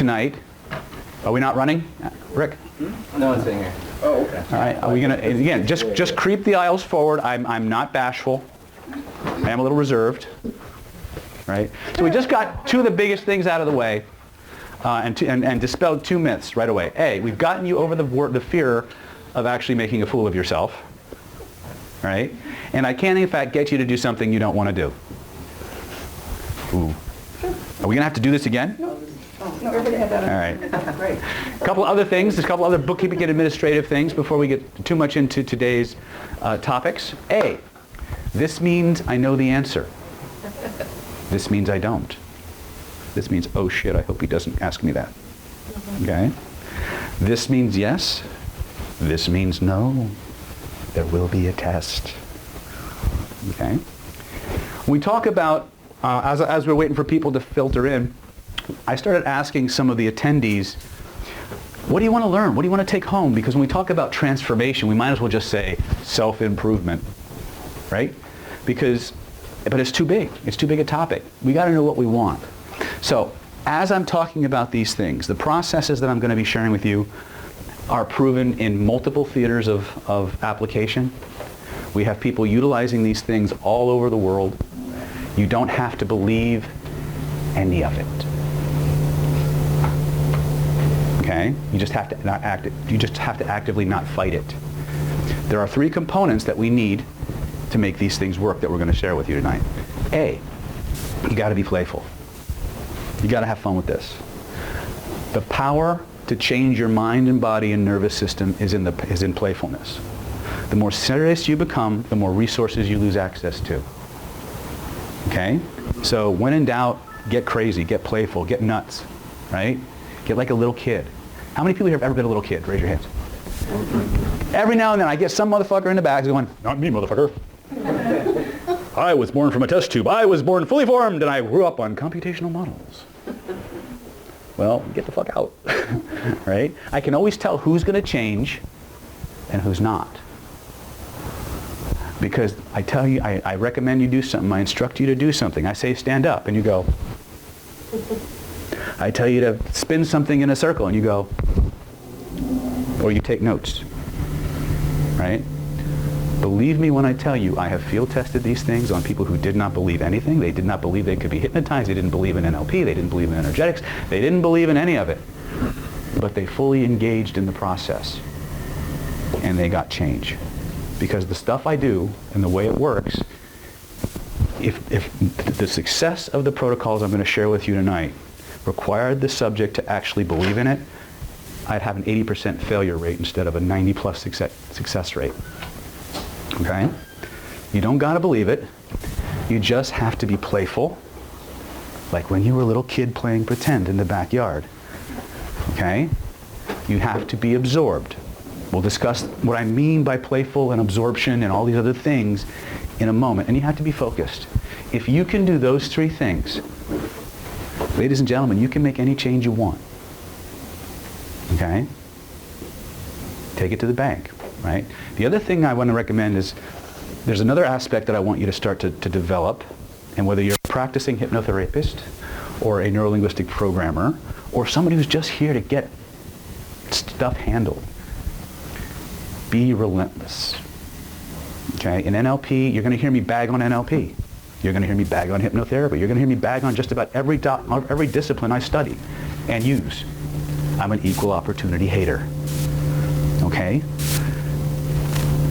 tonight. Are we not running? Rick? No one's sitting here. Oh, okay. All right. Are we going to, again, just creep the aisles forward. I'm not bashful. I am a little reserved. Right? So we just got two of the biggest things out of the way and dispelled two myths right away. A, we've gotten you over the fear of actually making a fool of yourself. Right? And I can, in fact, get you to do something you don't want to do. Ooh. Are we going to have to do this again? No, everybody had that. All right. Great. A couple other things, just a couple other bookkeeping and administrative things before we get too much into today's topics. A, this means I know the answer. This means I don't. This means, oh shit, I hope he doesn't ask me that. Okay? This means yes. This means no. There will be a test. Okay? When we talk about, as we're waiting for people to filter in, I started asking some of the attendees, what do you want to learn? What do you want to take home? Because when we talk about transformation, we might as well just say self-improvement, right? But it's too big. It's too big a topic. We got to know what we want. So as I'm talking about these things, the processes that I'm going to be sharing with you are proven in multiple theaters of application. We have people utilizing these things all over the world. You don't have to believe any of it. Okay? You just have to actively not fight it. There are three components that we need to make these things work that we're going to share with you tonight. A, you got to be playful. You got to have fun with this. The power to change your mind and body and nervous system is in playfulness. The more serious you become, the more resources you lose access to. Okay? So when in doubt, get crazy, get playful, get nuts, right? Get like a little kid. How many people here have ever been a little kid? Raise your hands. Every now and then I get some motherfucker in the back going, not me, motherfucker. I was born from a test tube. I was born fully formed and I grew up on computational models. Well, get the fuck out, right? I can always tell who's going to change and who's not. Because I tell you, I recommend you do something. I instruct you to do something. I say stand up and you go. I tell you to spin something in a circle and you go. Or you take notes, right? Believe me when I tell you, I have field tested these things on people who did not believe anything. They did not believe they could be hypnotized. They didn't believe in NLP. They didn't believe in energetics. They didn't believe in any of it. But they fully engaged in the process. And they got change. Because the stuff I do and the way it works, if the success of the protocols I'm going to share with you tonight required the subject to actually believe in it, I'd have an 80% failure rate instead of a 90+ success rate. Okay? You don't got to believe it. You just have to be playful, like when you were a little kid playing pretend in the backyard. Okay? You have to be absorbed. We'll discuss what I mean by playful and absorption and all these other things in a moment. And you have to be focused. If you can do those three things, ladies and gentlemen, you can make any change you want. Okay? Take it to the bank, right? The other thing I want to recommend is there's another aspect that I want you to start to develop. And whether you're a practicing hypnotherapist or a neurolinguistic programmer or somebody who's just here to get stuff handled, be relentless. Okay? In NLP, you're going to hear me bag on NLP. You're going to hear me bag on hypnotherapy. You're going to hear me bag on just about every discipline I study and use. I'm an equal opportunity hater. Okay?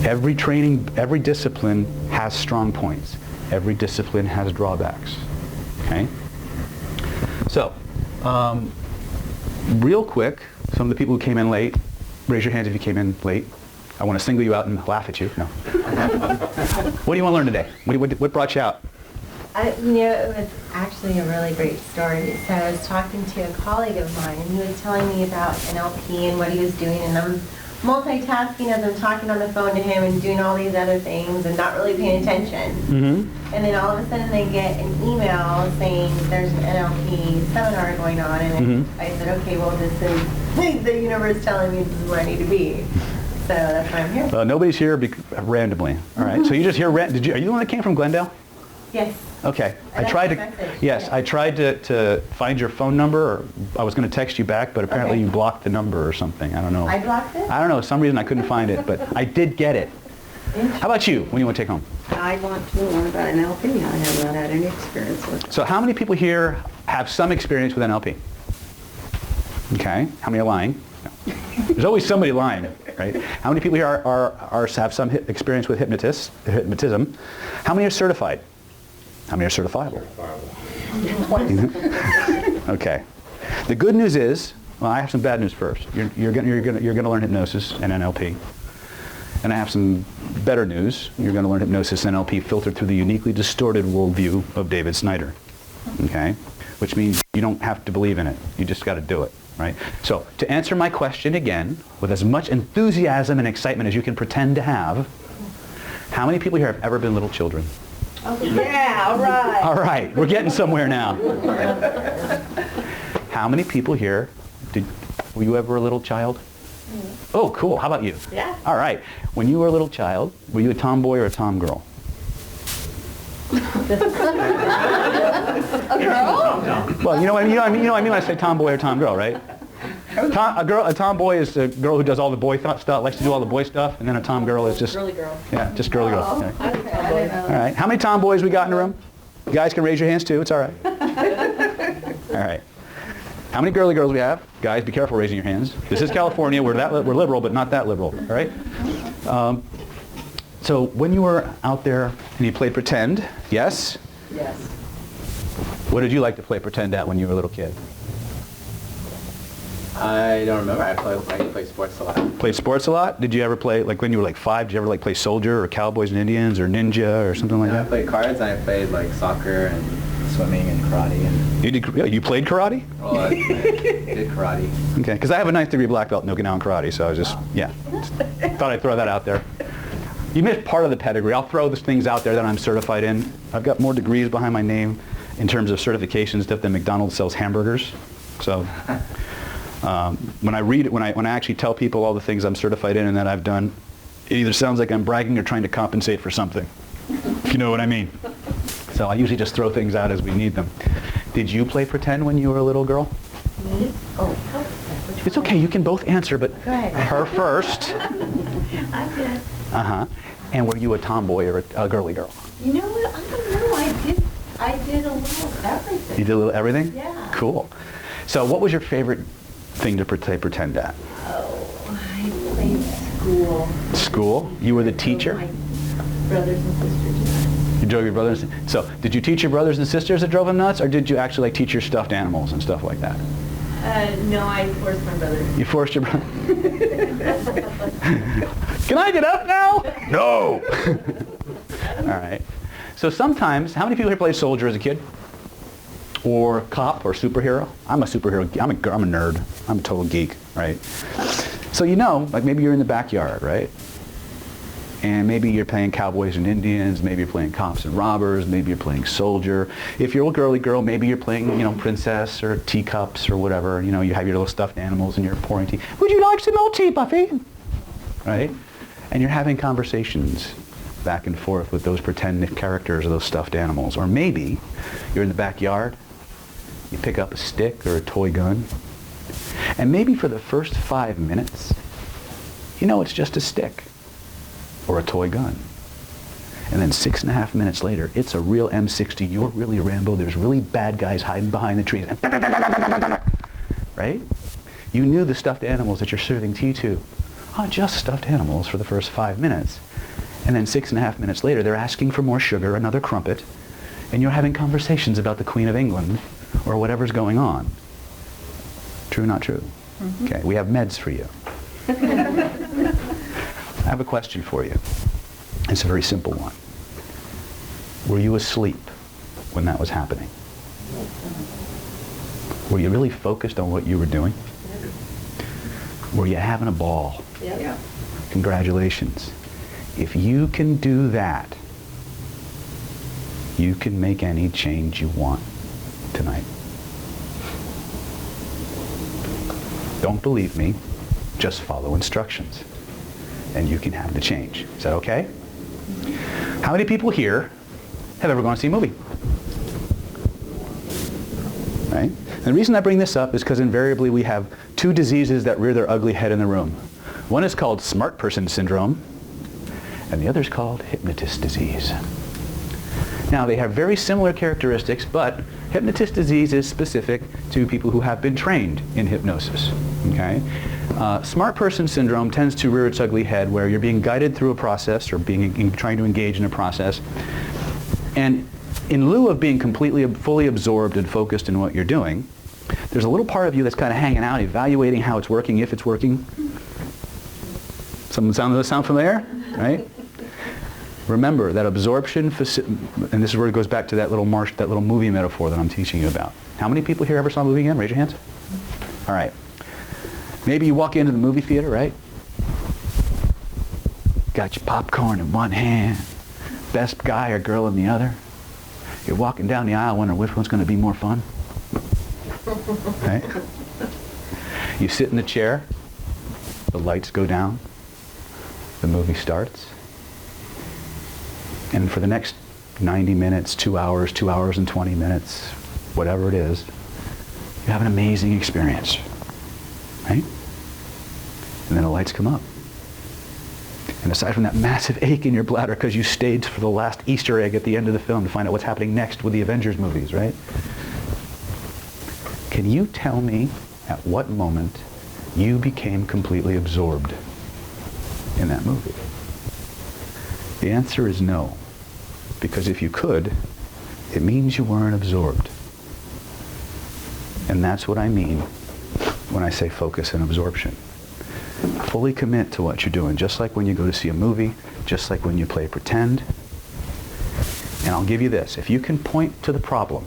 Every training, every discipline has strong points. Every discipline has drawbacks. Okay? So, real quick, some of the people who came in late, raise your hands if you came in late. I want to single you out and laugh at you. No. What do you want to learn today? What brought you out? It was actually a really great story. So I was talking to a colleague of mine, and he was telling me about NLP and what he was doing, and I'm multitasking as I'm talking on the phone to him and doing all these other things and not really paying attention. Mm-hmm. And then all of a sudden they get an email saying there's an NLP seminar going on, and I said, okay, well, this is the universe telling me this is where I need to be. So that's why I'm here. Nobody's here randomly. All right. So you just hear are you the one that came from Glendale? Yes. Okay. I left tried a to, message. yes, Yeah. I tried to find your phone number, or I was going to text you back, but apparently Okay. you blocked the number or something. I don't know. I blocked it? I don't know. For some reason I couldn't find it, but I did get it. How about you? What do you want to take home? I want to learn about NLP. I have not had any experience with it. So how many people here have some experience with NLP? Okay. How many are lying? No. There's always somebody lying, right? How many people here have some experience with hypnotism? How many are certified? How many are certifiable? Okay. The good news is, well, I have some bad news first. You're going to learn hypnosis and NLP. And I have some better news. You're going to learn hypnosis and NLP filtered through the uniquely distorted worldview of David Snyder. Okay? Which means you don't have to believe in it. You just got to do it, right? So, to answer my question again, with as much enthusiasm and excitement as you can pretend to have, how many people here have ever been little children? Yeah, all right. All right, we're getting somewhere now. How many people here, were you ever a little child? Oh, cool. How about you? Yeah. All right. When you were a little child, were you a tomboy or a tomgirl? A girl? Well, you know what I mean. You know what I mean when I say tomboy or tomgirl, right? A tomboy is a girl who does all the boy stuff, likes to do all the boy stuff, and then a tomgirl is just Girly girl. Yeah, just girly girl. Oh, Okay. I was a tomboy. All right. How many tomboys we got in the room? You guys can raise your hands too. It's all right. All right. How many girly girls we have? Guys, be careful raising your hands. This is California. We're liberal, but not that liberal. All right. So when you were out there and you played pretend, yes? Yes. What did you like to play pretend at when you were a little kid? I don't remember. I play sports a lot. Played sports a lot? Did you ever play, like when you were like 5, did you ever like play soldier or cowboys and Indians or ninja or something like I that? played cards, and I played like soccer and swimming and karate. And You played karate? well, I did karate. Okay, because I have a 9th degree black belt in Okinawan karate, so I was just, yeah. Thought I'd throw that out there. You missed part of the pedigree. I'll throw those things out there that I'm certified in. I've got more degrees behind my name in terms of certification stuff than McDonald's sells hamburgers. So when I actually tell people all the things I'm certified in and that I've done, it either sounds like I'm bragging or trying to compensate for something, if you know what I mean. So I usually just throw things out as we need them. Did you play pretend when you were a little girl? Me? Oh, which It's one? okay, you can both answer, but Go ahead. her first. I did. Uh-huh. And were you a tomboy or a girly girl? You know what? I don't know. I did a little of everything. You did a little everything? Yeah. Cool. So what was your favorite thing to play pretend at? Oh, I played school. School? You were the teacher? My brothers and sisters. You drove your brothers? So did you teach your brothers and sisters that drove them nuts, or did you actually like teach your stuffed animals and stuff like that? No, I forced my brothers. You forced your brother? Can I get up now? No! All right. So sometimes, how many people here played soldier as a kid? Or cop or superhero? I'm a superhero. I'm a nerd. I'm a total geek, right? So you know, like maybe you're in the backyard, right? And maybe you're playing cowboys and Indians, maybe you're playing cops and robbers, maybe you're playing soldier. If you're a girly girl, maybe you're playing, you know, princess or teacups or whatever. You know, you have your little stuffed animals and you're pouring tea. Would you like some more tea, Buffy? Right? And you're having conversations back and forth with those pretend characters or those stuffed animals. Or maybe you're in the backyard, you pick up a stick or a toy gun, and maybe for the first 5 minutes, you know it's just a stick or a toy gun. And then 6.5 minutes later, it's a real M60. You're really Rambo. There's really bad guys hiding behind the trees. Right? You knew the stuffed animals that you're serving tea to are just stuffed animals for the first 5 minutes. And then 6.5 minutes later, they're asking for more sugar, another crumpet, and you're having conversations about the Queen of England or whatever's going on. True, not true? Mm-hmm. Okay, we have meds for you. I have a question for you. It's a very simple one. Were you asleep when that was happening? Were you really focused on what you were doing? Were you having a ball? Yeah. Congratulations. If you can do that, you can make any change you want tonight. Don't believe me, just follow instructions, and you can have the change. Is that okay? How many people here have ever gone to see a movie. Right? And the reason I bring this up is because invariably we have two diseases that rear their ugly head in the room. One is called smart person syndrome, and the other is called hypnotist disease. Now, they have very similar characteristics, but hypnotist disease is specific to people who have been trained in hypnosis. Okay? Smart person syndrome tends to rear its ugly head where you're being guided through a process or trying to engage in a process. And in lieu of being fully absorbed and focused in what you're doing, there's a little part of you that's kind of hanging out, evaluating how it's working, if it's working. Sound familiar? Right? Remember that absorption, and this is where it goes back to that little movie metaphor that I'm teaching you about. How many people here ever saw a movie again? Raise your hands. All right. Maybe you walk into the movie theater, right? Got your popcorn in one hand, best guy or girl in the other. You're walking down the aisle wondering which one's going to be more fun. Right? You sit in the chair, the lights go down, the movie starts. And for the next 90 minutes, 2 hours, 2 hours and 20 minutes, whatever it is, you have an amazing experience, right? And then the lights come up. And aside from that massive ache in your bladder because you stayed for the last Easter egg at the end of the film to find out what's happening next with the Avengers movies, right? Can you tell me at what moment you became completely absorbed in that movie? The answer is no, because if you could, it means you weren't absorbed. And that's what I mean when I say focus and absorption. Fully commit to what you're doing, just like when you go to see a movie, just like when you play pretend. And I'll give you this. If you can point to the problem,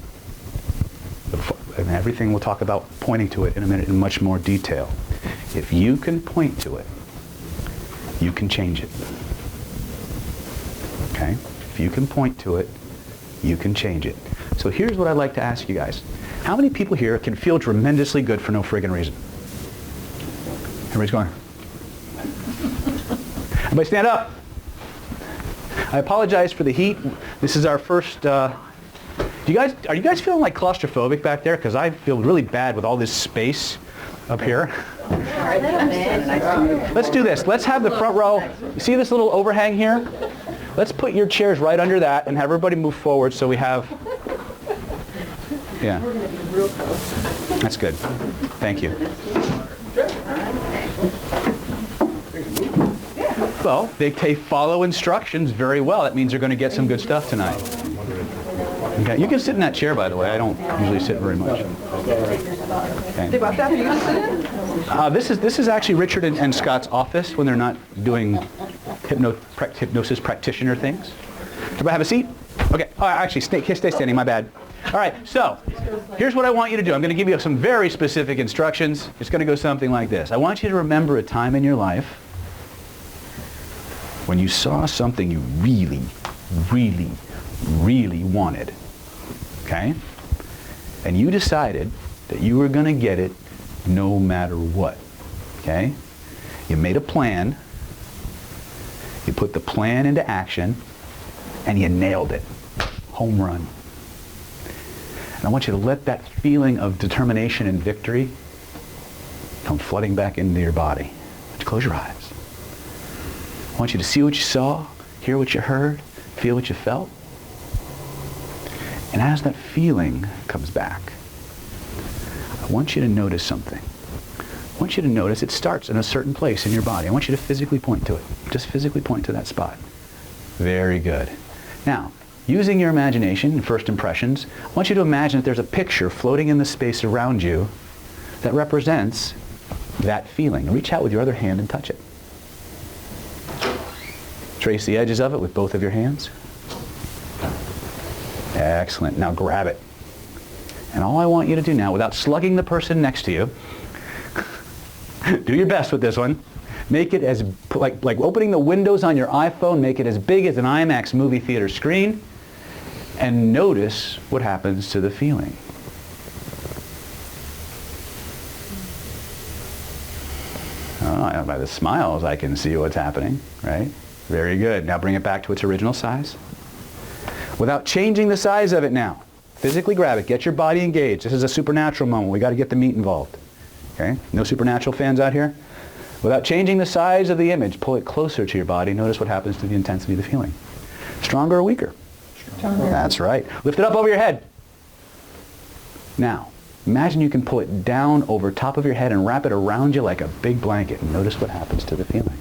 and everything we'll talk about pointing to it in a minute in much more detail. If you can point to it, you can change it. Okay? If you can point to it, you can change it. So here's what I'd like to ask you guys. How many people here can feel tremendously good for no friggin' reason? Everybody's going. Everybody stand up. I apologize for the heat. This is our first, are you guys feeling like claustrophobic back there? Because I feel really bad with all this space up here. Let's do this. Let's have the front row. You see this little overhang here? Let's put your chairs right under that and have everybody move forward so we have... Yeah. That's good. Thank you. Well, they follow instructions very well. That means they're going to get some good stuff tonight. Okay. You can sit in that chair, by the way. I don't usually sit very much. Okay. This is actually Richard and Scott's office when they're not doing hypnosis practitioner things. Everybody have a seat? Okay. Oh, actually, stay standing. My bad. All right. So here's what I want you to do. I'm going to give you some very specific instructions. It's going to go something like this. I want you to remember a time in your life when you saw something you really, really, really wanted. Okay? And you decided that you were going to get it no matter what. Okay? You made a plan. You put the plan into action, and you nailed it. Home run. And I want you to let that feeling of determination and victory come flooding back into your body. Close your eyes. I want you to see what you saw, hear what you heard, feel what you felt. And as that feeling comes back, I want you to notice something. I want you to notice it starts in a certain place in your body. I want you to physically point to it. Just physically point to that spot. Very good. Now, using your imagination and first impressions, I want you to imagine that there's a picture floating in the space around you that represents that feeling. Reach out with your other hand and touch it. Trace the edges of it with both of your hands. Excellent. Now grab it. And all I want you to do now, without slugging the person next to you, do your best with this one. Make it as, like opening the windows on your iPhone, make it as big as an IMAX movie theater screen, and notice what happens to the feeling. Oh, by the smiles, I can see what's happening, right? Very good. Now bring it back to its original size. Without changing the size of it now. Physically grab it. Get your body engaged. This is a supernatural moment. We got to get the meat involved. Okay? No supernatural fans out here? Without changing the size of the image, pull it closer to your body. Notice what happens to the intensity of the feeling. Stronger or weaker? Stronger. That's right. Lift it up over your head. Now, imagine you can pull it down over top of your head and wrap it around you like a big blanket. And notice what happens to the feeling.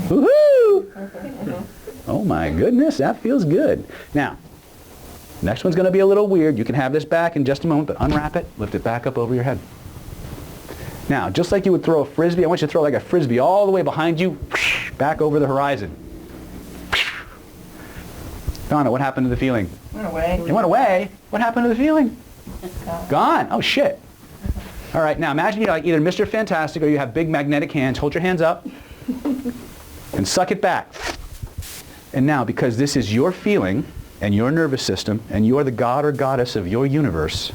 Woohoo! Oh my goodness, that feels good. Now, next one's going to be a little weird. You can have this back in just a moment, but unwrap it, lift it back up over your head. Now, just like you would throw a frisbee, I want you to throw like a frisbee all the way behind you, back over the horizon. Donna, what happened to the feeling? Went away. It went away? What happened to the feeling? Gone. Oh, shit. All right, now imagine you're like either Mr. Fantastic or you have big magnetic hands. Hold your hands up and suck it back. And now, because this is your feeling and your nervous system and you're the god or goddess of your universe,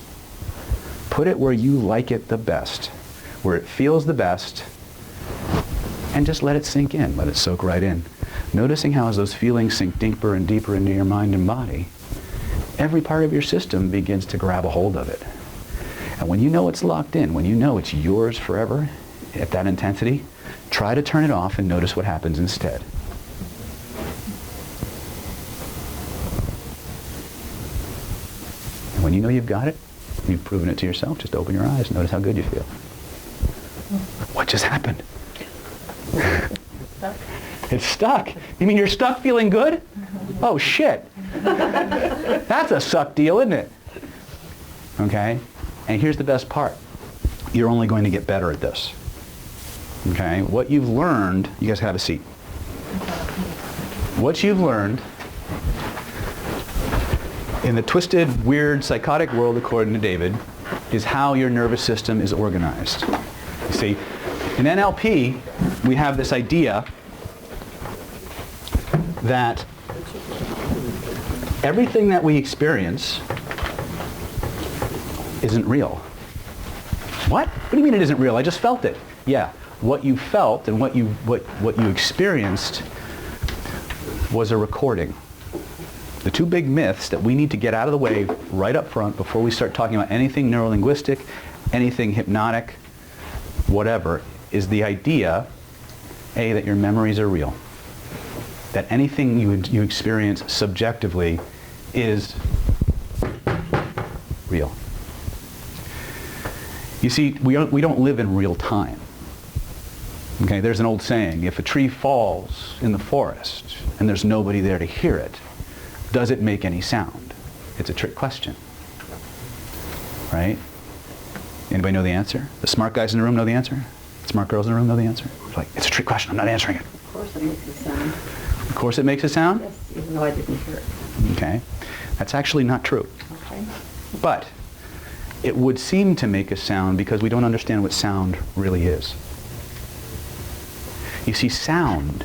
put it where you like it the best, where it feels the best, and just let it sink in. Let it soak right in. Noticing how as those feelings sink deeper and deeper into your mind and body, every part of your system begins to grab a hold of it. And when you know it's locked in, when you know it's yours forever at that intensity, try to turn it off and notice what happens instead. And when you know you've got it, you've proven it to yourself, just open your eyes and notice how good you feel. What just happened? It's stuck. You mean you're stuck feeling good? Oh, shit. That's a suck deal, isn't it? Okay? And here's the best part. You're only going to get better at this. Okay? What you've learned, you guys have a seat. What you've learned in the twisted, weird, psychotic world, according to David, is how your nervous system is organized. You see, in NLP, we have this idea that everything that we experience isn't real. What? What do you mean it isn't real? I just felt it. Yeah, what you felt and what you experienced was a recording. The two big myths that we need to get out of the way right up front before we start talking about anything neurolinguistic, anything hypnotic, whatever, is the idea, A, that your memories are real. That anything you experience subjectively is real. You see, we don't live in real time. Okay, there's an old saying, if a tree falls in the forest and there's nobody there to hear it, does it make any sound? It's a trick question. Right? Anybody know the answer? The smart guys in the room know the answer? The smart girls in the room know the answer? It's like, it's a trick question, I'm not answering it. Of course it makes a sound. Of course it makes a sound? Yes, even though I didn't hear it. Okay. That's actually not true. Okay. But it would seem to make a sound because we don't understand what sound really is. You see, sound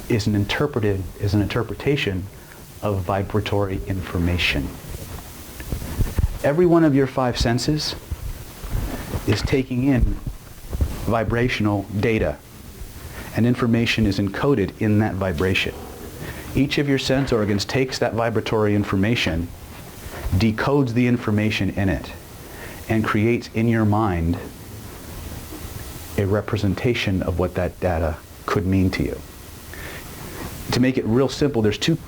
is an interpretation of vibratory information. Every one of your five senses is taking in vibrational data, and information is encoded in that vibration. Each of your sense organs takes that vibratory information, decodes the information in it, and creates in your mind a representation of what that data could mean to you. To make it real simple, there's two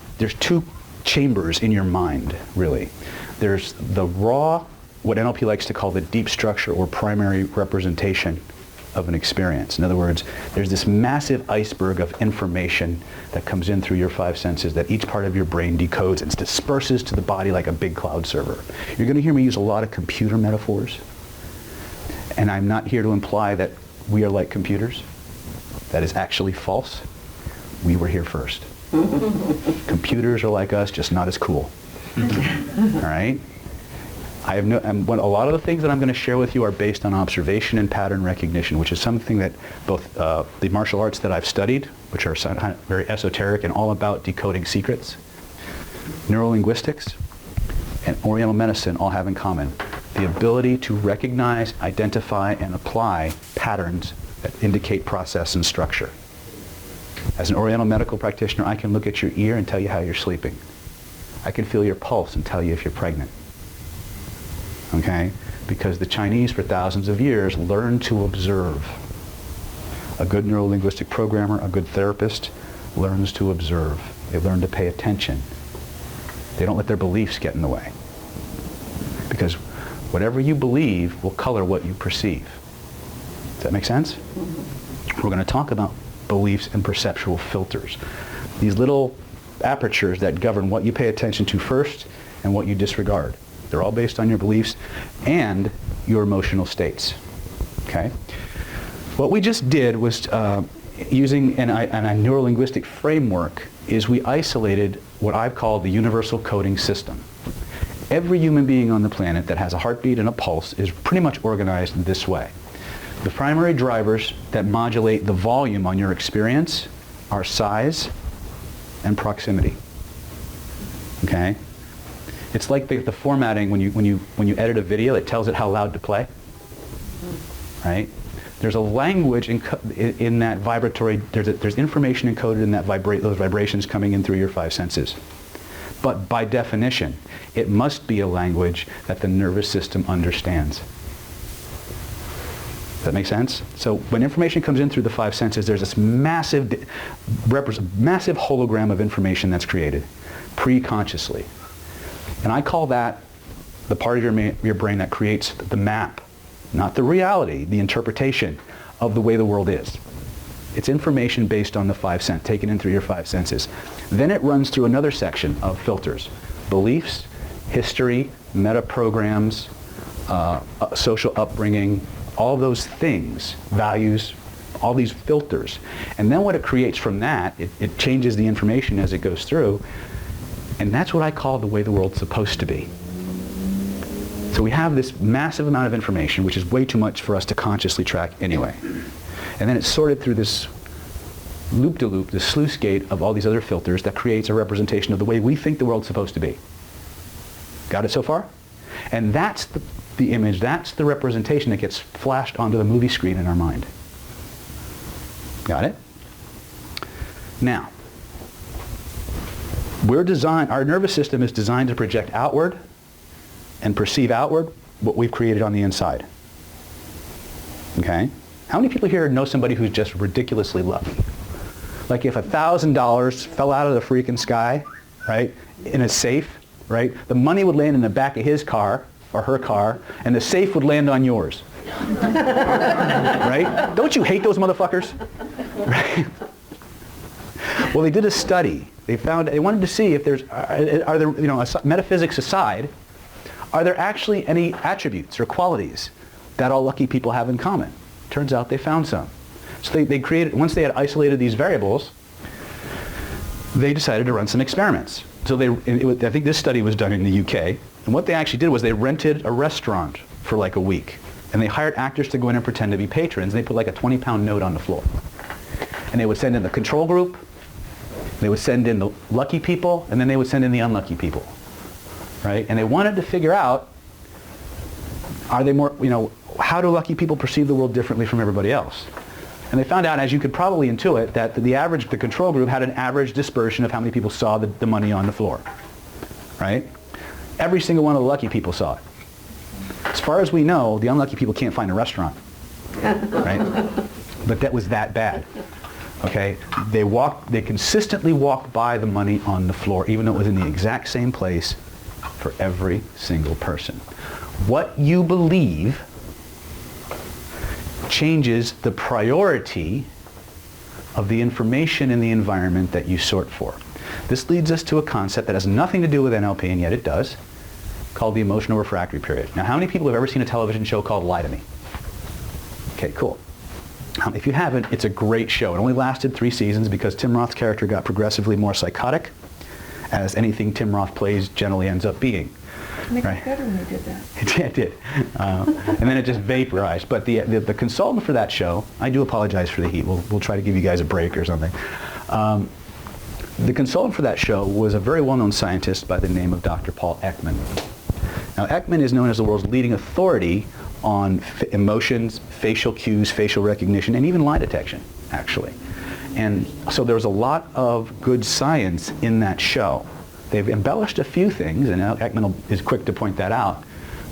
chambers in your mind, really. There's the raw, what NLP likes to call the deep structure or primary representation of an experience. In other words, there's this massive iceberg of information that comes in through your five senses that each part of your brain decodes and disperses to the body like a big cloud server. You're going to hear me use a lot of computer metaphors, and I'm not here to imply that we are like computers. That is actually false. We were here first. Computers are like us, just not as cool. All right? I have a lot of the things that I'm going to share with you are based on observation and pattern recognition, which is something that both the martial arts that I've studied, which are very esoteric and all about decoding secrets, neurolinguistics, and Oriental medicine all have in common. The ability to recognize, identify, and apply patterns that indicate process and structure. As an Oriental medical practitioner, I can look at your ear and tell you how you're sleeping. I can feel your pulse and tell you if you're pregnant. Okay? Because the Chinese for thousands of years learned to observe. A good neuro-linguistic programmer, a good therapist, learns to observe. They learn to pay attention. They don't let their beliefs get in the way. Because whatever you believe will color what you perceive. Does that make sense? We're going to talk about beliefs and perceptual filters. These little apertures that govern what you pay attention to first and what you disregard. They're all based on your beliefs and your emotional states. Okay? What we just did was, using a neuro-linguistic framework, is we isolated what I've called the universal coding system. Every human being on the planet that has a heartbeat and a pulse is pretty much organized in this way. The primary drivers that modulate the volume on your experience are size and proximity. Okay? It's like the formatting when you edit a video, it tells it how loud to play. Right? There's a language in that vibratory, there's information encoded in that those vibrations coming in through your five senses. But by definition, it must be a language that the nervous system understands. Does that make sense? So when information comes in through the five senses, there's this massive hologram of information that's created pre-consciously. And I call that the part of your brain that creates the map, not the reality, the interpretation of the way the world is. It's information based on the five senses, taken in through your five senses. Then it runs through another section of filters. Beliefs, history, meta-programs, social upbringing, all those things, values, all these filters. And then what it creates from that, it changes the information as it goes through. And that's what I call the way the world's supposed to be. So we have this massive amount of information, which is way too much for us to consciously track anyway. And then it's sorted through this loop-de-loop, this sluice gate of all these other filters that creates a representation of the way we think the world's supposed to be. Got it so far? And that's the image, that's the representation that gets flashed onto the movie screen in our mind. Got it? Now, our nervous system is designed to project outward and perceive outward what we've created on the inside. Okay? How many people here know somebody who's just ridiculously lucky? Like if $1,000 fell out of the freaking sky, right, in a safe, right, the money would land in the back of his car or her car, and the safe would land on yours. Right? Don't you hate those motherfuckers? Right? Well, they did a study. They wanted to see if are there, metaphysics aside, are there actually any attributes or qualities that all lucky people have in common? Turns out they found some. So they created, once they had isolated these variables, they decided to run some experiments. So I think this study was done in the UK. And what they actually did was they rented a restaurant for like a week. And they hired actors to go in and pretend to be patrons. And they put like a 20-pound note on the floor. And they would send in the control group. They would send in the lucky people. And then they would send in the unlucky people. Right? And they wanted to figure out, are they more, how do lucky people perceive the world differently from everybody else? And they found out, as you could probably intuit, that the control group had an average dispersion of how many people saw the money on the floor. Right? Every single one of the lucky people saw it. As far as we know, the unlucky people can't find a restaurant. Right? But that was that bad. Okay? They consistently walked by the money on the floor, even though it was in the exact same place for every single person. What you believe changes the priority of the information in the environment that you sort for. This leads us to a concept that has nothing to do with NLP, and yet it does, called the emotional refractory period. Now, how many people have ever seen a television show called Lie to Me? Okay, cool. If you haven't, it's a great show. It only lasted 3 seasons because Tim Roth's character got progressively more psychotic, as anything Tim Roth plays generally ends up being. Make it better when they did that. Yeah, it did. And then it just vaporized. But the consultant for that show, I do apologize for the heat. We'll try to give you guys a break or something. The consultant for that show was a very well-known scientist by the name of Dr. Paul Ekman. Now, Ekman is known as the world's leading authority on emotions, facial cues, facial recognition, and even lie detection, actually. And so there was a lot of good science in that show. They've embellished a few things, and Ekman is quick to point that out.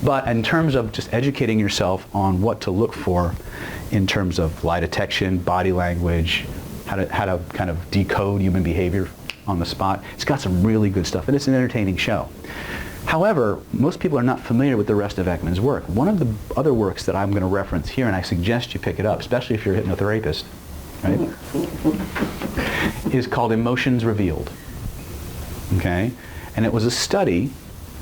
But in terms of just educating yourself on what to look for in terms of lie detection, body language, how to kind of decode human behavior on the spot, it's got some really good stuff, and it's an entertaining show. However, most people are not familiar with the rest of Ekman's work. One of the other works that I'm going to reference here, and I suggest you pick it up, especially if you're a hypnotherapist, right, is called Emotions Revealed. Okay? And it was a study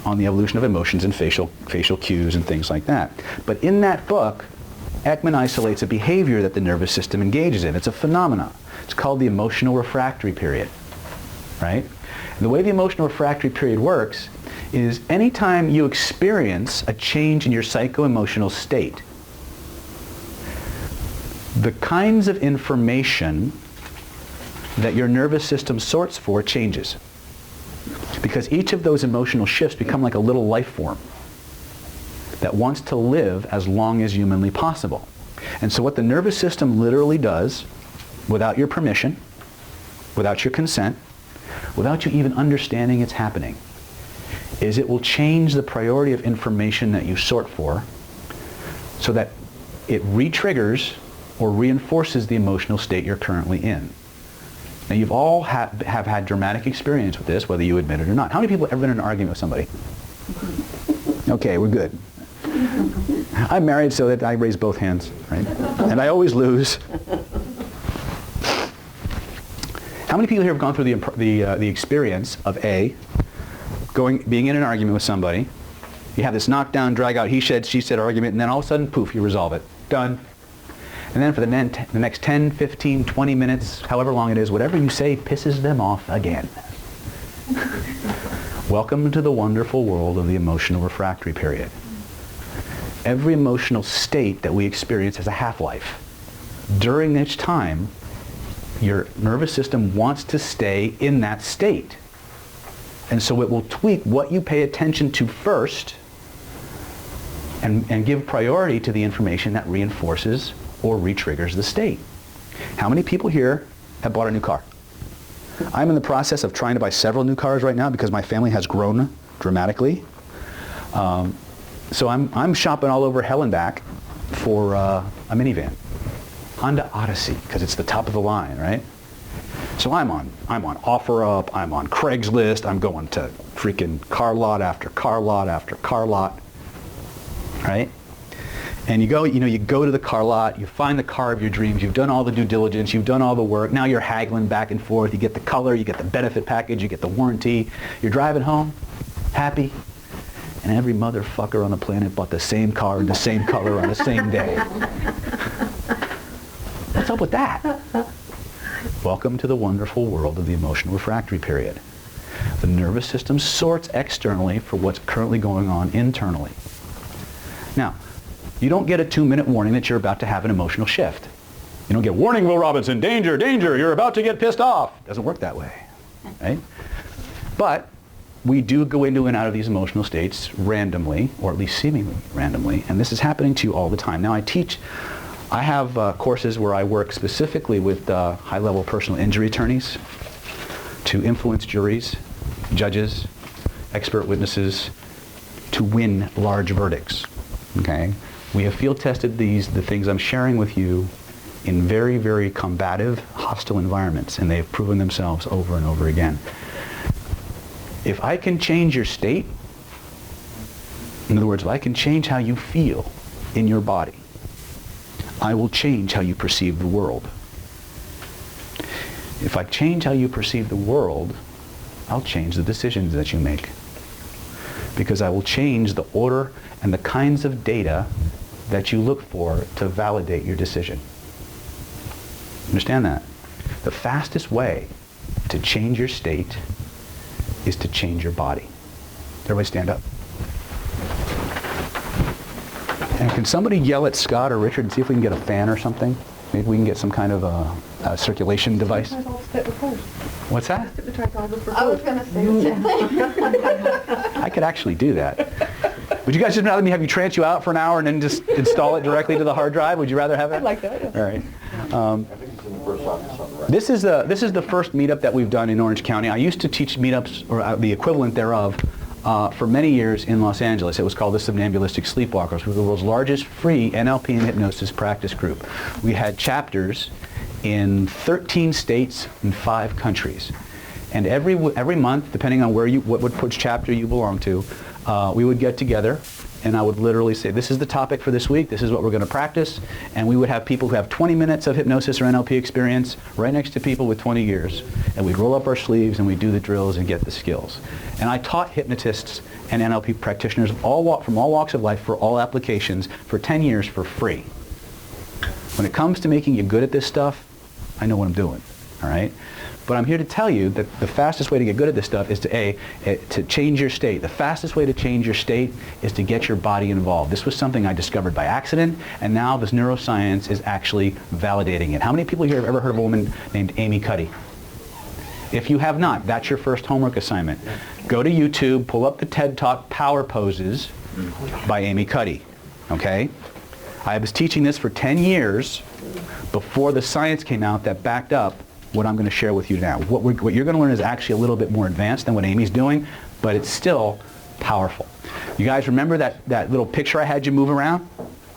on the evolution of emotions and facial cues and things like that. But in that book, Ekman isolates a behavior that the nervous system engages in. It's a phenomenon. It's called the emotional refractory period. Right? And the way the emotional refractory period works is anytime you experience a change in your psycho-emotional state, the kinds of information that your nervous system sorts for changes. Because each of those emotional shifts become like a little life form that wants to live as long as humanly possible. And so what the nervous system literally does, without your permission, without your consent, without you even understanding it's happening, is it will change the priority of information that you sort for so that it re-triggers or reinforces the emotional state you're currently in. Now you've all have had dramatic experience with this, whether you admit it or not. How many people have ever been in an argument with somebody? Okay, we're good. I'm married, so that I raise both hands, right? And I always lose. How many people here have gone through the experience of being in an argument with somebody, you have this knockdown, drag out, he said, she said argument, and then all of a sudden, poof, you resolve it. Done. And then for the next 10, 15, 20 minutes, however long it is, whatever you say pisses them off again. Welcome to the wonderful world of the emotional refractory period. Every emotional state that we experience has a half-life. During which time, your nervous system wants to stay in that state. And so it will tweak what you pay attention to first and give priority to the information that reinforces or re-triggers the state. How many people here have bought a new car? I'm in the process of trying to buy several new cars right now because my family has grown dramatically. So I'm shopping all over hell and back for a minivan. Honda Odyssey, because it's the top of the line, right? So I'm on OfferUp, I'm on Craigslist, I'm going to freaking car lot after car lot after car lot, right? And you go to the car lot, you find the car of your dreams, you've done all the due diligence, you've done all the work, now you're haggling back and forth, you get the color, you get the benefit package, you get the warranty, you're driving home, happy, and every motherfucker on the planet bought the same car and the same color on the same day. What's up with that? Welcome to the wonderful world of the emotional refractory period. The nervous system sorts externally for what's currently going on internally. Now, you don't get a 2-minute warning that you're about to have an emotional shift. You don't get, warning, Will Robinson, danger, danger, you're about to get pissed off. It doesn't work that way, right? But we do go into and out of these emotional states randomly, or at least seemingly randomly, and this is happening to you all the time. Now I have courses where I work specifically with high-level personal injury attorneys to influence juries, judges, expert witnesses, to win large verdicts. Okay? We have field-tested the things I'm sharing with you in very, very combative, hostile environments, and they've proven themselves over and over again. If I can change your state, in other words, if I can change how you feel in your body, I will change how you perceive the world. If I change how you perceive the world, I'll change the decisions that you make. Because I will change the order and the kinds of data that you look for to validate your decision. Understand that? The fastest way to change your state is to change your body. Everybody stand up. And can somebody yell at Scott or Richard and see if we can get a fan or something? Maybe we can get some kind of a circulation device. What's that? I was going to say the same thing. I could actually do that. Would you guys just let me have you trance you out for an hour and then just install it directly to the hard drive? Would you rather have that? I'd like that. All right. This is the first meetup that we've done in Orange County. I used to teach meetups, or the equivalent thereof, for many years in Los Angeles. It was called the Somnambulistic Sleepwalkers. We were the world's largest free NLP and hypnosis practice group. We had chapters in 13 states and 5 countries. And every month, depending on which chapter you belong to, we would get together, and I would literally say, this is the topic for this week, this is what we're going to practice, and we would have people who have 20 minutes of hypnosis or NLP experience right next to people with 20 years, and we'd roll up our sleeves and we'd do the drills and get the skills. And I taught hypnotists and NLP practitioners from all walks of life, for all applications, for 10 years for free. When it comes to making you good at this stuff, I know what I'm doing, all right? But I'm here to tell you that the fastest way to get good at this stuff is to change your state. The fastest way to change your state is to get your body involved. This was something I discovered by accident, and now this neuroscience is actually validating it. How many people here have ever heard of a woman named Amy Cuddy? If you have not, that's your first homework assignment. Go to YouTube, pull up the TED Talk Power Poses by Amy Cuddy, okay? I was teaching this for 10 years before the science came out that backed up what I'm going to share with you now. What you're going to learn is actually a little bit more advanced than what Amy's doing, but it's still powerful. You guys remember that little picture I had you move around,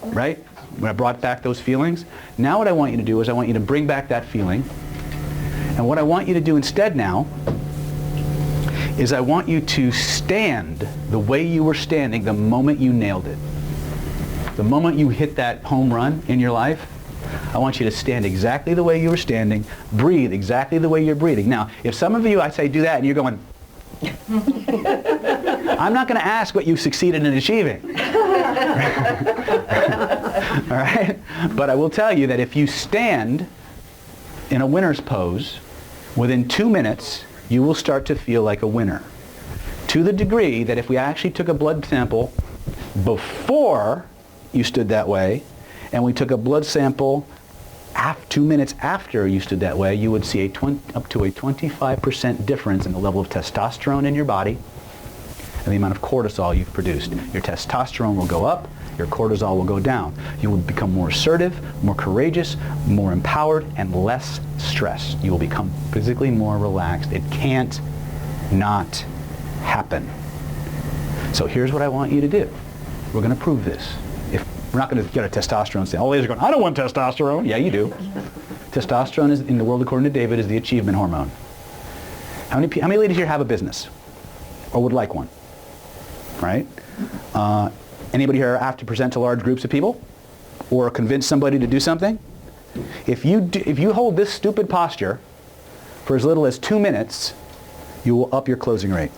right? When I brought back those feelings? Now what I want you to do is I want you to bring back that feeling. And what I want you to do instead now is I want you to stand the way you were standing the moment you nailed it. The moment you hit that home run in your life, I want you to stand exactly the way you were standing, breathe exactly the way you're breathing. Now, if some of you, I say do that, and you're going, I'm not going to ask what you succeeded in achieving. All right? But I will tell you that if you stand in a winner's pose, within 2 minutes, you will start to feel like a winner. To the degree that if we actually took a blood sample before you stood that way, and we took a blood sample 2 minutes after you stood that way, you would see up to a 25% difference in the level of testosterone in your body and the amount of cortisol you've produced. Your testosterone will go up, your cortisol will go down. You will become more assertive, more courageous, more empowered, and less stressed. You will become physically more relaxed. It can't not happen. So here's what I want you to do. We're going to prove this. We're not going to get a testosterone stand. All ladies are going, I don't want testosterone. Yeah, you do. Testosterone, is, in the world according to David, is the achievement hormone. How many ladies here have a business or would like one? Right? Anybody here have to present to large groups of people or convince somebody to do something? If you hold this stupid posture for as little as 2 minutes, you will up your closing rate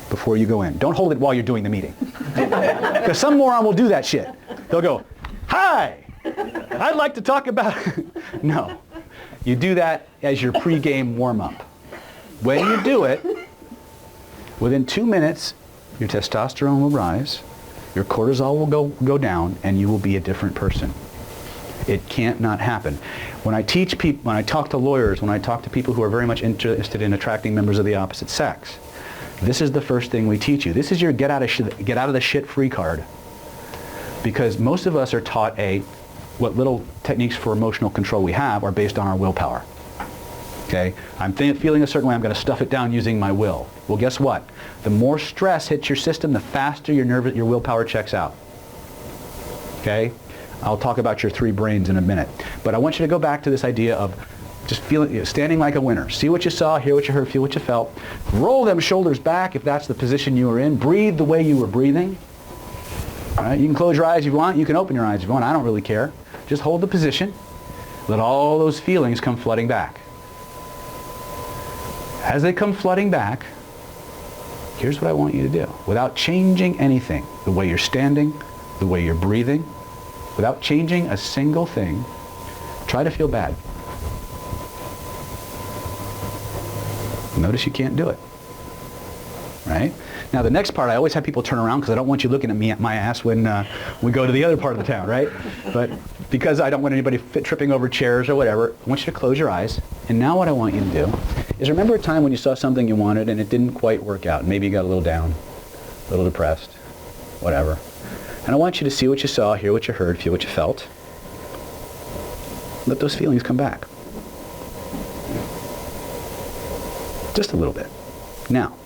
before you go in. Don't hold it while you're doing the meeting. Because some moron will do that shit. They'll go, hi, I'd like to talk about... No. You do that as your pregame warm-up. When you do it, within 2 minutes, your testosterone will rise, your cortisol will go down, and you will be a different person. It can't not happen. When I teach people, when I talk to lawyers, when I talk to people who are very much interested in attracting members of the opposite sex, this is the first thing we teach you. This is your get out of the shit free card. Because most of us are taught what little techniques for emotional control we have are based on our willpower. Okay? I'm feeling a certain way, I'm going to stuff it down using my will. Well, guess what? The more stress hits your system, the faster your willpower checks out. Okay? I'll talk about your 3 brains in a minute. But I want you to go back to this idea of just standing like a winner. See what you saw, hear what you heard, feel what you felt. Roll them shoulders back if that's the position you were in. Breathe the way you were breathing. All right? You can close your eyes if you want. You can open your eyes if you want. I don't really care. Just hold the position. Let all those feelings come flooding back. As they come flooding back, here's what I want you to do. Without changing anything, the way you're standing, the way you're breathing, without changing a single thing, try to feel bad. Notice you can't do it. Right? Now the next part, I always have people turn around because I don't want you looking at me at my ass when we go to the other part of the town, right? But because I don't want anybody tripping over chairs or whatever, I want you to close your eyes. And now what I want you to do is remember a time when you saw something you wanted and it didn't quite work out. Maybe you got a little down, a little depressed. whatever. And I want you to see what you saw, hear what you heard, feel what you felt. Let those feelings come back. Just a little bit. Now,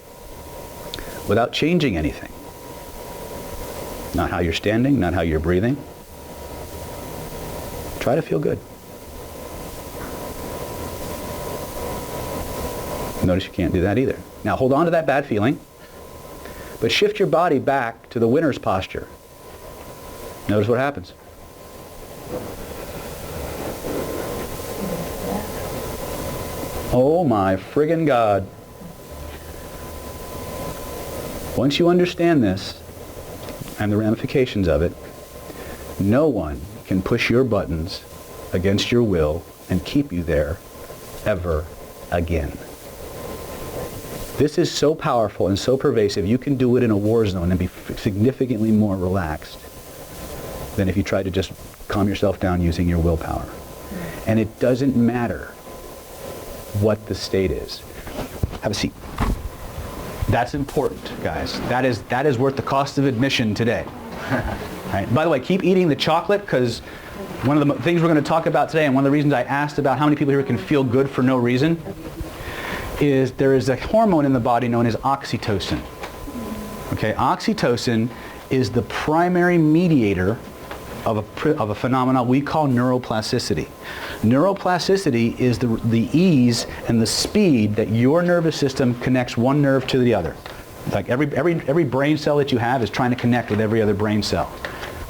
without changing anything, not how you're standing, not how you're breathing, try to feel good. Notice you can't do that either. Now hold on to that bad feeling, but shift your body back to the winner's posture. Notice what happens. Oh my friggin' God. Once you understand this and the ramifications of it, no one can push your buttons against your will and keep you there ever again. This is so powerful and so pervasive, you can do it in a war zone and be significantly more relaxed than if you try to just calm yourself down using your willpower. And it doesn't matter what the state is. Have a seat. That's important, guys. That is worth the cost of admission today. Right? By the way, keep eating the chocolate, because one of the things we're going to talk about today, and one of the reasons I asked about how many people here can feel good for no reason, is there is a hormone in the body known as oxytocin. Okay, oxytocin is the primary mediator of a phenomenon we call neuroplasticity. Neuroplasticity is the ease and the speed that your nervous system connects one nerve to the other. Like every brain cell that you have is trying to connect with every other brain cell.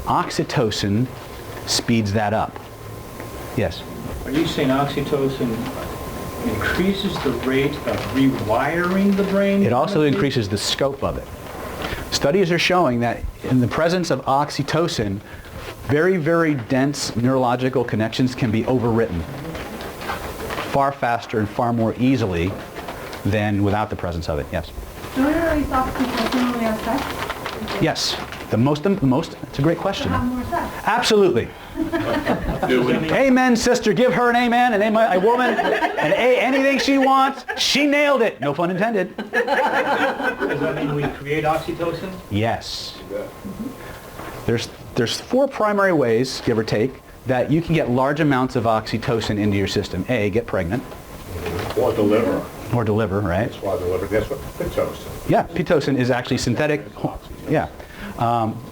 Oxytocin speeds that up. Yes? Are you saying oxytocin increases the rate of rewiring the brain? It also increases the scope of it. Studies are showing that in the presence of oxytocin, very, very dense neurological connections can be overwritten far faster and far more easily than without the presence of it. Yes? Do we release oxytocin when we have sex? Yes. The most, it's a great question. To have more sex? Absolutely. Amen, sister. Give her an amen, and a woman, and anything she wants. She nailed it. No pun intended. Does that mean we create oxytocin? Yes. There's 4 primary ways, give or take, that you can get large amounts of oxytocin into your system. A, get pregnant. Or deliver. Or deliver, right? That's why deliver. That's what pitocin. Yeah, pitocin is actually synthetic. Yeah.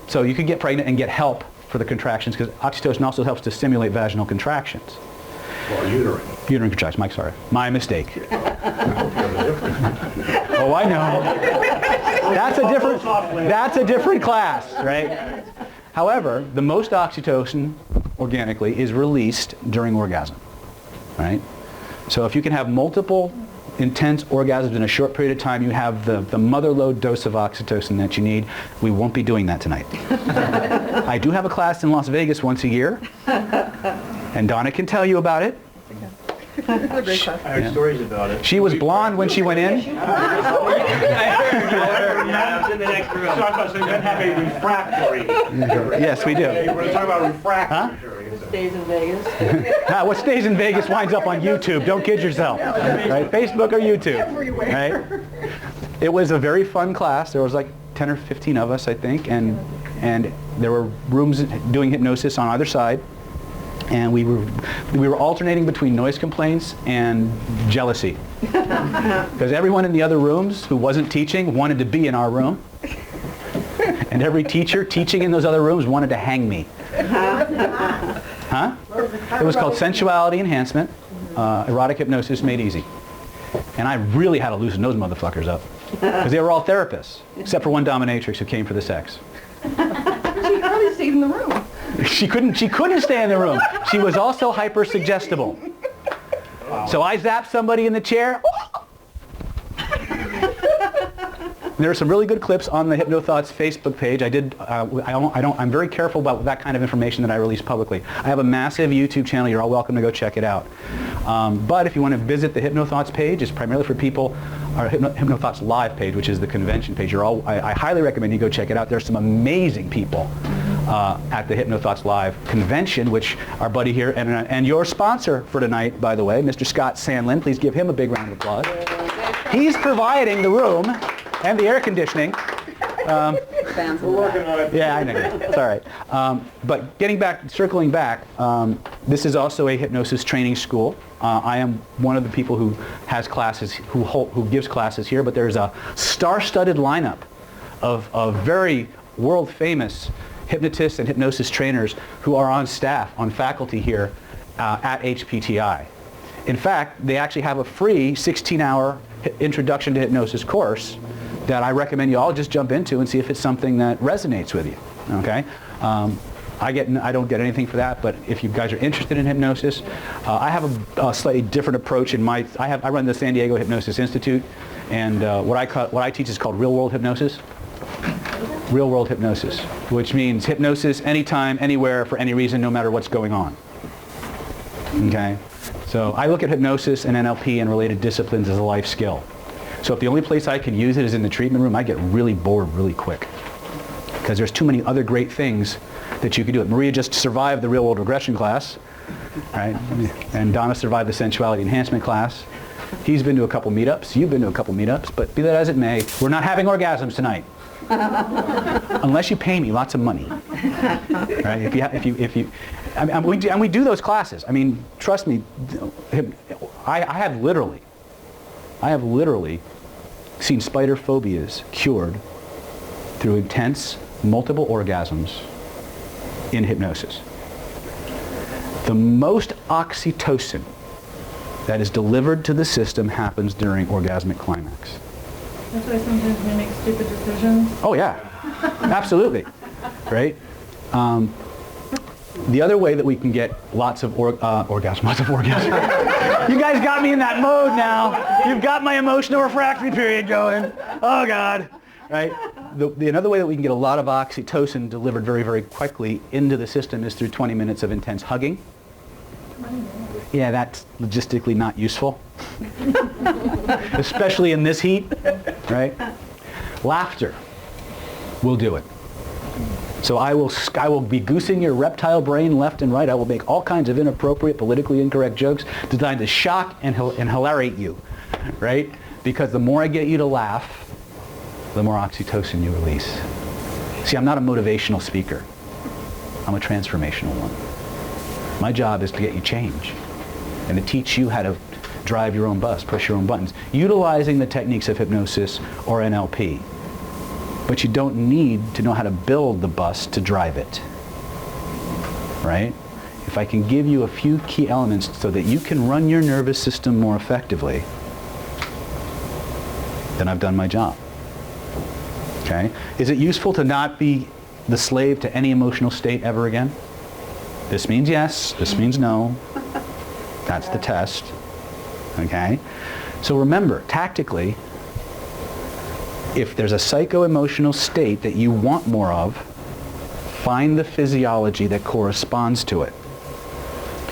So you could get pregnant and get help for the contractions, because oxytocin also helps to stimulate vaginal contractions. Or uterine. Uterine contractions, Mike, sorry. My mistake. Oh, I know. That's a different class, right? However, the most oxytocin organically is released during orgasm, right? So if you can have multiple intense orgasms in a short period of time, you have the mother load dose of oxytocin that you need. We won't be doing that tonight. I do have a class in Las Vegas once a year, and Donna can tell you about it. I heard stories about it. She was blonde when she went in. In the next room. So I thought you have a refractory. Yes, we do. We're going to talk about refractory. Stays in Vegas. What stays in Vegas winds up on YouTube. Don't kid yourself. Right? Facebook or YouTube. Right? It was a very fun class. There was like 10 or 15 of us, I think, and there were rooms doing hypnosis on either side. And we were alternating between noise complaints and jealousy. Because everyone in the other rooms who wasn't teaching wanted to be in our room. And every teacher teaching in those other rooms wanted to hang me. Huh? It was called Sensuality Enhancement, Erotic Hypnosis Made Easy. And I really had to loosen those motherfuckers up. Because they were all therapists, except for one dominatrix who came for the sex. She probably stayed in the room. She couldn't stay in the room. She was also hyper suggestible. So I zapped somebody in the chair. There are some really good clips on the HypnoThoughts Facebook page. I'm very careful about that kind of information that I release publicly. I have a massive YouTube channel. You're all welcome to go check it out. But if you want to visit the HypnoThoughts page, it's primarily for people, our HypnoThoughts Live page, which is the convention page. I highly recommend you go check it out. There's some amazing people at the HypnoThoughts Live convention, which our buddy here and your sponsor for tonight, by the way, Mr. Scott Sandlin. Please give him a big round of applause. He's providing the room and the air conditioning. fans in We're the working back. on it. Yeah, I know. It's all right. But circling back, this is also a hypnosis training school. I am one of the people who has classes, who gives classes here, but there's a star-studded lineup of very world-famous hypnotists and hypnosis trainers who are on staff, on faculty here at HPTI. In fact, they actually have a free 16-hour introduction to hypnosis course that I recommend you all just jump into and see if it's something that resonates with you. Okay? I don't get anything for that, but if you guys are interested in hypnosis, I have a slightly different approach. I run the San Diego Hypnosis Institute, and what I teach is called real-world hypnosis. Real-world hypnosis, which means hypnosis anytime, anywhere, for any reason, no matter what's going on. Okay? So I look at hypnosis and NLP and related disciplines as a life skill. So if the only place I can use it is in the treatment room, I get really bored really quick. Because there's too many other great things that you can do. It. Maria just survived the real-world regression class, right? And Donna survived the sensuality enhancement class. He's been to a couple meetups. You've been to a couple meetups. But be that as it may, we're not having orgasms tonight. Unless you pay me lots of money. Right? And we do those classes. I mean, trust me, I have literally seen spider phobias cured through intense, multiple orgasms in hypnosis. The most oxytocin that is delivered to the system happens during orgasmic climax. That's why sometimes we make stupid decisions. Oh yeah, absolutely, right? The other way that we can get lots of orgasm. You guys got me in that mode now. You've got my emotional refractory period going. Oh God, right? Another way that we can get a lot of oxytocin delivered very, very quickly into the system is through 20 minutes of intense hugging. Yeah, that's logistically not useful, especially in this heat, right? Laughter will do it. So I will be goosing your reptile brain left and right. I will make all kinds of inappropriate, politically incorrect jokes designed to shock and hilarate you, right? Because the more I get you to laugh, the more oxytocin you release. See, I'm not a motivational speaker. I'm a transformational one. My job is to get you change and to teach you how to drive your own bus, push your own buttons, utilizing the techniques of hypnosis or NLP. But you don't need to know how to build the bus to drive it, right? If I can give you a few key elements so that you can run your nervous system more effectively, then I've done my job, okay? Is it useful to not be the slave to any emotional state ever again? This means yes, this means no. That's the test, okay? So remember, tactically, if there's a psycho-emotional state that you want more of, find the physiology that corresponds to it.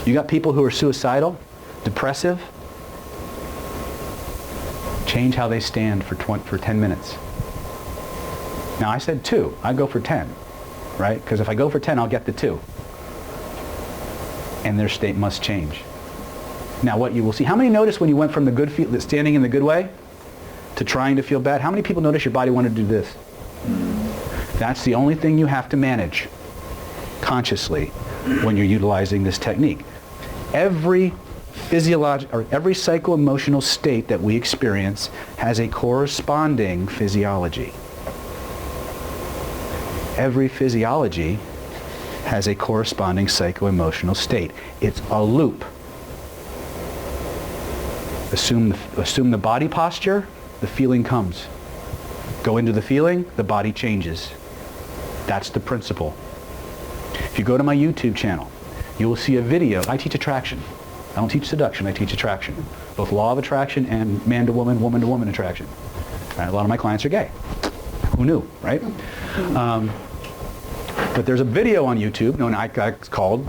You got people who are suicidal, depressive, change how they stand for 10 minutes. Now I said 2, I go for 10, right? Because if I go for 10, I'll get the 2. And their state must change. Now what you will see, how many noticed when you went from the standing in the good way to trying to feel bad? How many people notice your body wanted to do this? That's the only thing you have to manage consciously when you're utilizing this technique. Every physiological or every psycho-emotional state that we experience has a corresponding physiology. Every physiology has a corresponding psycho-emotional state. It's a loop. Assume the body posture, the feeling comes. Go into the feeling, the body changes. That's the principle. If you go to my YouTube channel, you will see a video. I teach attraction. I don't teach seduction, I teach attraction. Both law of attraction and man to woman attraction. Right? A lot of my clients are gay. Who knew, right? But there's a video on YouTube called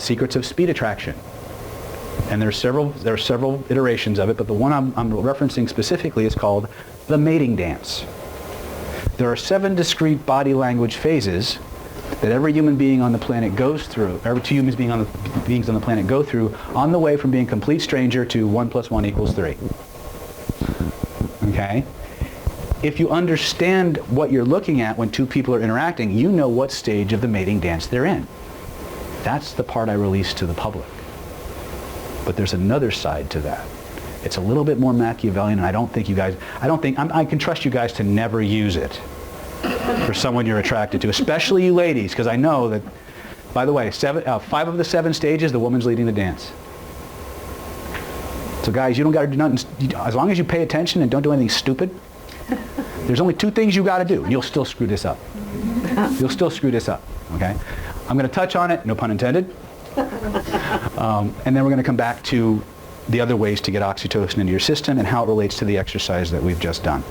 Secrets of Speed Attraction. And there are several iterations of it, but the one I'm referencing specifically is called the mating dance. There are 7 discrete body language phases that every human being on the planet goes through, every 2 human beings on the planet go through on the way from being a complete stranger to 1 + 1 = 3. Okay? if you understand what you're looking at when two people are interacting, you know what stage of the mating dance they're in. That's the part I release to the public. But there's another side to that. It's a little bit more Machiavellian, and I can trust you guys to never use it for someone you're attracted to, especially you ladies, because I know that, by the way, 5 of the 7 stages, the woman's leading the dance. So guys, you don't got to do nothing, as long as you pay attention and don't do anything stupid, there's only 2 things you got to do, and you'll still screw this up. You'll still screw this up, okay? I'm going to touch on it, no pun intended, and then we're going to come back to the other ways to get oxytocin into your system and how it relates to the exercise that we've just done.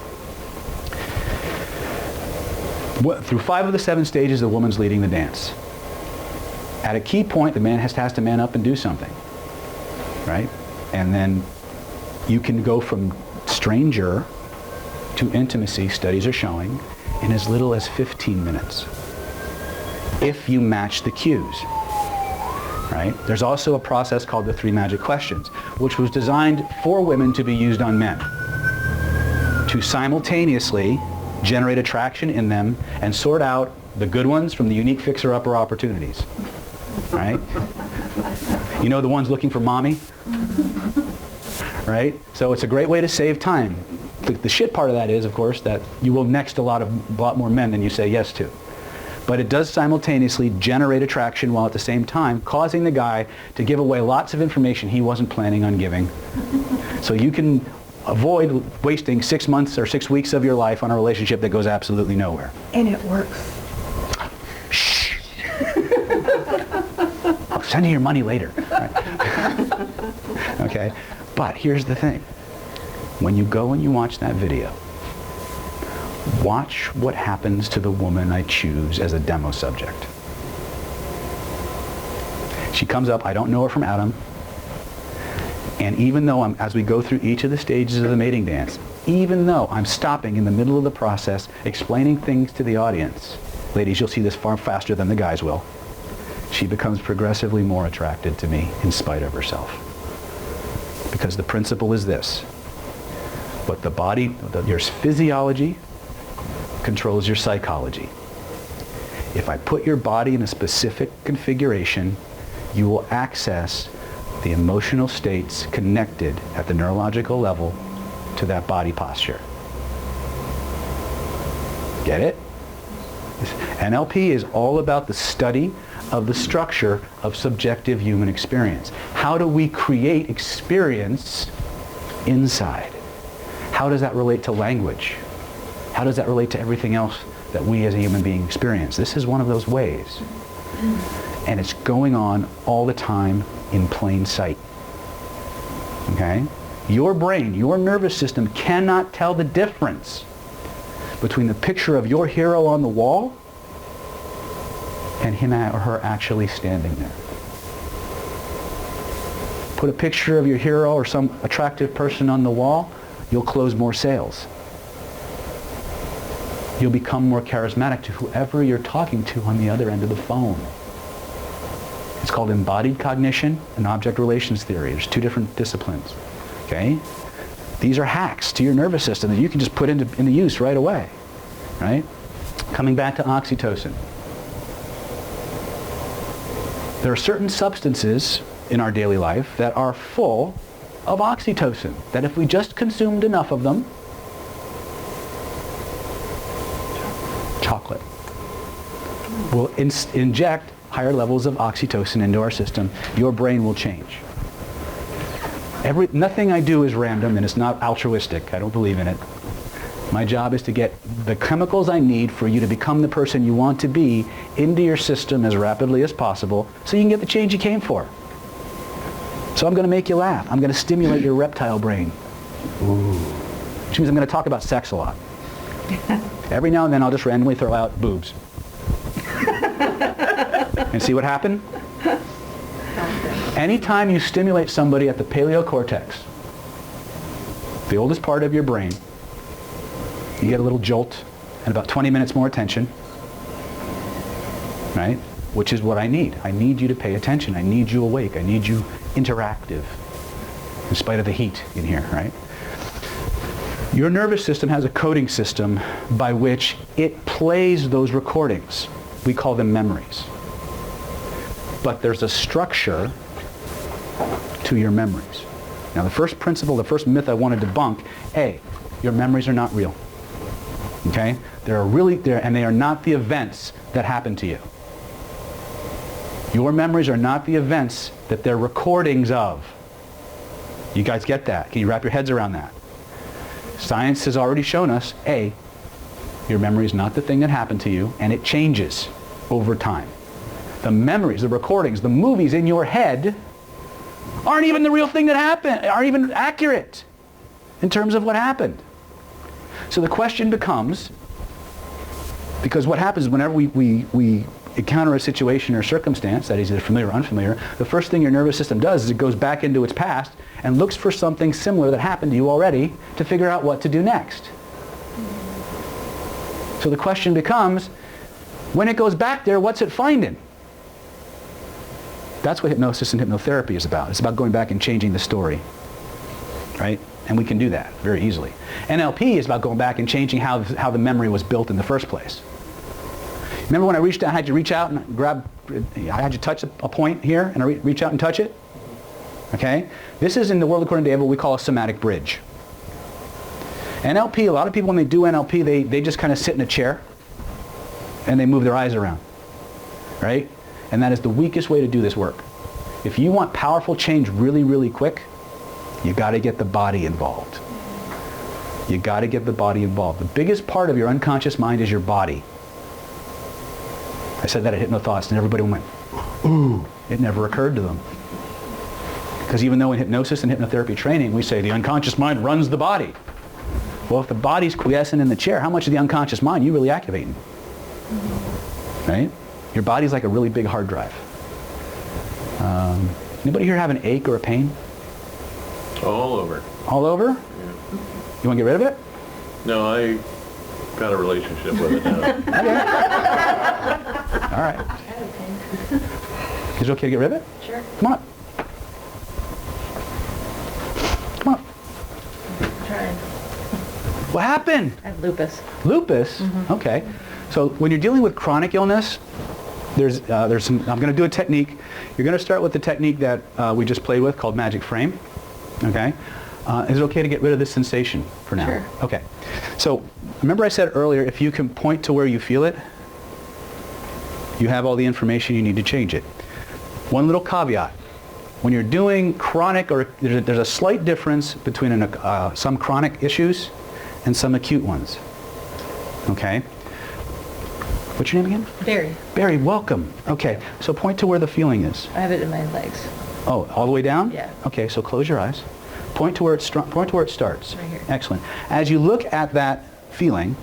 Through 5 of the 7 stages, the woman's leading the dance. At a key point, the man has to man up and do something, right? And then you can go from stranger to intimacy, studies are showing, in as little as 15 minutes, if you match the cues. Right? There's also a process called the 3 magic questions, which was designed for women to be used on men, to simultaneously generate attraction in them and sort out the good ones from the unique fixer-upper opportunities. Right? You know, the ones looking for mommy? Right? So it's a great way to save time. The shit part of that is, of course, that you will next a lot more men than you say yes to. But it does simultaneously generate attraction while at the same time causing the guy to give away lots of information he wasn't planning on giving. So you can avoid wasting 6 months or 6 weeks of your life on a relationship that goes absolutely nowhere. And it works. Shh. I'll send you your money later. Right. Okay? But here's the thing. When you go and you watch that video, watch what happens to the woman I choose as a demo subject. She comes up, I don't know her from Adam, and even though as we go through each of the stages of the mating dance, even though I'm stopping in the middle of the process, explaining things to the audience, ladies, you'll see this far faster than the guys will, she becomes progressively more attracted to me in spite of herself. Because the principle is this: what the body, your physiology, controls your psychology. If I put your body in a specific configuration, you will access the emotional states connected at the neurological level to that body posture. Get it? NLP is all about the study of the structure of subjective human experience. How do we create experience inside? How does that relate to language? How does that relate to everything else that we as a human being experience? This is one of those ways. And it's going on all the time in plain sight. Okay? Your brain, your nervous system cannot tell the difference between the picture of your hero on the wall and him or her actually standing there. Put a picture of your hero or some attractive person on the wall, you'll close more sales. You'll become more charismatic to whoever you're talking to on the other end of the phone. It's called embodied cognition and object relations theory. There's 2 different disciplines. Okay? These are hacks to your nervous system that you can just put into use right away. Right? Coming back to oxytocin. There are certain substances in our daily life that are full of oxytocin, that if we just consumed enough of them, chocolate, will inject higher levels of oxytocin into our system. Your brain will change. Nothing I do is random, and it's not altruistic. I don't believe in it. My job is to get the chemicals I need for you to become the person you want to be into your system as rapidly as possible so you can get the change you came for. So I'm going to make you laugh. I'm going to stimulate your reptile brain. Ooh. Which means I'm going to talk about sex a lot. Every now and then I'll just randomly throw out boobs. And see what happened? Anytime you stimulate somebody at the paleocortex, the oldest part of your brain, you get a little jolt and about 20 minutes more attention, right? Which is what I need. I need you to pay attention. I need you awake. I need you interactive, in spite of the heat in here, right? Your nervous system has a coding system by which it plays those recordings. We call them memories. But there's a structure to your memories. Now the first principle, the first myth I want to debunk, A, your memories are not real. Okay? And they are not the events that happen to you. Your memories are not the events that they're recordings of. You guys get that? Can you wrap your heads around that? Science has already shown us, A, your memory is not the thing that happened to you, and it changes over time. The memories, the recordings, the movies in your head aren't even the real thing that happened, aren't even accurate in terms of what happened. So the question becomes, because what happens whenever we encounter a situation or circumstance that is either familiar or unfamiliar, the first thing your nervous system does is it goes back into its past and looks for something similar that happened to you already to figure out what to do next. So the question becomes, when it goes back there, what's it finding? That's what hypnosis and hypnotherapy is about. It's about going back and changing the story, right? And we can do that very easily. NLP is about going back and changing how the memory was built in the first place. Remember when I reached out, I had you reach out and grab, I had you touch a point here, and I reach out and touch it? Okay? This is in the world according to David what we call a somatic bridge. NLP, a lot of people when they do NLP, they just kind of sit in a chair and they move their eyes around, right? And that is the weakest way to do this work. If you want powerful change really, really quick, you got to get the body involved. You got to get the body involved. The biggest part of your unconscious mind is your body. I said that at HypnoThoughts and everybody went, ooh, it never occurred to them. Because even though in hypnosis and hypnotherapy training we say the unconscious mind runs the body. Well, if the body's quiescent in the chair, how much of the unconscious mind are you really activating? Right? Your body's like a really big hard drive. Anybody here have an ache or a pain? All over. All over? Yeah. You want to get rid of it? No, I got a relationship with it now. Okay. All right. Is it okay to get rid of it? Sure. Come on up. Come on up. Trying. What happened? I have lupus. Lupus? Okay. So when you're dealing with chronic illness, there's some, I'm going to do a technique. You're going to start with the technique that we just played with called magic frame. Okay? Is it okay to get rid of this sensation for now? Sure. Okay. So remember I said earlier, if you can point to where you feel it, you have all the information you need to change it. One little caveat. When you're doing chronic, or there's a slight difference between some chronic issues and some acute ones. Okay? What's your name again? Barry. Barry, welcome. Okay, so point to where the feeling is. I have it in my legs. Oh, all the way down? Yeah. Okay, so close your eyes. Point to where it starts. Right here. Excellent. As you look at that feeling,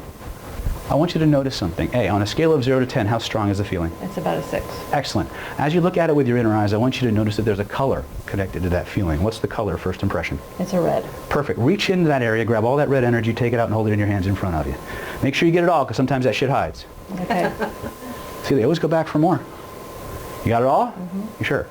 I want you to notice something. A, on a scale of 0 to 10, how strong is the feeling? It's about a 6. Excellent. As you look at it with your inner eyes, I want you to notice that there's a color connected to that feeling. What's the color, first impression? It's a red. Perfect. Reach into that area, grab all that red energy, take it out and hold it in your hands in front of you. Make sure you get it all, because sometimes that shit hides. Okay. See, they always go back for more. You got it all? You sure?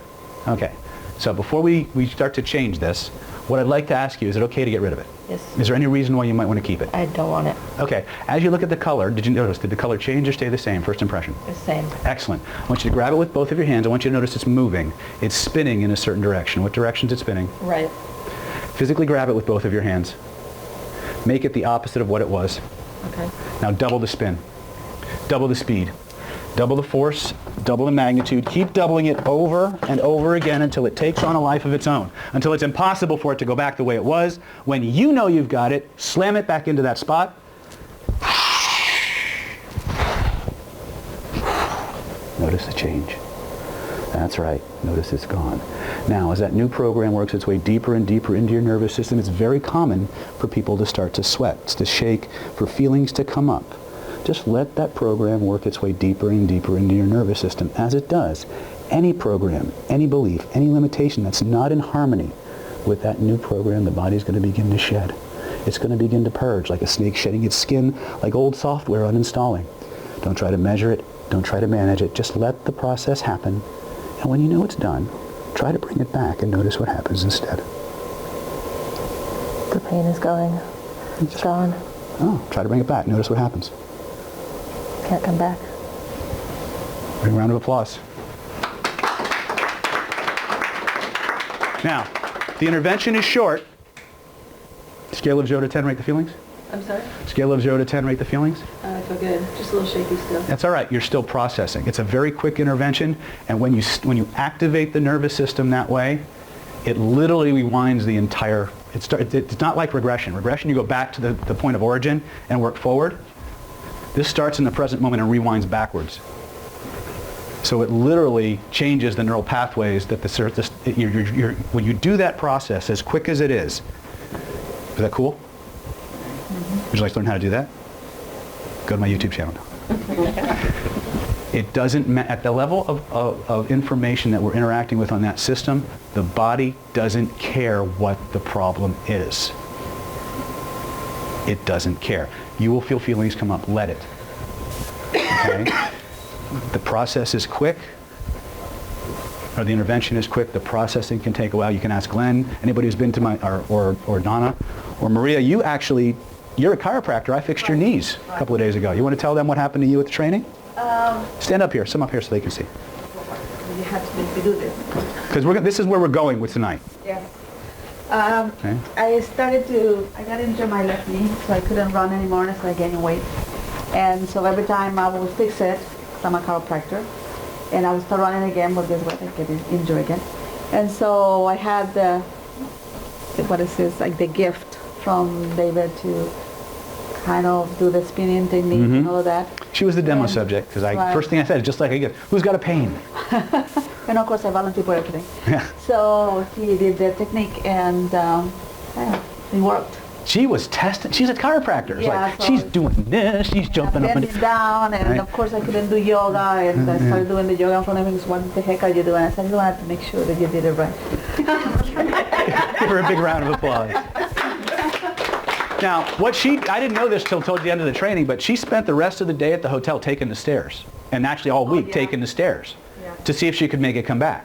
Okay. So before we start to change this, what I'd like to ask you, is it okay to get rid of it? Yes. Is there any reason why you might want to keep it? I don't want it. Okay. As you look at the color, did you notice, did the color change or stay the same, first impression? The same. Excellent. I want you to grab it with both of your hands. I want you to notice it's moving. It's spinning in a certain direction. What direction is it spinning? Right. Physically grab it with both of your hands. Make it the opposite of what it was. Okay. Now double the spin. Double the speed. Double the force, double the magnitude. Keep doubling it over and over again until it takes on a life of its own. Until it's impossible for it to go back the way it was. When you know you've got it, slam it back into that spot. Notice the change. That's right. Notice it's gone. Now, as that new program works its way deeper and deeper into your nervous system, it's very common for people to start to sweat, to shake, for feelings to come up. Just let that program work its way deeper and deeper into your nervous system. As it does, any program, any belief, any limitation that's not in harmony with that new program, the body's going to begin to shed. It's going to begin to purge, like a snake shedding its skin, like old software uninstalling. Don't try to measure it. Don't try to manage it. Just let the process happen. And when you know it's done, try to bring it back and notice what happens instead. The pain is going. It's gone. Oh, try to bring it back. Notice what happens. Can't come back. Big round of applause. Now, the intervention is short. Scale of 0 to 10, rate the feelings. I'm sorry? Scale of 0 to 10, rate the feelings. I feel good. Just a little shaky still. That's all right. You're still processing. It's a very quick intervention, and when you activate the nervous system that way, it literally rewinds the entire. It's not like regression. Regression, you go back to the point of origin and work forward. This starts in the present moment and rewinds backwards. So it literally changes the neural pathways that when you do that process as quick as it is that cool? Would you like to learn how to do that? Go to my YouTube channel. It doesn't at the level of information that we're interacting with on that system, the body doesn't care what the problem is. It doesn't care. You will feel feelings come up. Let it. Okay? The process is quick, or the intervention is quick. The processing can take a while. You can ask Glenn, anybody who's been to my, or Donna, or Maria, you're a chiropractor. I fixed your knees a couple of days ago. You want to tell them what happened to you at the training? Stand up here, some up here so they can see. You have to make me do this. Because this is where we're going with tonight. Yes. Okay. I got injured my left knee, so I couldn't run anymore, and so I gained weight. And so every time I would fix it, because I'm a chiropractor, and I would start running again, but guess what, I get injured again. And so I had the gift from David to kind of do the spinning technique and all of that. She was the demo subject, because first thing I said is just like a gift. Who's got a pain? And of course I volunteer for everything. Yeah. So he did the technique, and it worked. She was testing. She's a chiropractor. It's Yeah, like, so she's doing this, she's jumping up and bending down, and right. of course I couldn't do yoga, and I started doing the yoga in front of him. What the heck are you doing? I said, I just wanted to make sure that you did it right. Give her a big round of applause. Now, I didn't know this till towards the end of the training, but she spent the rest of the day at the hotel taking the stairs, and actually all week taking the stairs to see if she could make it come back.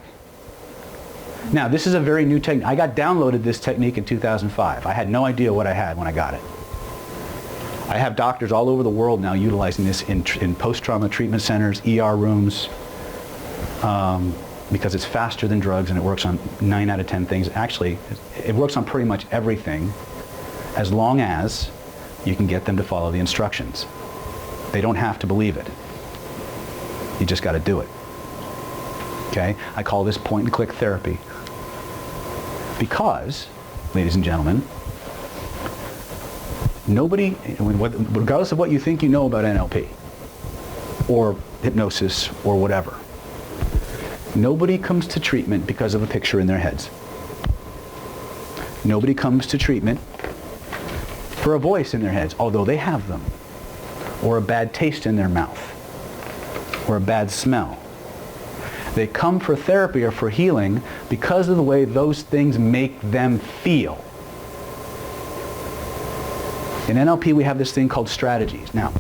Now, this is a very new technique. I got downloaded this technique in 2005. I had no idea what I had when I got it. I have doctors all over the world now utilizing this in post-trauma treatment centers, ER rooms, because it's faster than drugs and it works on 9 out of 10 things. Actually, it works on pretty much everything as long as you can get them to follow the instructions. They don't have to believe it. You just got to do it. Okay? I call this point-and-click therapy. Because, ladies and gentlemen, nobody, regardless of what you think you know about NLP, or hypnosis, or whatever, nobody comes to treatment because of a picture in their heads. Nobody comes to treatment for a voice in their heads, although they have them, or a bad taste in their mouth, or a bad smell. They come for therapy or for healing because of the way those things make them feel. In NLP, we have this thing called strategies. Now,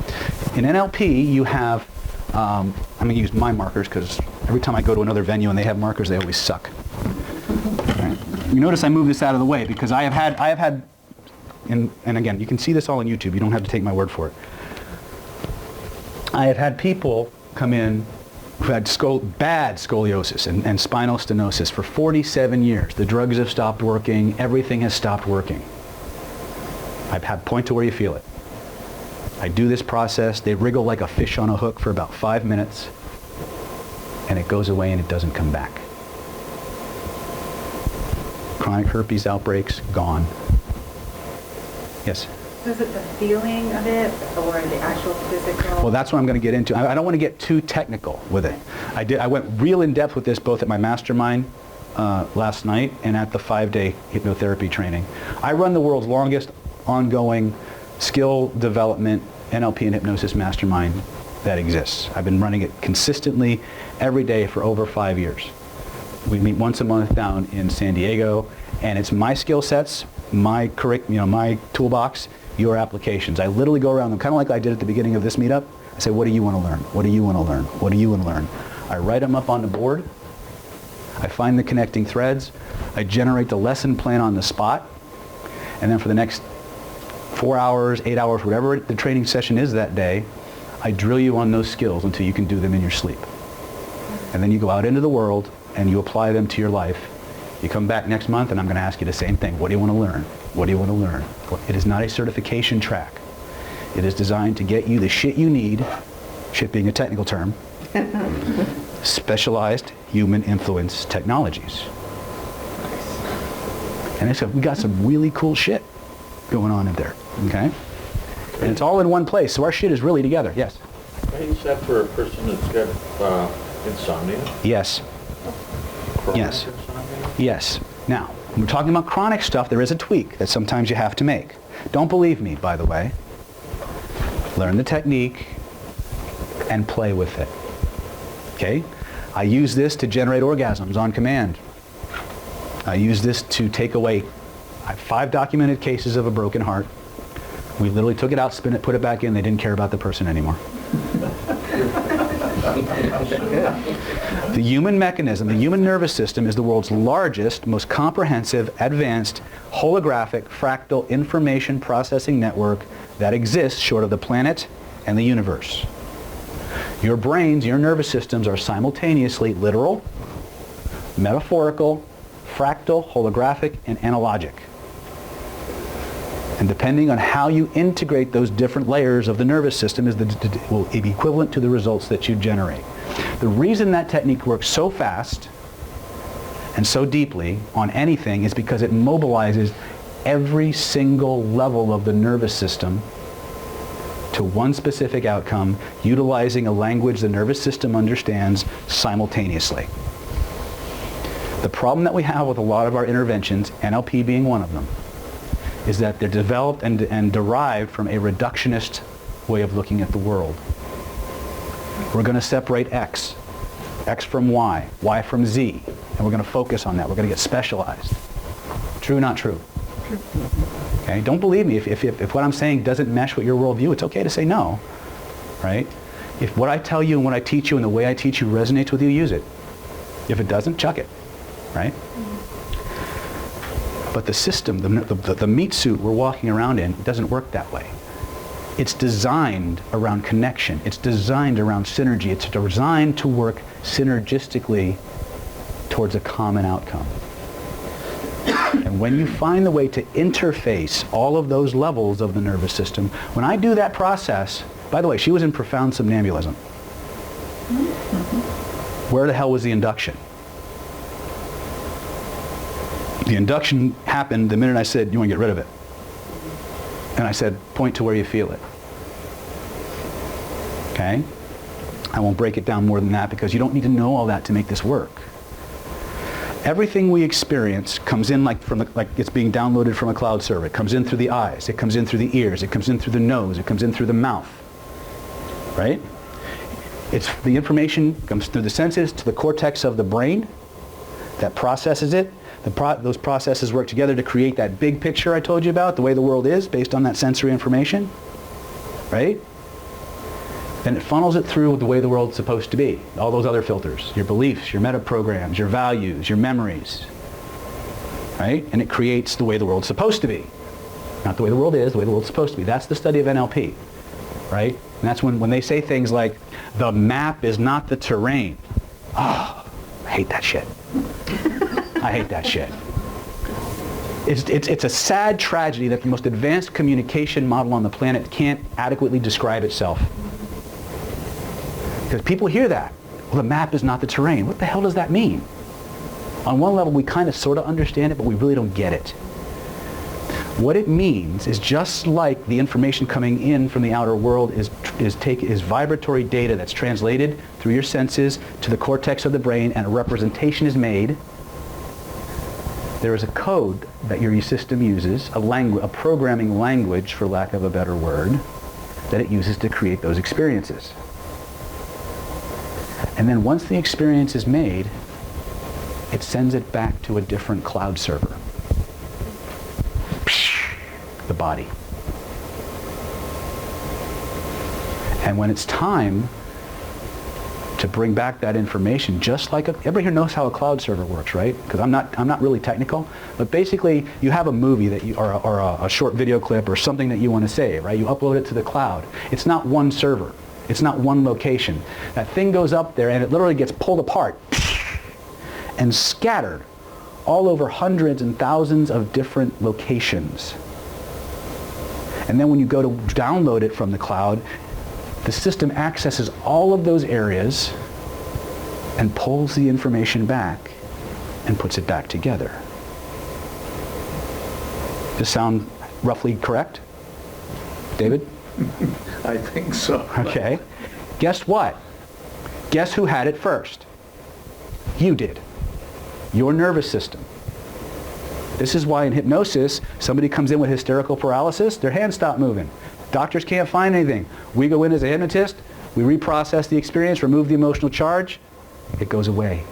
in NLP, you have, I'm going to use my markers because every time I go to another venue and they have markers, they always suck. Right? You notice I move this out of the way because I have had, and again, you can see this all on YouTube. You don't have to take my word for it. I have had people come in who had bad scoliosis and spinal stenosis for 47 years. The drugs have stopped working. Everything has stopped working. I've had point to where you feel it. I do this process. They wriggle like a fish on a hook for about 5 minutes, and it goes away and it doesn't come back. Chronic herpes outbreaks, gone. Yes? Is it the feeling of it, or the actual physical? Well, that's what I'm going to get into. I don't want to get too technical with it. I went real in depth with this both at my mastermind last night and at the 5-day hypnotherapy training. I run the world's longest ongoing skill development NLP and hypnosis mastermind that exists. I've been running it consistently every day for over 5 years. We meet once a month down in San Diego, and it's my skill sets, my toolbox, your applications. I literally go around them, kind of like I did at the beginning of this meetup. I say, what do you want to learn? What do you want to learn? What do you want to learn? I write them up on the board. I find the connecting threads. I generate the lesson plan on the spot. And then for the next 4 hours, 8 hours, whatever the training session is that day, I drill you on those skills until you can do them in your sleep. And then you go out into the world and you apply them to your life. You come back next month and I'm going to ask you the same thing. What do you want to learn? What do you want to learn? It is not a certification track. It is designed to get you the shit you need, shit being a technical term, specialized human influence technologies. And we got some really cool shit going on in there, okay? And it's all in one place, so our shit is really together. Yes? Can I use that for a person that's got insomnia? Yes. Chronic Yes. insomnia? Yes. Now, when we're talking about chronic stuff, there is a tweak that sometimes you have to make. Don't believe me, by the way. Learn the technique and play with it. Okay? I use this to generate orgasms on command. I use this to take away 5 documented cases of a broken heart. We literally took it out, spin it, put it back in. They didn't care about the person anymore. The human mechanism, the human nervous system, is the world's largest, most comprehensive, advanced, holographic, fractal information processing network that exists short of the planet and the universe. Your brains, your nervous systems are simultaneously literal, metaphorical, fractal, holographic, and analogic. And depending on how you integrate those different layers of the nervous system will be equivalent to the results that you generate. The reason that technique works so fast and so deeply on anything is because it mobilizes every single level of the nervous system to one specific outcome, utilizing a language the nervous system understands simultaneously. The problem that we have with a lot of our interventions, NLP being one of them, is that they're developed and derived from a reductionist way of looking at the world. We're going to separate X from Y, Y from Z, and we're going to focus on that. We're going to get specialized. True, not true? Okay? Don't believe me. If what I'm saying doesn't mesh with your worldview, it's okay to say no, right? If what I tell you and what I teach you and the way I teach you resonates with you, use it. If it doesn't, chuck it, right? But the system, the meat suit we're walking around in, doesn't work that way. It's designed around connection. It's designed around synergy. It's designed to work synergistically towards a common outcome. And when you find the way to interface all of those levels of the nervous system, when I do that process, by the way, she was in profound somnambulism. Where the hell was the induction? The induction happened the minute I said, you want to get rid of it. And I said, point to where you feel it. Okay? I won't break it down more than that because you don't need to know all that to make this work. Everything we experience comes in like it's being downloaded from a cloud server. It comes in through the eyes. It comes in through the ears. It comes in through the nose. It comes in through the mouth. Right? The information comes through the senses to the cortex of the brain that processes it. Those processes work together to create that big picture I told you about, the way the world is based on that sensory information, right? Then it funnels it through the way the world's supposed to be. All those other filters, your beliefs, your meta-programs, your values, your memories, right? And it creates the way the world's supposed to be. Not the way the world is, the way the world's supposed to be. That's the study of NLP, right? And that's when they say things like, the map is not the terrain. Oh, I hate that shit. I hate that shit. It's a sad tragedy that the most advanced communication model on the planet can't adequately describe itself. Because people hear that. Well, the map is not the terrain. What the hell does that mean? On one level, we kind of sort of understand it, but we really don't get it. What it means is just like the information coming in from the outer world is vibratory data that's translated through your senses to the cortex of the brain, and a representation is made. There is a code that your system uses, a programming language, for lack of a better word, that it uses to create those experiences. And then once the experience is made, it sends it back to a different cloud server. The body. And when it's time to bring back that information, just like everybody here knows how a cloud server works, right? Because I'm not really technical, but basically you have a movie that you, or a short video clip or something that you want to save, right? You upload it to the cloud. It's not one server. It's not one location. That thing goes up there and it literally gets pulled apart and scattered all over hundreds and thousands of different locations. And then when you go to download it from the cloud, the system accesses all of those areas and pulls the information back and puts it back together. Does this sound roughly correct? David? I think so. Okay. Guess what? Guess who had it first? You did. Your nervous system. This is why in hypnosis, somebody comes in with hysterical paralysis, their hands stop moving. Doctors can't find anything. We go in as a hypnotist, we reprocess the experience, remove the emotional charge, it goes away.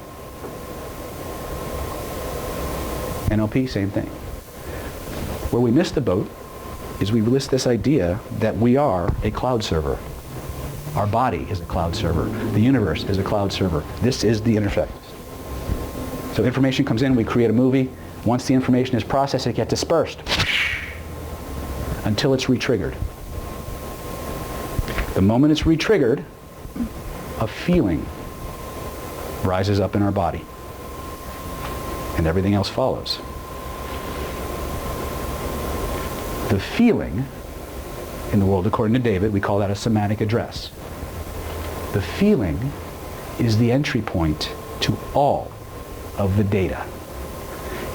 NLP, same thing. Where we miss the boat is we list this idea that we are a cloud server. Our body is a cloud server. The universe is a cloud server. This is the interface. So information comes in, we create a movie. Once the information is processed, it gets dispersed until it's re-triggered. The moment it's re-triggered, a feeling rises up in our body, and everything else follows. The feeling, in the world according to David, we call that a somatic address. The feeling is the entry point to all of the data.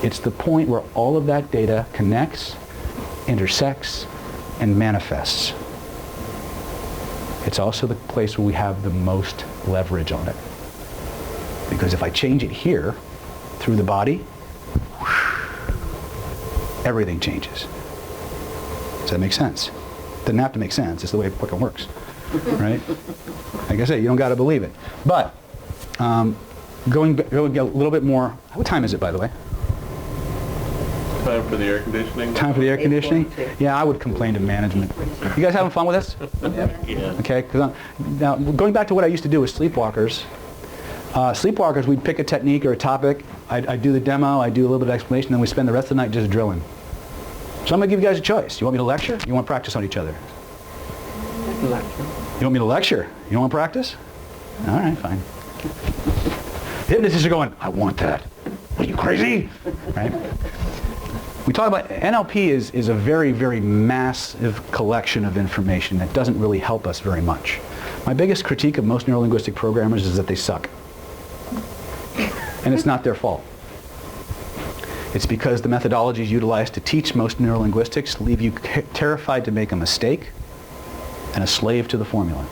It's the point where all of that data connects, intersects, and manifests. It's also the place where we have the most leverage on it. Because if I change it here, through the body, everything changes. Does that make sense? Doesn't have to make sense. It's the way it fucking works, right? Like I say, you don't got to believe it. But going a little bit more. What time is it, by the way? Time for the air conditioning? Time for the air conditioning? 8:42. Yeah, I would complain to management. You guys having fun with this? Yeah. Okay. Now, going back to what I used to do with sleepwalkers. Sleepwalkers, we'd pick a technique or a topic. I'd do the demo. I'd do a little bit of explanation. Then we spend the rest of the night just drilling. So I'm going to give you guys a choice. You want me to lecture? You want to practice on each other? Lecture. You want me to lecture? You don't want to practice? All right, fine. Hypnotists are going, I want that. Are you crazy? Right? We talk about NLP is a very, very massive collection of information that doesn't really help us very much. My biggest critique of most neurolinguistic programmers is that they suck. And it's not their fault. It's because the methodologies utilized to teach most neurolinguistics leave you terrified to make a mistake and a slave to the formula.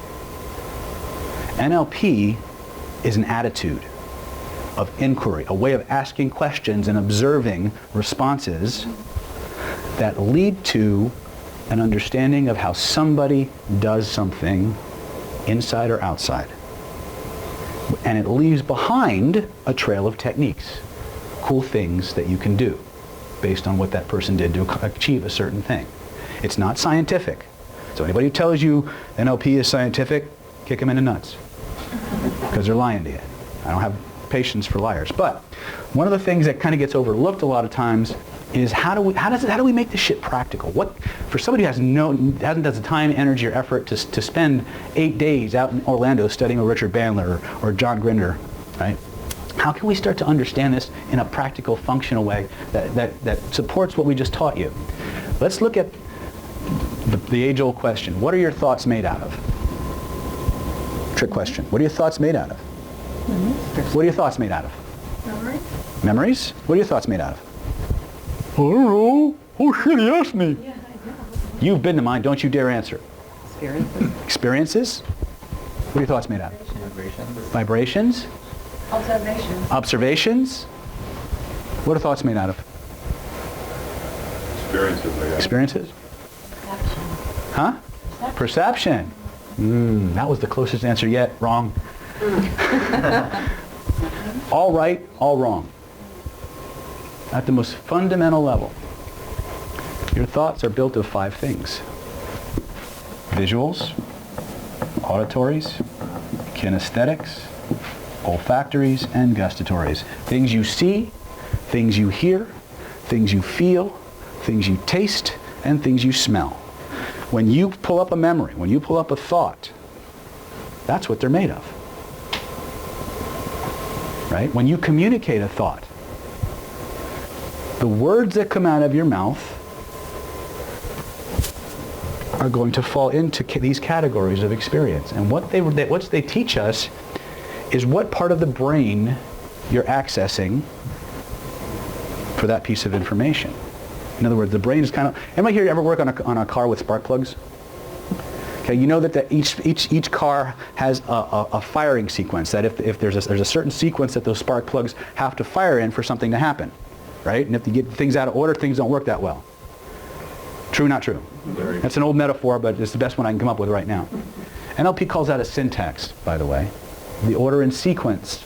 NLP is an attitude of inquiry, a way of asking questions and observing responses that lead to an understanding of how somebody does something inside or outside. And it leaves behind a trail of techniques, cool things that you can do based on what that person did to achieve a certain thing. It's not scientific. So anybody who tells you NLP is scientific, kick them in the nuts. Because they're lying to you. I don't have patience for liars. But one of the things that kind of gets overlooked a lot of times is how do we make this shit practical? What for somebody who hasn't the time, energy, or effort to spend 8 days out in Orlando studying with Richard Bandler or John Grinder, right? How can we start to understand this in a practical, functional way that supports what we just taught you? Let's look at the age-old question. What are your thoughts made out of? Trick question. What are your thoughts made out of? What are your thoughts made out of? Memory? Memories? What are your thoughts made out of? I don't know. Oh shit, he asked me. Yeah, I know. You've been to mine, don't you dare answer. Experiences. Experiences? What are your thoughts made out of? Vibrations. Vibrations? Observation. Observations? What are thoughts made out of? Experiences, I guess. Experiences? Perception. Huh? Perception. That was the closest answer yet. Wrong. All right, all wrong. At the most fundamental level, your thoughts are built of 5 things. Visuals, auditories, kinesthetics, olfactories and gustatories. Things you see, things you hear, things you feel, things you taste, and things you smell. When you pull up a memory, when you pull up a thought, that's what they're made of. Right? When you communicate a thought, the words that come out of your mouth are going to fall into these categories of experience. And what they teach us is what part of the brain you're accessing for that piece of information. In other words, the brain is kind of... Anybody here ever work on a car with spark plugs? Okay, you know that each car has a firing sequence, that if there's a certain sequence that those spark plugs have to fire in for something to happen, right? And if you get things out of order, things don't work that well. True, not true? That's an old metaphor, but it's the best one I can come up with right now. NLP calls that a syntax, by the way. The order and sequence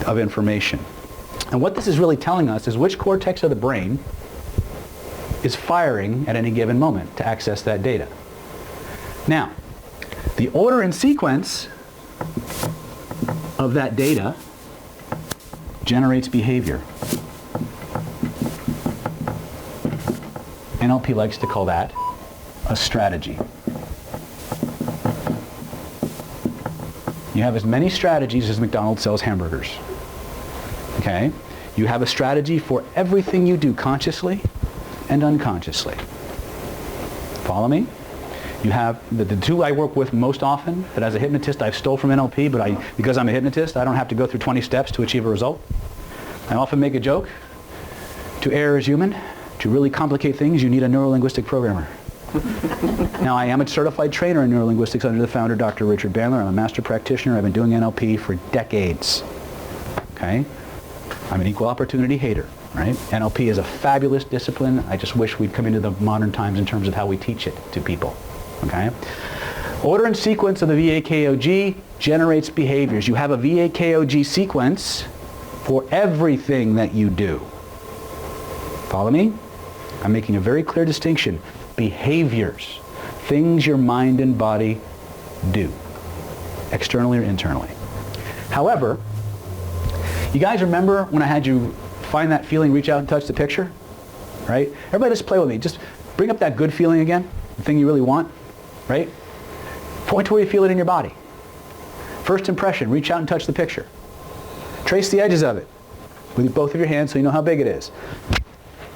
of information. And what this is really telling us is which cortex of the brain is firing at any given moment to access that data. Now, the order and sequence of that data generates behavior. NLP likes to call that a strategy. You have as many strategies as McDonald's sells hamburgers. Okay? You have a strategy for everything you do consciously and unconsciously. Follow me? You have the tool I work with most often, that as a hypnotist I've stole from NLP, but because I'm a hypnotist, I don't have to go through 20 steps to achieve a result. I often make a joke. To err is human. To really complicate things, you need a neuro-linguistic programmer. Now, I am a certified trainer in neurolinguistics under the founder, Dr. Richard Bandler. I'm a master practitioner. I've been doing NLP for decades. Okay? I'm an equal opportunity hater, right? NLP is a fabulous discipline. I just wish we'd come into the modern times in terms of how we teach it to people. Okay? Order and sequence of the VAKOG generates behaviors. You have a VAKOG sequence for everything that you do. Follow me? I'm making a very clear distinction. Behaviors. Things your mind and body do. Externally or internally. However, you guys remember when I had you find that feeling, reach out and touch the picture? Right? Everybody just play with me. Just bring up that good feeling again. The thing you really want. Right? Point to where you feel it in your body. First impression, reach out and touch the picture. Trace the edges of it with both of your hands so you know how big it is.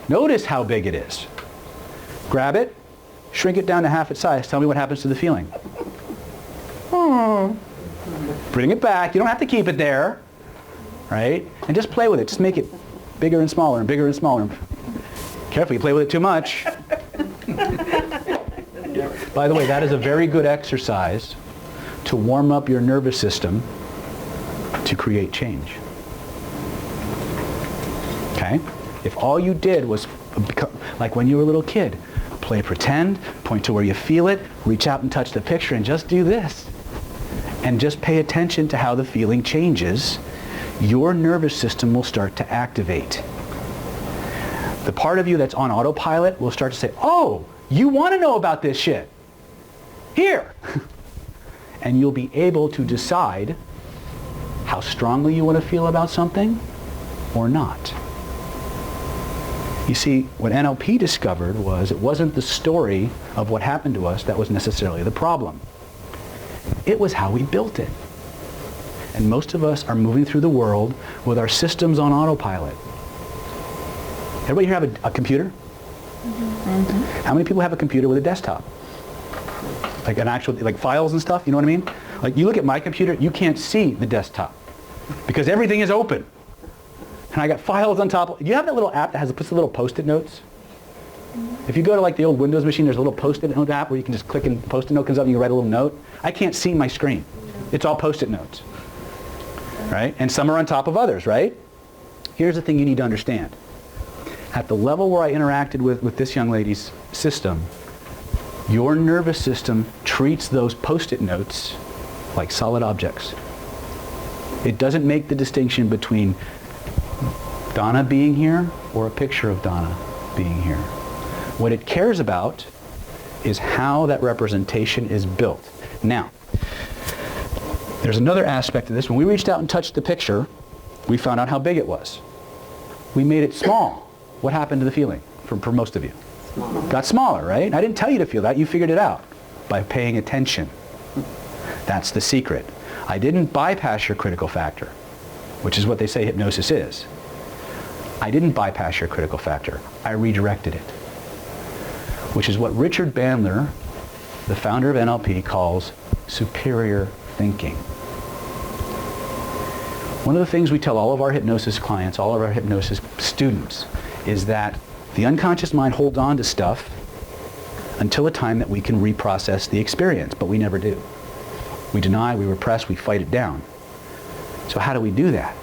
Notice how big it is. Grab it, shrink it down to half its size. Tell me what happens to the feeling. Bring it back. You don't have to keep it there. Right? And just play with it. Just make it bigger and smaller and bigger and smaller. Careful, you play with it too much. By the way, that is a very good exercise to warm up your nervous system to create change. Okay? If all you did was, like when you were a little kid, play pretend, point to where you feel it, reach out and touch the picture, and just do this. And just pay attention to how the feeling changes, your nervous system will start to activate. The part of you that's on autopilot will start to say, oh, you want to know about this shit. Here. And you'll be able to decide how strongly you want to feel about something or not. You see, what NLP discovered was it wasn't the story of what happened to us that was necessarily the problem. It was how we built it. And most of us are moving through the world with our systems on autopilot. Everybody here have a computer? Mm-hmm. How many people have a computer with a desktop? Like an actual, like files and stuff, you know what I mean? Like you look at my computer, you can't see the desktop because everything is open. And I got files on top. Do you have that little app that puts the little post-it notes? If you go to like the old Windows machine, there's a little post-it note app where you can just click and the post-it note comes up and you write a little note. I can't see my screen. It's all post-it notes. Right? And some are on top of others, right? Here's the thing you need to understand. At the level where I interacted with this young lady's system, your nervous system treats those post-it notes like solid objects. It doesn't make the distinction between Donna being here or a picture of Donna being here. What it cares about is how that representation is built. Now, There's another aspect of this. When we reached out and touched the picture, we found out how big it was. We made it small. What happened to the feeling for most of you? Smaller. Got smaller, right? I didn't tell you to feel that. You figured it out by paying attention. That's the secret. I didn't bypass your critical factor, which is what they say hypnosis is. I didn't bypass your critical factor. I redirected it, which is what Richard Bandler, the founder of NLP, calls superior thinking. One of the things we tell all of our hypnosis clients, all of our hypnosis students, is that the unconscious mind holds on to stuff until a time that we can reprocess the experience, but we never do. We deny, we repress, we fight it down. So how do we do that?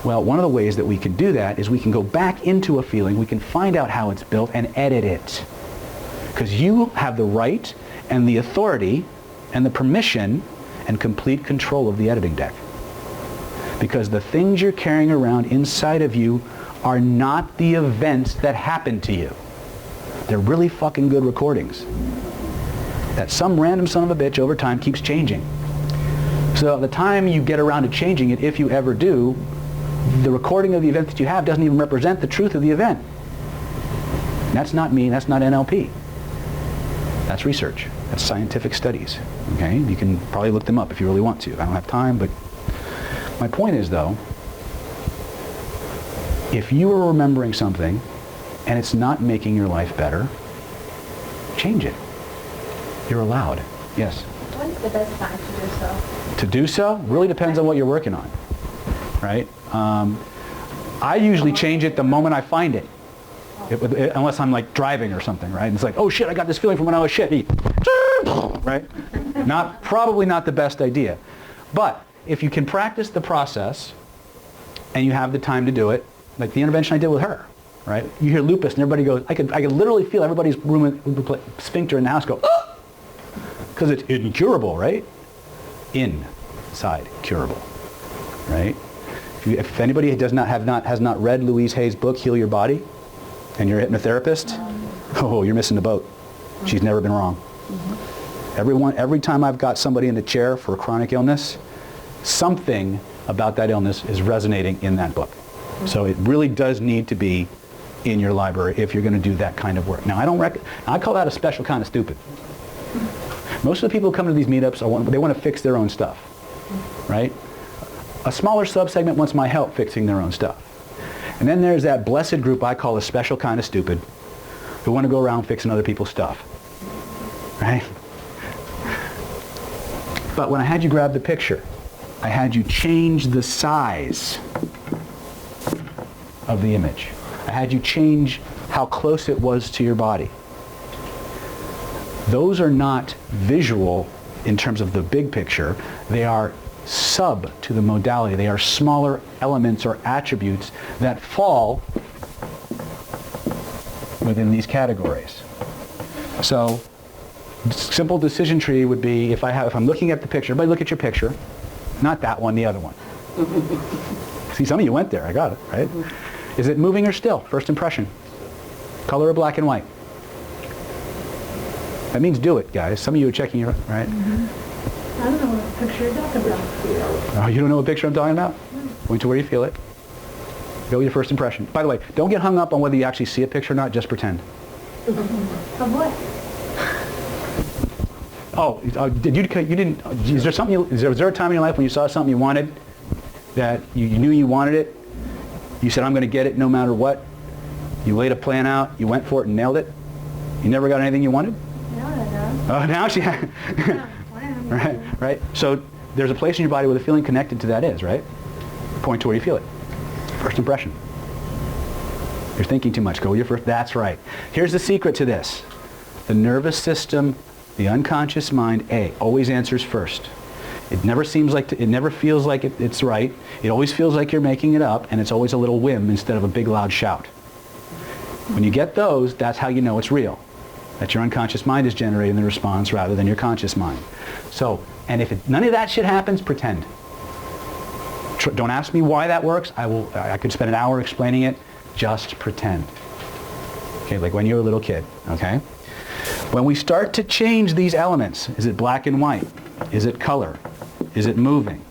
Well, one of the ways that we can do that is we can go back into a feeling, we can find out how it's built and edit it. Because you have the right and the authority and the permission and complete control of the editing deck. Because the things you're carrying around inside of you are not the events that happened to you. They're really fucking good recordings that some random son of a bitch over time keeps changing. So the time you get around to changing it, if you ever do, the recording of the event that you have doesn't even represent the truth of the event. That's not me, that's not NLP. That's research. That's scientific studies. Okay? You can probably look them up if you really want to. I don't have time, but my point is, though, if you are remembering something and it's not making your life better, change it. You're allowed. Yes? When's the best time to do so? To do so really depends on what you're working on, right? I usually change it the moment I find it. Unless I'm like driving or something, right? It's like, oh shit, I got this feeling from when I was shitty. Right? Probably not the best idea. But if you can practice the process and you have the time to do it, like the intervention I did with her, right? You hear lupus and everybody goes, I could literally feel everybody's sphincter in the house go, because it's incurable, right? Inside curable, right? If anybody has not read Louise Hay's book, Heal Your Body, and you're a hypnotherapist, oh, you're missing the boat. She's never been wrong. Every time I've got somebody in the chair for a chronic illness, something about that illness is resonating in that book. So it really does need to be in your library if you're going to do that kind of work. Now, I call that a special kind of stupid. Most of the people who come to these meetups, they want to fix their own stuff, right? A smaller subsegment wants my help fixing their own stuff. And then there's that blessed group I call a special kind of stupid who want to go around fixing other people's stuff, right? But when I had you grab the picture, I had you change the size of the image. I had you change how close it was to your body. Those are not visual in terms of the big picture. They are sub to the modality. They are smaller elements or attributes that fall within these categories. So, simple decision tree would be if I'm looking at the picture, everybody look at your picture, not that one, the other one. See, some of you went there, I got it, right? Is it moving or still? First impression. Color or black and white? That means do it, guys. Some of you are checking your, right? I don't know what picture you're talking about. Oh, you don't know what picture I'm talking about? Point to where you feel it. Go with your first impression. By the way, don't get hung up on whether you actually see a picture or not, just pretend. Of what? Oh, is there a time in your life when you saw something you wanted, that you knew you wanted it, you said, I'm going to get it no matter what, you laid a plan out, you went for it and nailed it, you never got anything you wanted? No, I don't. Oh, now she had. Right? So there's a place in your body where the feeling connected to that is, right? Point to where you feel it. First impression. You're thinking too much. Go with your first. That's right. Here's the secret to this. The nervous system, the unconscious mind, always answers first. It never seems like, it never feels like it's right. It always feels like you're making it up, and it's always a little whim instead of a big loud shout. When you get those, that's how you know it's real. That your unconscious mind is generating the response rather than your conscious mind. So, and if none of that shit happens, pretend. Don't ask me why that works. I could spend an hour explaining it. Just pretend. Okay, like when you were a little kid, okay? When we start to change these elements, is it black and white? Is it color? Is it moving?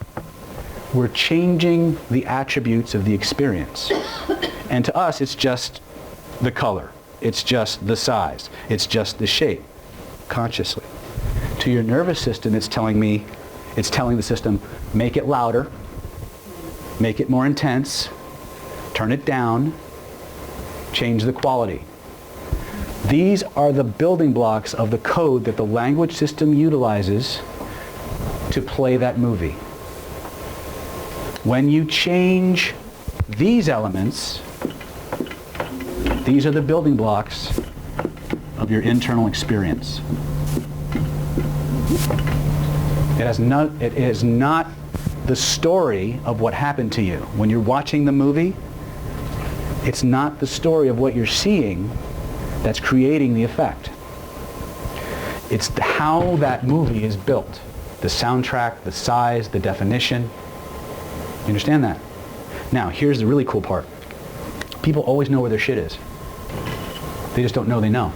We're changing the attributes of the experience. And to us, it's just the color. It's just the size. It's just the shape, consciously. To your nervous system, it's telling the system, make it louder, make it more intense, turn it down, change the quality. These are the building blocks of the code that the language system utilizes to play that movie. When you change these elements, these are the building blocks of your internal experience. It is not the story of what happened to you. When you're watching the movie, it's not the story of what you're seeing that's creating the effect. It's how that movie is built. The soundtrack, the size, the definition. You understand that? Now, here's the really cool part. People always know where their shit is. They just don't know they know.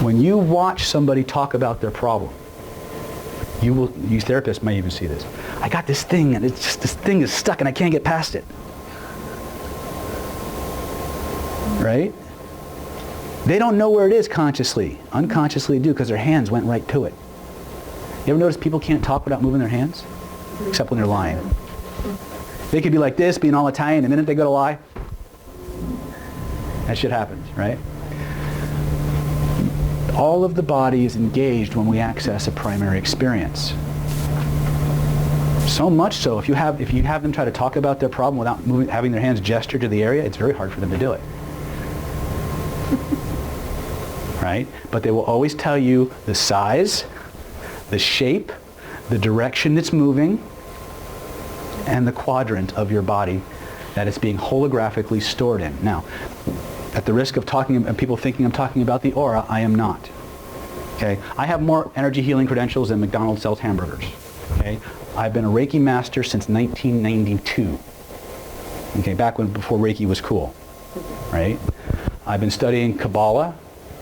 When you watch somebody talk about their problem, you therapists may even see this. I got this thing, and it's just, this thing is stuck, and I can't get past it. Right? They don't know where it is consciously. Unconsciously they do, because their hands went right to it. You ever notice people can't talk without moving their hands? Except when they're lying. They could be like this, being all Italian, the minute they go to lie, that shit happens, right? All of the body is engaged when we access a primary experience. So much so, if you have them try to talk about their problem without having their hands gesture to the area, it's very hard for them to do it. Right? But they will always tell you the size, the shape, the direction it's moving, and the quadrant of your body that it's being holographically stored in. Now, at the risk of people thinking I'm talking about the aura, I am not. Okay? I have more energy healing credentials than McDonald's sells hamburgers. Okay? I've been a Reiki master since 1992. Okay, before Reiki was cool. Right? I've been studying Kabbalah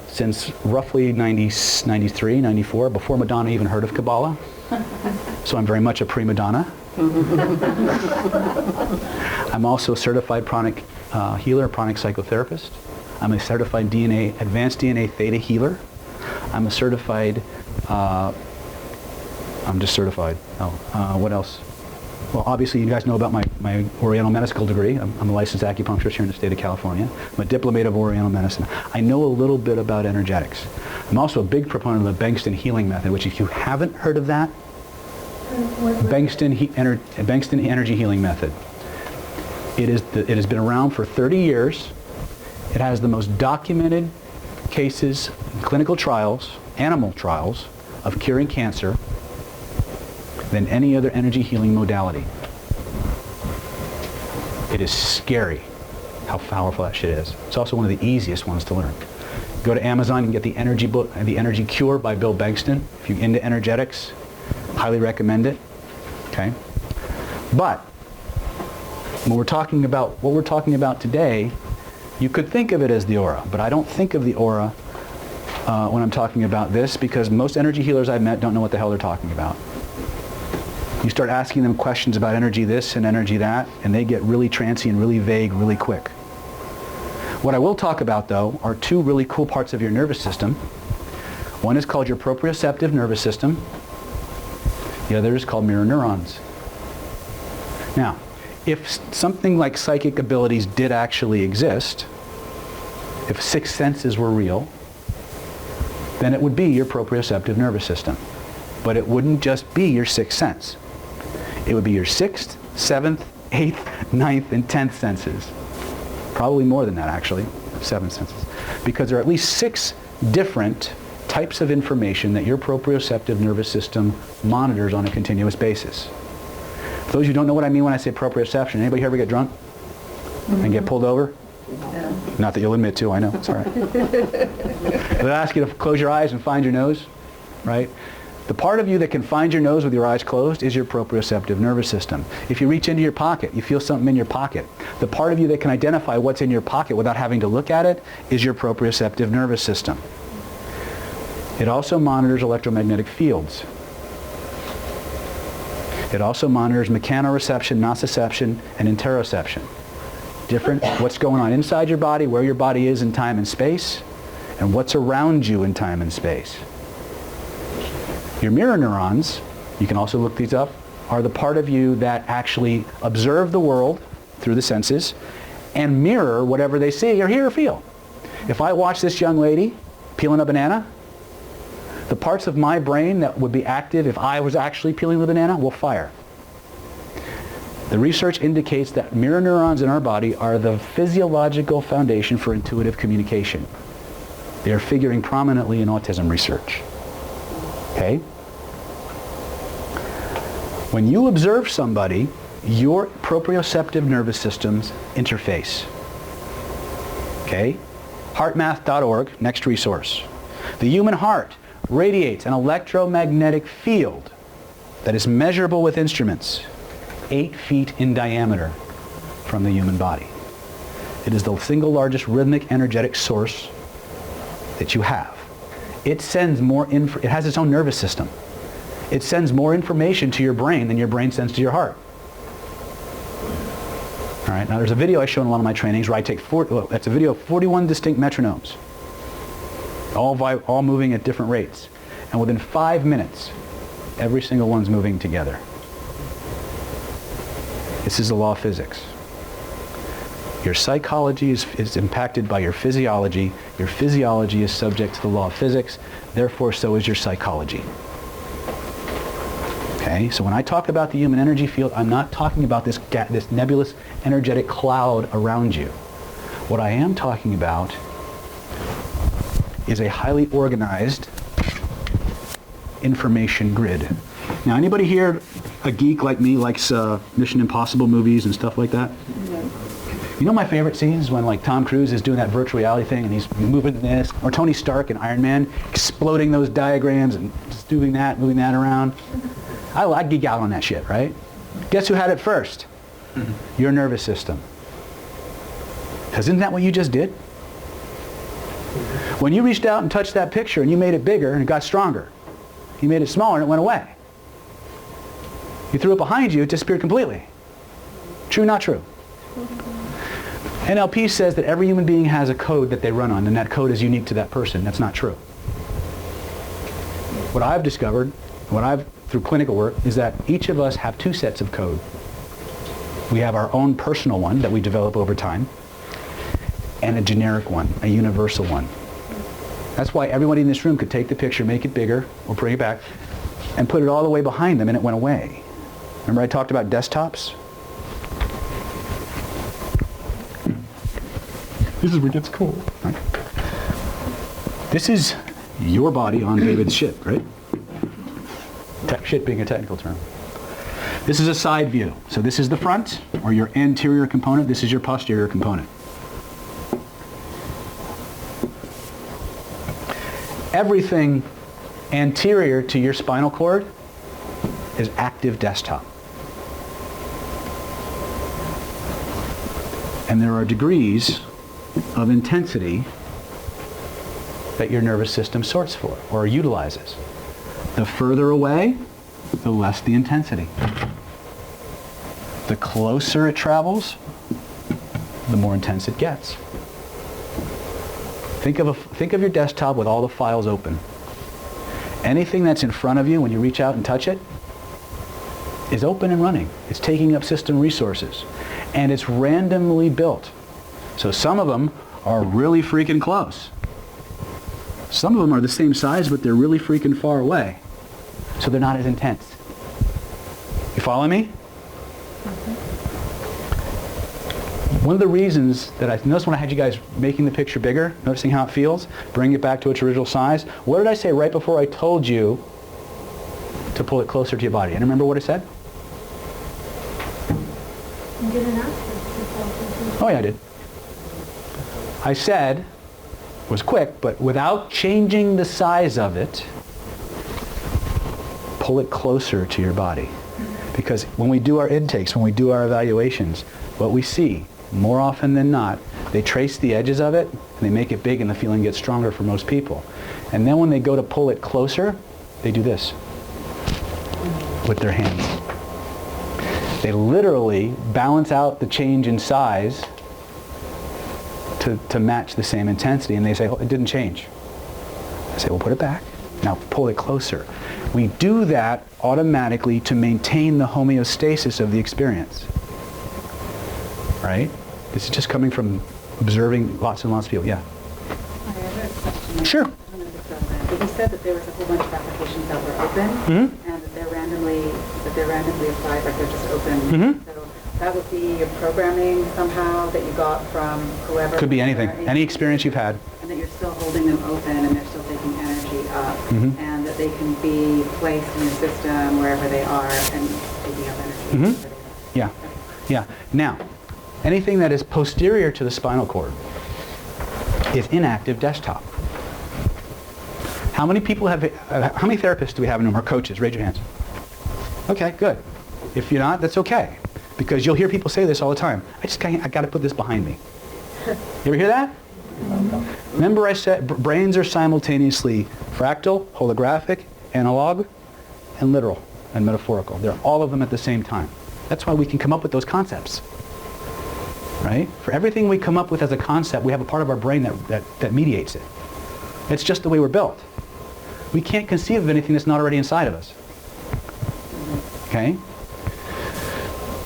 since roughly 93, 94, before Madonna even heard of Kabbalah. So I'm very much a prima donna. I'm also a certified pranic healer, pranic psychotherapist. I'm a certified advanced DNA theta healer. I'm a certified, I'm just certified. What else? Well, obviously you guys know about my Oriental medical degree. I'm a licensed acupuncturist here in the state of California. I'm a diplomate of Oriental medicine. I know a little bit about energetics. I'm also a big proponent of the Bengston healing method, which if you haven't heard of that, Bengston energy healing method. It has been around for 30 years. It has the most documented cases, clinical trials, animal trials, of curing cancer than any other energy healing modality. It is scary how powerful that shit is. It's also one of the easiest ones to learn. Go to Amazon and get the energy book, The Energy Cure by Bill Bengston. If you're into energetics, highly recommend it. Okay? But what we're talking about today, you could think of it as the aura, but I don't think of the aura when I'm talking about this, because most energy healers I've met don't know what the hell they're talking about. You start asking them questions about energy this and energy that, and they get really trancy and really vague really quick. What I will talk about, though, are two really cool parts of your nervous system. One is called your proprioceptive nervous system. The other is called mirror neurons. Now, if something like psychic abilities did actually exist, if sixth senses were real, then it would be your proprioceptive nervous system. But it wouldn't just be your sixth sense. It would be your sixth, seventh, eighth, ninth, and 10th senses. Probably more than that, actually, 7 senses. Because there are at least 6 different types of information that your proprioceptive nervous system monitors on a continuous basis. For those of you who don't know what I mean when I say proprioception, anybody here ever get drunk and get pulled over? Yeah. Not that you'll admit to, I know, it's all right. They'll ask you to close your eyes and find your nose, right? The part of you that can find your nose with your eyes closed is your proprioceptive nervous system. If you reach into your pocket, you feel something in your pocket. The part of you that can identify what's in your pocket without having to look at it is your proprioceptive nervous system. It also monitors electromagnetic fields. It also monitors mechanoreception, nociception, and interoception. Different, what's going on inside your body, where your body is in time and space, and what's around you in time and space. Your mirror neurons, you can also look these up, are the part of you that actually observe the world through the senses and mirror whatever they see or hear or feel. If I watch this young lady peeling a banana, the parts of my brain that would be active if I was actually peeling the banana will fire. The research indicates that mirror neurons in our body are the physiological foundation for intuitive communication. They are figuring prominently in autism research. Okay? When you observe somebody, your proprioceptive nervous systems interface. Okay? HeartMath.org, next resource. The human heart radiates an electromagnetic field that is measurable with instruments, 8 feet in diameter from the human body. It is the single largest rhythmic energetic source that you have. It sends more it has its own nervous system. It sends more information to your brain than your brain sends to your heart. All right, now there's a video I show in a lot of my trainings where I take that's a video of 41 distinct metronomes, all moving at different rates. And within 5 minutes, every single one's moving together. This is the law of physics. Your psychology is impacted by your physiology. Your physiology is subject to the law of physics. Therefore, so is your psychology. Okay? So when I talk about the human energy field, I'm not talking about this nebulous energetic cloud around you. What I am talking about is a highly organized information grid. Now, anybody here a geek like me likes Mission Impossible movies and stuff like that? Yeah. You know my favorite scenes when like Tom Cruise is doing that virtual reality thing and he's moving this, or Tony Stark and Iron Man exploding those diagrams and just doing that, moving that around. I geek out on that shit, right? Guess who had it first? Your nervous system. Because isn't that what you just did? When you reached out and touched that picture and you made it bigger and it got stronger, you made it smaller and it went away. You threw it behind you, it disappeared completely. True, not true? NLP says that every human being has a code that they run on, and that code is unique to that person. That's not true. What I've discovered, through clinical work, is that each of us have 2 sets of code. We have our own personal one that we develop over time, and a generic one, a universal one. That's why everybody in this room could take the picture, make it bigger, or bring it back, and put it all the way behind them, and it went away. Remember I talked about desktops? This is where it gets cool. Right? This is your body on David's ship, right? Shit being a technical term. This is a side view. So this is the front, or your anterior component. This is your posterior component. Everything anterior to your spinal cord is active desktop. And there are degrees of intensity that your nervous system sorts for or utilizes. The further away, the less the intensity. The closer it travels, the more intense it gets. Think of your desktop with all the files open. Anything that's in front of you when you reach out and touch it is open and running. It's taking up system resources. And it's randomly built. So some of them are really freaking close. Some of them are the same size, but they're really freaking far away. So they're not as intense. You follow me? One of the reasons that I noticed when I had you guys making the picture bigger, noticing how it feels, bring it back to its original size, what did I say right before I told you to pull it closer to your body? And remember what I said? You didn't ask us. Oh yeah, I did. I said, it was quick, but without changing the size of it, pull it closer to your body. Because when we do our intakes, when we do our evaluations, what we see, more often than not, they trace the edges of it, and they make it big, and the feeling gets stronger for most people. And then when they go to pull it closer, they do this with their hands. They literally balance out the change in size to match the same intensity, and they say, oh, it didn't change. I say, well, put it back. Now pull it closer. We do that automatically to maintain the homeostasis of the experience. Right? This is just coming from observing lots and lots of people. Yeah? I have a question. Sure. I don't know if it's relevant, but you said that there was a whole bunch of applications that were open, and that they're randomly applied, like they're just open. So that would be your programming somehow that you got from whoever. Could be anything. Any experience you've had. And that you're still holding them open and they're still taking energy up, and that they can be placed in your system wherever they are and taking up energy. Yeah. Yeah. Now, anything that is posterior to the spinal cord is inactive desktop. How many people have, how many therapists do we have in the room, or coaches? Raise your hands. Okay, good. If you're not, that's okay. Because you'll hear people say this all the time. I got to put this behind me. You ever hear that? Remember I said brains are simultaneously fractal, holographic, analog, and literal and metaphorical. They're all of them at the same time. That's why we can come up with those concepts. Right? For everything we come up with as a concept, we have a part of our brain that mediates it. It's just the way we're built. We can't conceive of anything that's not already inside of us. Okay?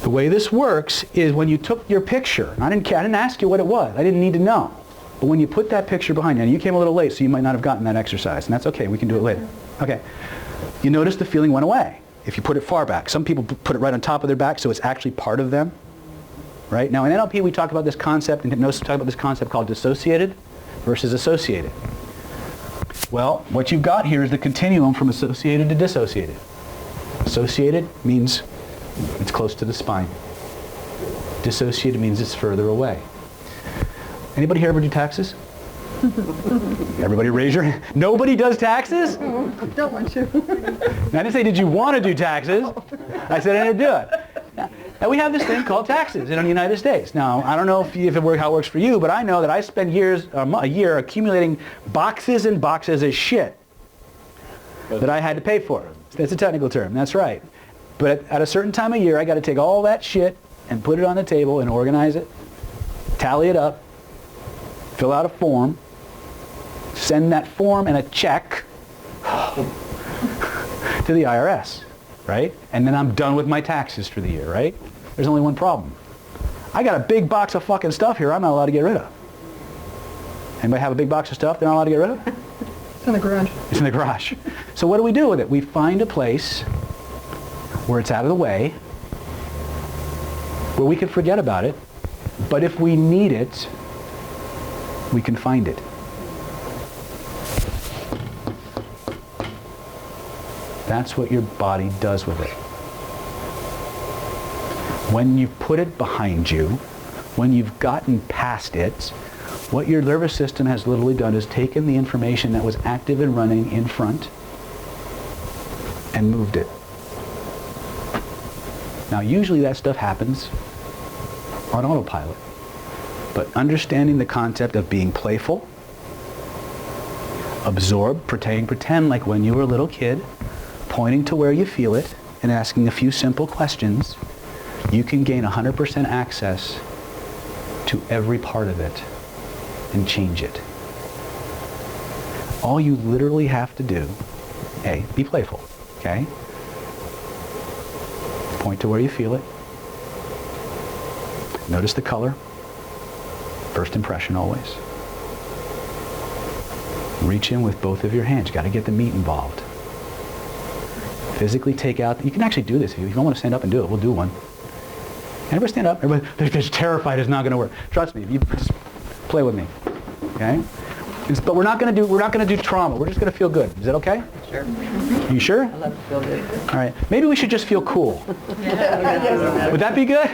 The way this works is when you took your picture, and I didn't ask you what it was. I didn't need to know. But when you put that picture behind you, and you came a little late, so you might not have gotten that exercise, and that's okay. We can do it later. Okay. You notice the feeling went away if you put it far back. Some people put it right on top of their back, so it's actually part of them. Right? Now in NLP we talk about this concept, in hypnosis we talk about this concept called dissociated versus associated. Well, what you've got here is the continuum from associated to dissociated. Associated means it's close to the spine. Dissociated means it's further away. Anybody here ever do taxes? Everybody raise your hand. Nobody does taxes? Don't want to. Now, I didn't say, did you want to do taxes? I said I didn't do it. Now, we have this thing called taxes in the United States. Now, I don't know how it works for you, but I know that I spend a year accumulating boxes and boxes of shit that I had to pay for. That's a technical term. That's right. But at a certain time of year, I got to take all that shit and put it on the table and organize it, tally it up, fill out a form, send that form and a check to the IRS, right? And then I'm done with my taxes for the year, right? There's only one problem. I got a big box of fucking stuff here I'm not allowed to get rid of. Anybody have a big box of stuff they're not allowed to get rid of? It's in the garage. It's in the garage. So what do we do with it? We find a place where it's out of the way, where we can forget about it, but if we need it, we can find it. That's what your body does with it. When you put it behind you, when you've gotten past it, what your nervous system has literally done is taken the information that was active and running in front and moved it. Now, usually that stuff happens on autopilot. But understanding the concept of being playful, absorb, pretend like when you were a little kid, pointing to where you feel it and asking a few simple questions, you can gain 100% access to every part of it and change it. All you literally have to do, A, be playful, okay? Point to where you feel it. Notice the color. First impression always. Reach in with both of your hands. You got to get the meat involved. Physically take out, you can actually do this. If you don't want to stand up and do it, we'll do one. Everybody stand up. Everybody, they're terrified it's not going to work. Trust me, if you just play with me. Okay? But we're not going to do trauma. We're just going to feel good. Is that okay? Sure. You sure? I love to feel good. All right. Maybe we should just feel cool. Would that be good?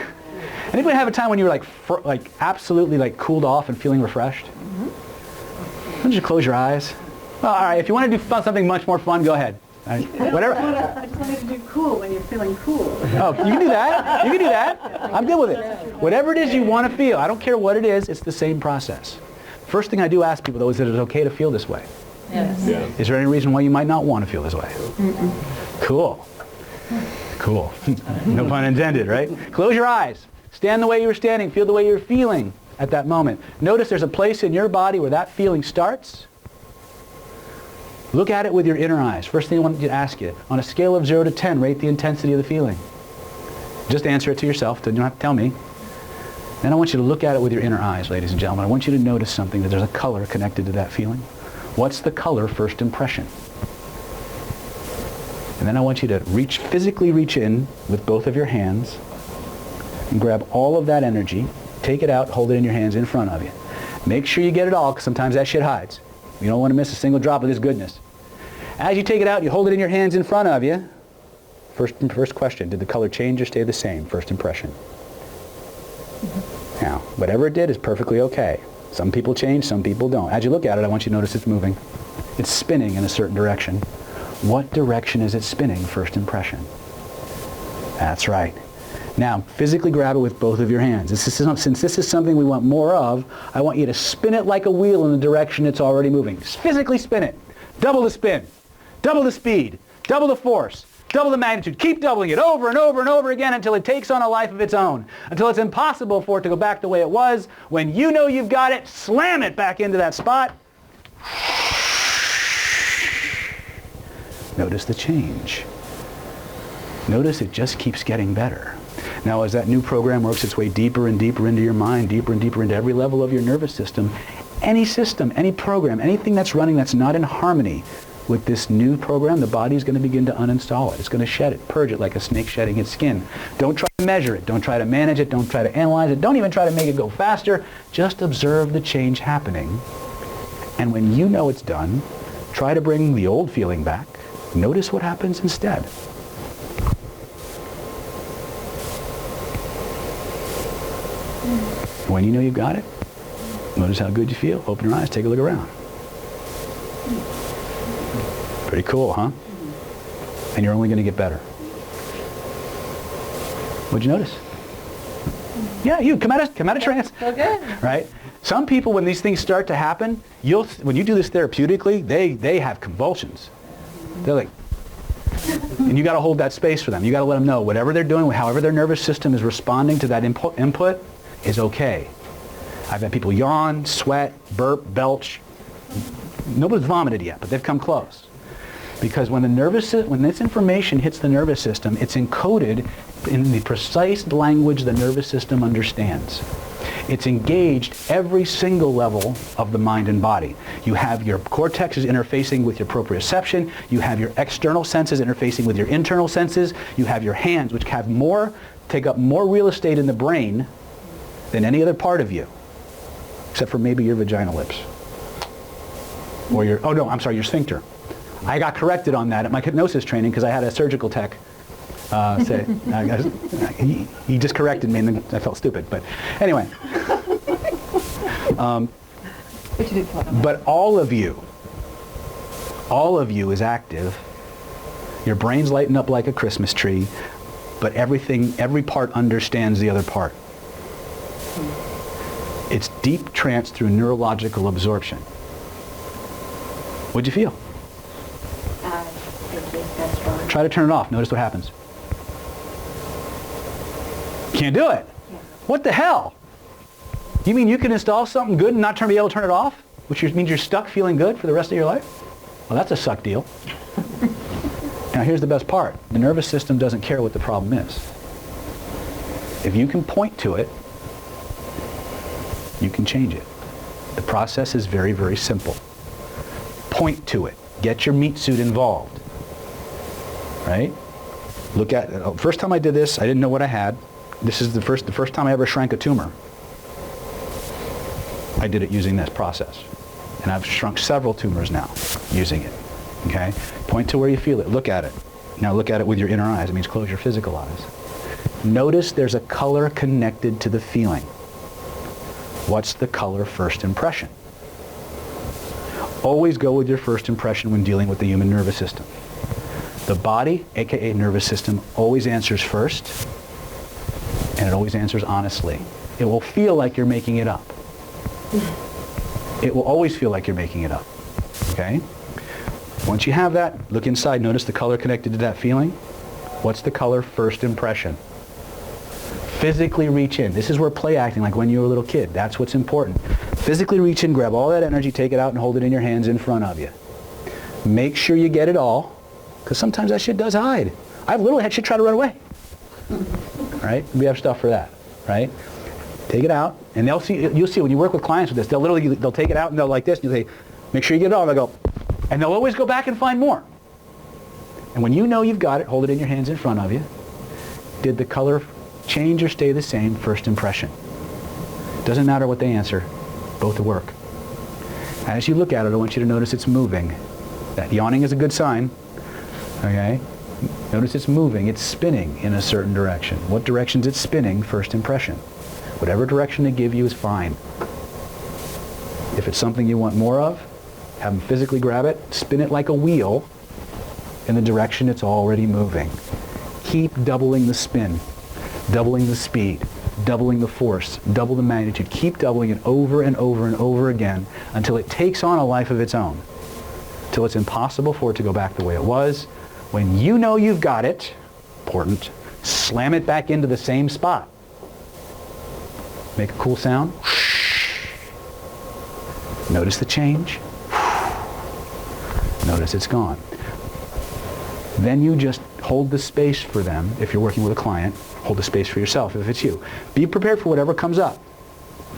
Anybody have a time when you were like absolutely cooled off and feeling refreshed? Why don't you close your eyes? Well, all right. If you want to do something much more fun, go ahead. All right. Whatever. I just wanted to do cool when you're feeling cool. Oh, you can do that. You can do that. I'm good with it. Whatever it is you want to feel. I don't care what it is. It's the same process. First thing I do ask people, though, is that it's okay to feel this way. Yes. Yeah. Is there any reason why you might not want to feel this way? Cool. Cool. No pun intended, right? Close your eyes. Stand the way you were standing. Feel the way you're feeling at that moment. Notice there's a place in your body where that feeling starts. Look at it with your inner eyes. First thing I want to ask you, on a scale of 0 to 10, rate the intensity of the feeling. Just answer it to yourself. You don't have to tell me. Then I want you to look at it with your inner eyes, ladies and gentlemen. I want you to notice something, that there's a color connected to that feeling. What's the color first impression? And then I want you to physically reach in with both of your hands and grab all of that energy, take it out, hold it in your hands in front of you. Make sure you get it all, because sometimes that shit hides. You don't want to miss a single drop of this goodness. As you take it out, you hold it in your hands in front of you. First question, did the color change or stay the same? First impression. Now, whatever it did is perfectly okay. Some people change, some people don't. As you look at it, I want you to notice it's moving. It's spinning in a certain direction. What direction is it spinning, first impression? That's right. Now, physically grab it with both of your hands. Since this is something we want more of, I want you to spin it like a wheel in the direction it's already moving. Just physically spin it. Double the spin. Double the speed. Double the force. Double the magnitude. Keep doubling it over and over and over again until it takes on a life of its own. Until it's impossible for it to go back the way it was. When you know you've got it, slam it back into that spot. Notice the change. Notice it just keeps getting better. Now, as that new program works its way deeper and deeper into your mind, deeper and deeper into every level of your nervous system, any program, anything that's running that's not in harmony with this new program, the body's going to begin to uninstall it. It's going to shed it, purge it like a snake shedding its skin. Don't try to measure it. Don't try to manage it. Don't try to analyze it. Don't even try to make it go faster. Just observe the change happening. And when you know it's done, try to bring the old feeling back. Notice what happens instead. When you know you've got it, notice how good you feel. Open your eyes, take a look around. Pretty cool, huh? And you're only going to get better. What'd you notice? Yeah, you come out of trance. Okay. Right? Some people, when these things start to happen, when you do this therapeutically, they have convulsions. They're like, and you got to hold that space for them. You got to let them know whatever they're doing, however their nervous system is responding to that input is okay. I've had people yawn, sweat, burp, belch. Nobody's vomited yet, but they've come close. Because when this information hits the nervous system, it's encoded in the precise language the nervous system understands. It's engaged every single level of the mind and body. You have your cortexes interfacing with your proprioception. You have your external senses interfacing with your internal senses. You have your hands, which take up more real estate in the brain than any other part of you, except for maybe your vaginal lips. Or your sphincter. I got corrected on that at my hypnosis training because I had a surgical tech say, he just corrected me and then I felt stupid. But anyway. But all of you is active. Your brain's lighting up like a Christmas tree, but every part understands the other part. It's deep trance through neurological absorption. What'd you feel? Try to turn it off. Notice what happens. Can't do it. What the hell? You mean you can install something good and not be able to turn it off? Which means you're stuck feeling good for the rest of your life? Well, that's a suck deal. Now here's the best part. The nervous system doesn't care what the problem is. If you can point to it, you can change it. The process is very, very simple. Point to it. Get your meat suit involved. Right? Look at it. First time I did this, I didn't know what I had. This is the first time I ever shrank a tumor. I did it using this process. And I've shrunk several tumors now using it. Okay? Point to where you feel it. Look at it. Now look at it with your inner eyes. It means close your physical eyes. Notice there's a color connected to the feeling. What's the color first impression? Always go with your first impression when dealing with the human nervous system. The body, aka nervous system, always answers first, and it always answers honestly. It will feel like you're making it up. It will always feel like you're making it up. Okay? Once you have that, look inside, notice the color connected to that feeling. What's the color first impression? Physically reach in. This is where play acting, like when you were a little kid. That's what's important. Physically reach in, grab all that energy, take it out and hold it in your hands in front of you. Make sure you get it all, because sometimes that shit does hide. I have little head shit try to run away. Right? We have stuff for that. Right? Take it out, and they'll see. You'll see when you work with clients with this. They'll take it out and they'll like this, and you'll say, make sure you get it all. They'll go, and they'll always go back and find more. And when you know you've got it, hold it in your hands in front of you. Did the color change or stay the same first impression? Doesn't matter what they answer, both work. As you look at it, I want you to notice it's moving. That yawning is a good sign. Okay? Notice it's moving, it's spinning in a certain direction. What direction is it spinning? First impression. Whatever direction they give you is fine. If it's something you want more of, have them physically grab it, spin it like a wheel in the direction it's already moving. Keep doubling the spin, doubling the speed, doubling the force, double the magnitude. Keep doubling it over and over and over again until it takes on a life of its own. Till it's impossible for it to go back the way it was. When you know you've got it, important, slam it back into the same spot. Make a cool sound. Notice the change. Notice it's gone. Then you just hold the space for them. If you're working with a client, hold the space for yourself if it's you. Be prepared for whatever comes up.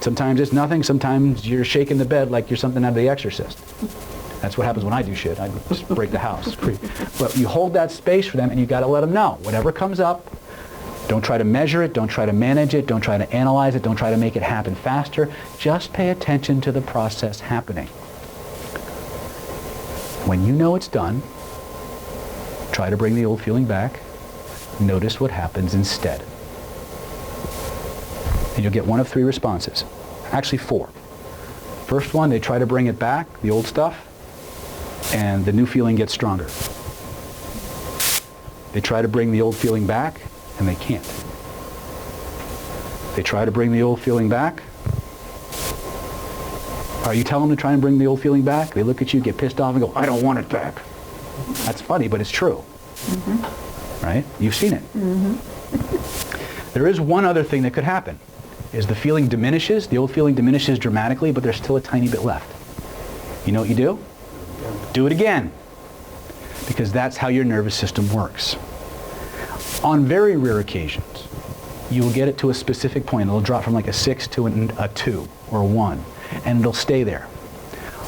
Sometimes it's nothing. Sometimes you're shaking the bed like you're something out of The Exorcist. That's what happens when I do shit. I just break the house. But you hold that space for them, and you got to let them know. Whatever comes up, don't try to measure it. Don't try to manage it. Don't try to analyze it. Don't try to make it happen faster. Just pay attention to the process happening. When you know it's done, try to bring the old feeling back. Notice what happens instead. And you'll get one of three responses. Actually, four. First one, they try to bring it back, the old stuff, and the new feeling gets stronger. They try to bring the old feeling back, and they can't. They try to bring the old feeling back. Are you telling them to try and bring the old feeling back? They look at you, get pissed off, and go, I don't want it back. That's funny, but it's true. Mm-hmm. Right? You've seen it. Mm-hmm. There is one other thing that could happen. Is the feeling diminishes, the old feeling diminishes dramatically, but there's still a tiny bit left. You know what you do? Do it again. Because that's how your nervous system works. On very rare occasions, you will get it to a specific point. It'll drop from like a 6 to a 2 or a 1, and it'll stay there.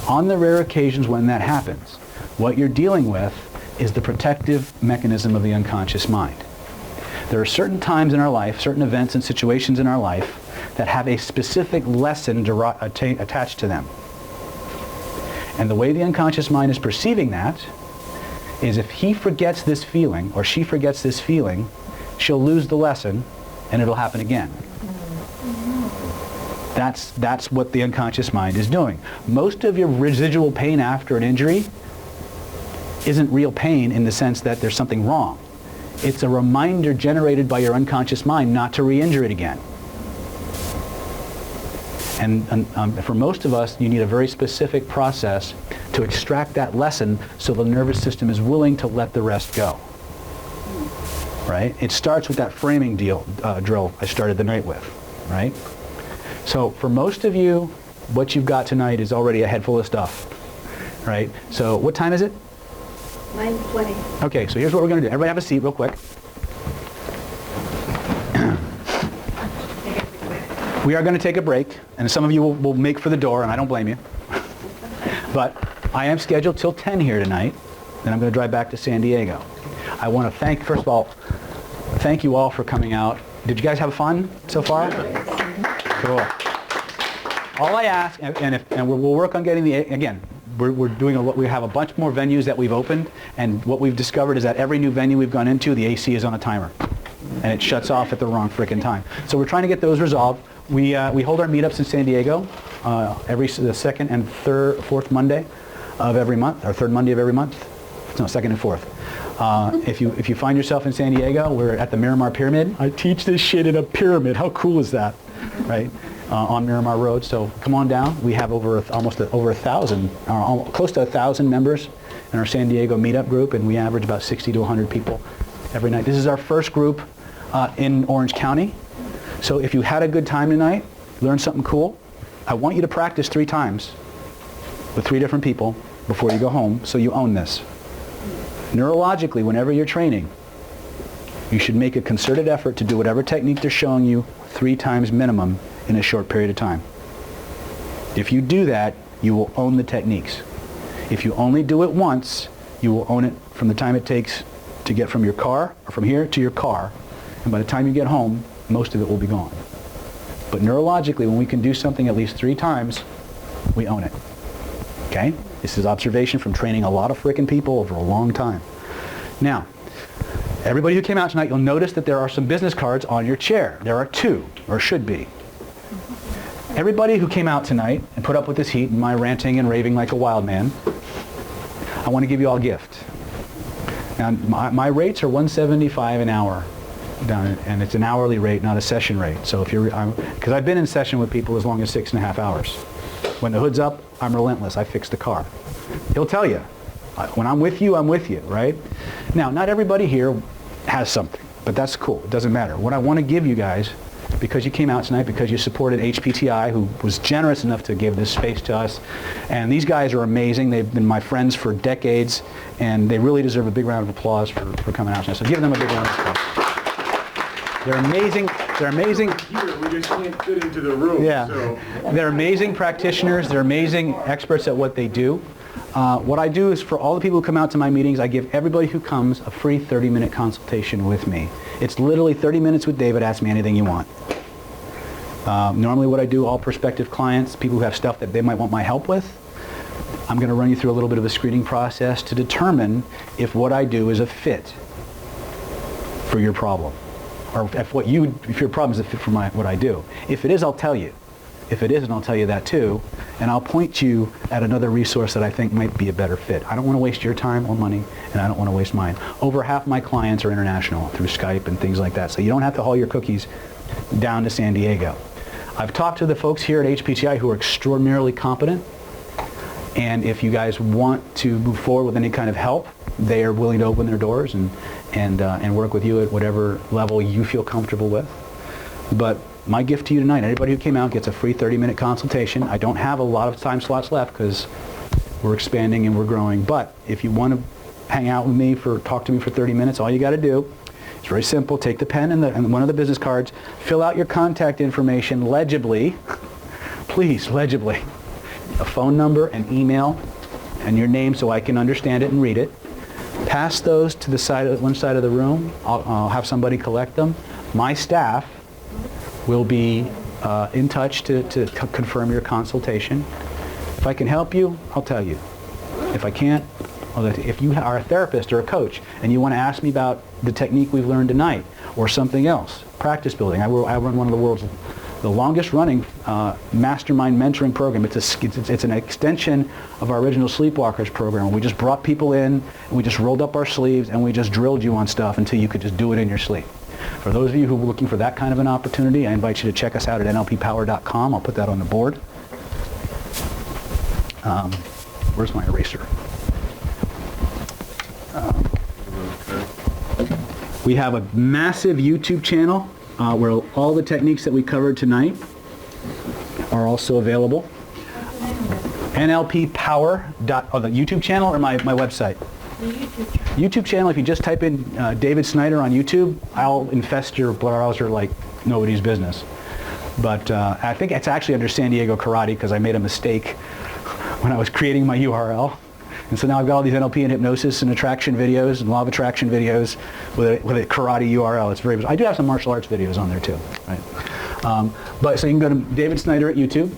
On the rare occasions when that happens, what you're dealing with is the protective mechanism of the unconscious mind. There are certain times in our life, certain events and situations in our life that have a specific lesson attached to them. And the way the unconscious mind is perceiving that is if he forgets this feeling or she forgets this feeling, she'll lose the lesson and it'll happen again. That's what the unconscious mind is doing. Most of your residual pain after an injury isn't real pain in the sense that there's something wrong. It's a reminder generated by your unconscious mind not to re-injure it again. And for most of us, you need a very specific process to extract that lesson so the nervous system is willing to let the rest go. Right? It starts with that framing drill I started the night with. Right? So for most of you, what you've got tonight is already a head full of stuff. Right? So what time is it? 9:20. Okay, so here's what we're going to do. Everybody have a seat real quick. We are going to take a break, and some of you will make for the door, and I don't blame you. But I am scheduled till 10 here tonight, then I'm going to drive back to San Diego. I want to thank, first of all, thank you all for coming out. Did you guys have fun so far? Cool. All I ask, and we'll work on getting again, we have a bunch more venues that we've opened, and what we've discovered is that every new venue we've gone into, the AC is on a timer, and it shuts off at the wrong frickin' time. So we're trying to get those resolved. We hold our meetups in San Diego the second and fourth Monday of every month, or third Monday of every month. No, second and fourth. If you find yourself in San Diego, we're at the Miramar Pyramid. I teach this shit in a pyramid. How cool is that, right? On Miramar Road. So come on down. We have over 1,000, close to 1,000 members in our San Diego meetup group, and we average about 60 to 100 people every night. This is our first group in Orange County. So if you had a good time tonight, learned something cool, I want you to practice 3 times with 3 different people before you go home so you own this. Neurologically, whenever you're training, you should make a concerted effort to do whatever technique they're showing you 3 times minimum in a short period of time. If you do that, you will own the techniques. If you only do it once, you will own it from the time it takes to get from your car, or from here to your car, and by the time you get home, most of it will be gone. But neurologically, when we can do something at least 3 times, we own it. Okay? This is observation from training a lot of frickin' people over a long time. Now, everybody who came out tonight, you'll notice that there are some business cards on your chair. There are 2, or should be. Everybody who came out tonight and put up with this heat and my ranting and raving like a wild man, I want to give you all a gift. Now, my rates are $175 an hour, and it's an hourly rate, not a session rate. So if you're, because I've been in session with people as long as 6.5 hours. When the hood's up, I'm relentless. I fix the car. He'll tell you. When I'm with you, right? Now, not everybody here has something, but that's cool. It doesn't matter. What I want to give you guys, because you came out tonight, because you supported HPTI, who was generous enough to give this space to us, and these guys are amazing. They've been my friends for decades, and they really deserve a big round of applause for coming out tonight. So give them a big round of applause. They're amazing. They're amazing. Here, we just can't fit into the room. Yeah. So. They're amazing practitioners. They're amazing experts at what they do. What I do is, for all the people who come out to my meetings, I give everybody who comes a free 30-minute consultation with me. It's literally 30 minutes with David. Ask me anything you want. Normally what I do, all prospective clients, people who have stuff that they might want my help with, I'm going to run you through a little bit of a screening process to determine if what I do is a fit for your problem, or if your problem is a fit for what I do. If it is, I'll tell you. If it isn't, I'll tell you that too, and I'll point you at another resource that I think might be a better fit. I don't want to waste your time or money, and I don't want to waste mine. Over half my clients are international through Skype and things like that, so you don't have to haul your cookies down to San Diego. I've talked to the folks here at HPTI who are extraordinarily competent, and if you guys want to move forward with any kind of help, they are willing to open their doors and work with you at whatever level you feel comfortable with. But my gift to you tonight, anybody who came out gets a free 30-minute consultation. I don't have a lot of time slots left because we're expanding and we're growing. But if you want to hang out with me, talk to me for 30 minutes, all you got to do, it's very simple. Take the pen and one of the business cards, fill out your contact information legibly, please, legibly. A phone number, an email, and your name so I can understand it and read it. Pass those to one side of the room. I'll have somebody collect them. My staff will be in touch to confirm your consultation. If I can help you, I'll tell you. If I can't, if you are a therapist or a coach and you want to ask me about the technique we've learned tonight or something else, practice building. I run one of the world's longest running mastermind mentoring program. It's an extension of our original Sleepwalkers program. We just brought people in, and we just rolled up our sleeves, and we just drilled you on stuff until you could just do it in your sleep. For those of you who are looking for that kind of an opportunity, I invite you to check us out at nlppower.com. I'll put that on the board. Where's my eraser? We have a massive YouTube channel where all the techniques that we covered tonight are also available. NLP Power. The YouTube channel or my website? The YouTube channel. YouTube channel, if you just type in David Snyder on YouTube, I'll infest your browser like nobody's business. But I think it's actually under San Diego Karate because I made a mistake when I was creating my URL. And so now I've got all these NLP and hypnosis and attraction videos and law of attraction videos with a karate URL. It's very. I do have some martial arts videos on there too. Right? But so you can go to David Snyder at YouTube.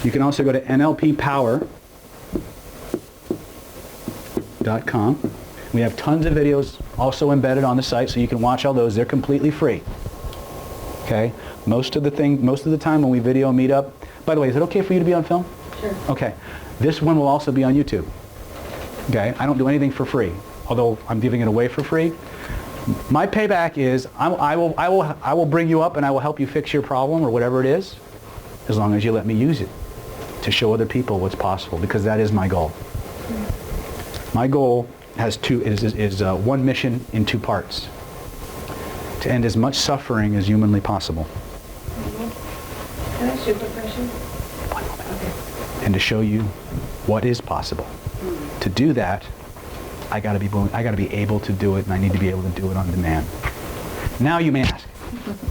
You can also go to nlppower.com. We have tons of videos also embedded on the site, so you can watch all those. They're completely free. Okay. Most of the time when we video meet up. By the way, is it okay for you to be on film? Sure. Okay. This one will also be on YouTube. Okay. I don't do anything for free, although I'm giving it away for free. My payback is I will bring you up and I will help you fix your problem or whatever it is, as long as you let me use it to show other people what's possible, because that is my goal. My goal has one mission in 2 parts: to end as much suffering as humanly possible. Can I ask you a quick question? And to show you what is possible. To do that, I got to be able to do it, and I need to be able to do it on demand. Now you may ask.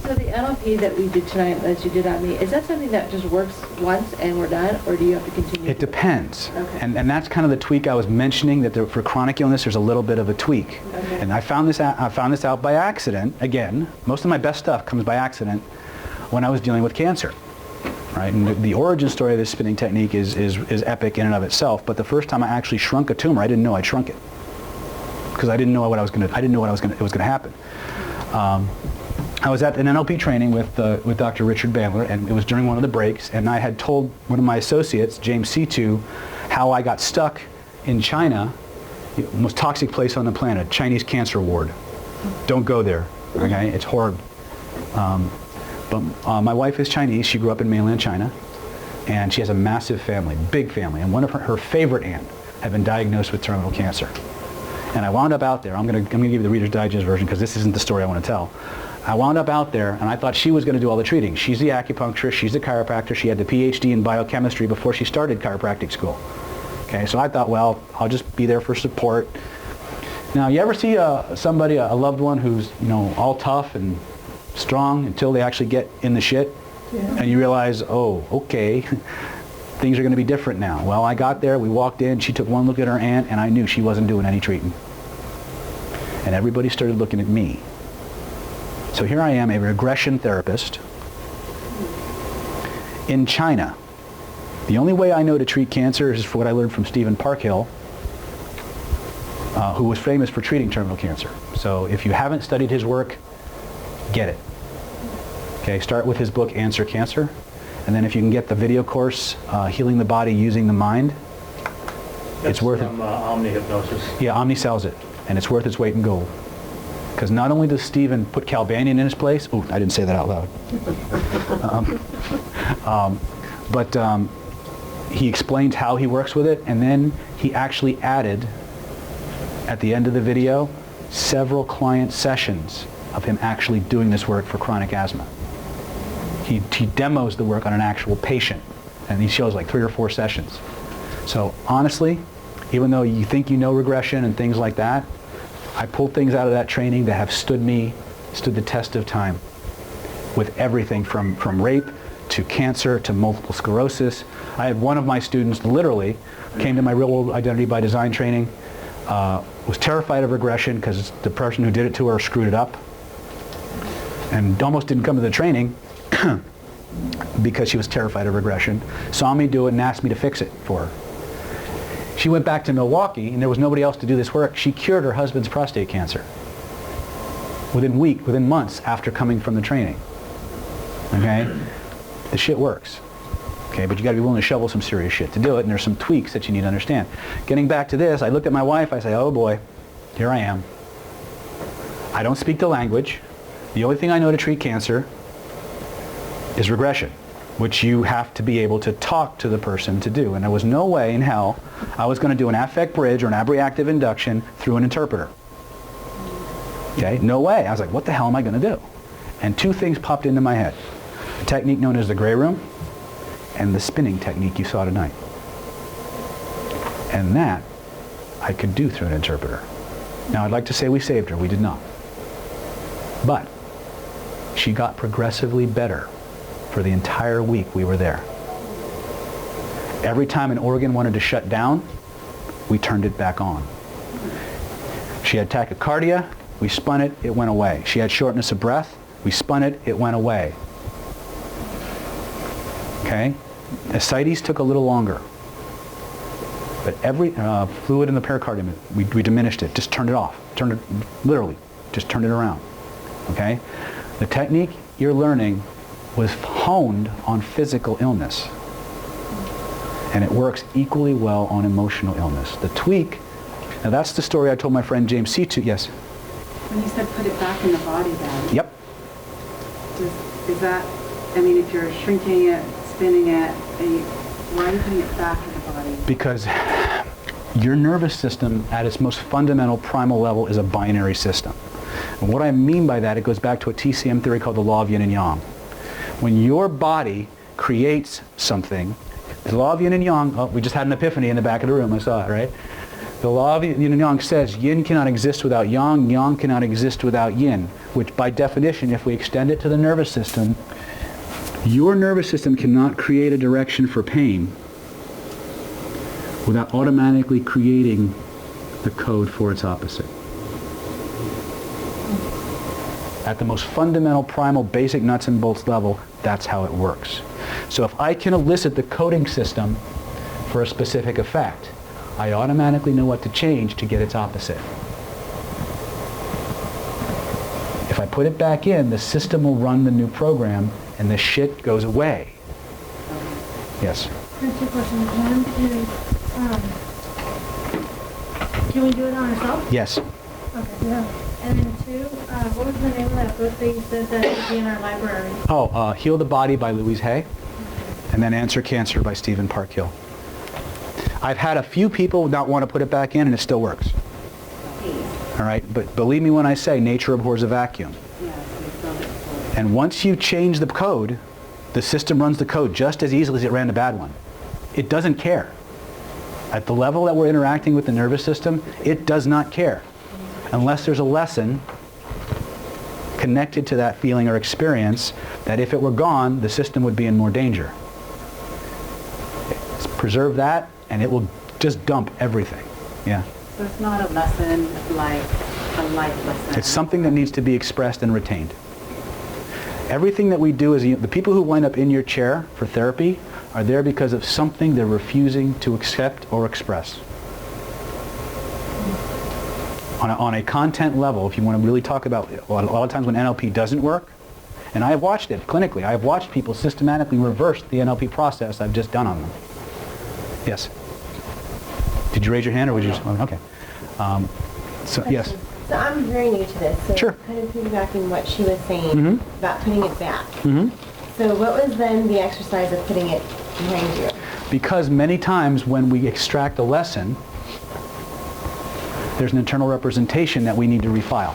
So the NLP that we did tonight, as you did on me, is that something that just works once and we're done, or do you have to continue? It depends. Okay. And that's kind of the tweak I was mentioning, that for chronic illness there's a little bit of a tweak. Okay. And I found this out by accident. Again, most of my best stuff comes by accident when I was dealing with cancer. Right? And the origin story of this spinning technique is epic in and of itself, but the first time I actually shrunk a tumor, I didn't know I'd shrunk it. Because I didn't know what was going to happen. I was at an NLP training with Dr. Richard Bandler, and it was during one of the breaks, and I had told one of my associates, James C2, how I got stuck in China, the most toxic place on the planet, Chinese cancer ward. Don't go there, okay? It's horrible. But my wife is Chinese. She grew up in mainland China, and she has a massive family, big family, and one of her favorite aunt had been diagnosed with terminal cancer. And I wound up out there. I'm going to give you the Reader's Digest version, because this isn't the story I want to tell. I wound up out there, and I thought she was going to do all the treating. She's the acupuncturist. She's the chiropractor. She had the PhD in biochemistry before she started chiropractic school. Okay, so I thought, well, I'll just be there for support. Now, you ever see somebody, a loved one, who's all tough and strong until they actually get in the shit, and you realize, oh, okay, things are going to be different now. Well, I got there. We walked in. She took one look at her aunt, and I knew she wasn't doing any treating. And everybody started looking at me. So here I am, a regression therapist in China. The only way I know to treat cancer is for what I learned from Stephen Parkhill, who was famous for treating terminal cancer. So if you haven't studied his work, get it. Okay, start with his book, Answer Cancer. And then if you can get the video course, Healing the Body Using the Mind, it's worth it. Omni Hypnosis. Yeah, Omni sells it, and it's worth its weight in gold. Because not only does Stephen put Calbanian in his place, ooh, I didn't say that out loud, but he explains how he works with it, and then he actually added, at the end of the video, several client sessions of him actually doing this work for chronic asthma. He demos the work on an actual patient, and he shows like 3 or 4 sessions. So honestly, even though you think you know regression and things like that, I pulled things out of that training that have stood the test of time, with everything from rape to cancer to multiple sclerosis. I had one of my students literally came to my real world identity by design training, was terrified of regression because the person who did it to her screwed it up, and almost didn't come to the training because she was terrified of regression, saw me do it and asked me to fix it for her. She went back to Milwaukee, and there was nobody else to do this work. She cured her husband's prostate cancer within months after coming from the training. Okay? The shit works. Okay, but you got to be willing to shovel some serious shit to do it, and there's some tweaks that you need to understand. Getting back to this, I looked at my wife, I say, oh boy, here I am. I don't speak the language. The only thing I know to treat cancer is regression, which you have to be able to talk to the person to do. And there was no way in hell I was going to do an affect bridge or an abreactive induction through an interpreter. Okay, no way. I was like, what the hell am I going to do? And 2 things popped into my head. A technique known as the gray room, and the spinning technique you saw tonight. And that I could do through an interpreter. Now, I'd like to say we saved her. We did not. But she got progressively better for the entire week we were there. Every time an organ wanted to shut down, we turned it back on. She had tachycardia, we spun it, it went away. She had shortness of breath, we spun it, it went away. Okay? Ascites took a little longer. But every fluid in the pericardium, we diminished it, just turned it off. Turned it, literally, just turned it around. Okay? The technique you're learning was honed on physical illness. And it works equally well on emotional illness. The tweak, now that's the story I told my friend James C2, yes? When you said put it back in the body then. Yep. Is that, I mean, if you're shrinking it, spinning it, Why are you putting it back in the body? Because your nervous system at its most fundamental primal level is a binary system. And what I mean by that, it goes back to a TCM theory called the law of yin and yang. When your body creates something, the law of yin and yang, oh, we just had an epiphany in the back of the room, I saw it, right? The law of yin and yang says yin cannot exist without yang, yang cannot exist without yin, which by definition, if we extend it to the nervous system, your nervous system cannot create a direction for pain without automatically creating the code for its opposite. At the most fundamental, primal, basic nuts and bolts level, that's how it works. So if I can elicit the coding system for a specific effect, I automatically know what to change to get its opposite. If I put it back in, the system will run the new program and the shit goes away. Yes? Here's your question. One is, can we do it on ourselves? Yes. Okay, yeah. And then two, what was the name of that book that you said that would be in our library? Oh, Heal the Body by Louise Hay, and then Answer Cancer by Stephen Parkhill. I've had a few people not want to put it back in, and it still works. All right, but believe me when I say nature abhors a vacuum. And once you change the code, the system runs the code just as easily as it ran the bad one. It doesn't care. At the level that we're interacting with the nervous system, it does not care. Unless there's a lesson connected to that feeling or experience that if it were gone, the system would be in more danger. Preserve that, and it will just dump everything. Yeah. So it's not a lesson like a life lesson. It's something that needs to be expressed and retained. Everything that we do is, the people who wind up in your chair for therapy are there because of something they're refusing to accept or express. On a content level, if you want to really talk about, a lot of times when NLP doesn't work, and I have watched it clinically, I have watched people systematically reverse the NLP process I've just done on them. Yes? Did you raise your hand or would you just, okay. So, yes? So I'm very new to this, so Sure. kind of piggybacking what she was saying about putting it back. So what was then the exercise of putting it behind you? Because many times when we extract a lesson, there's an internal representation that we need to refile,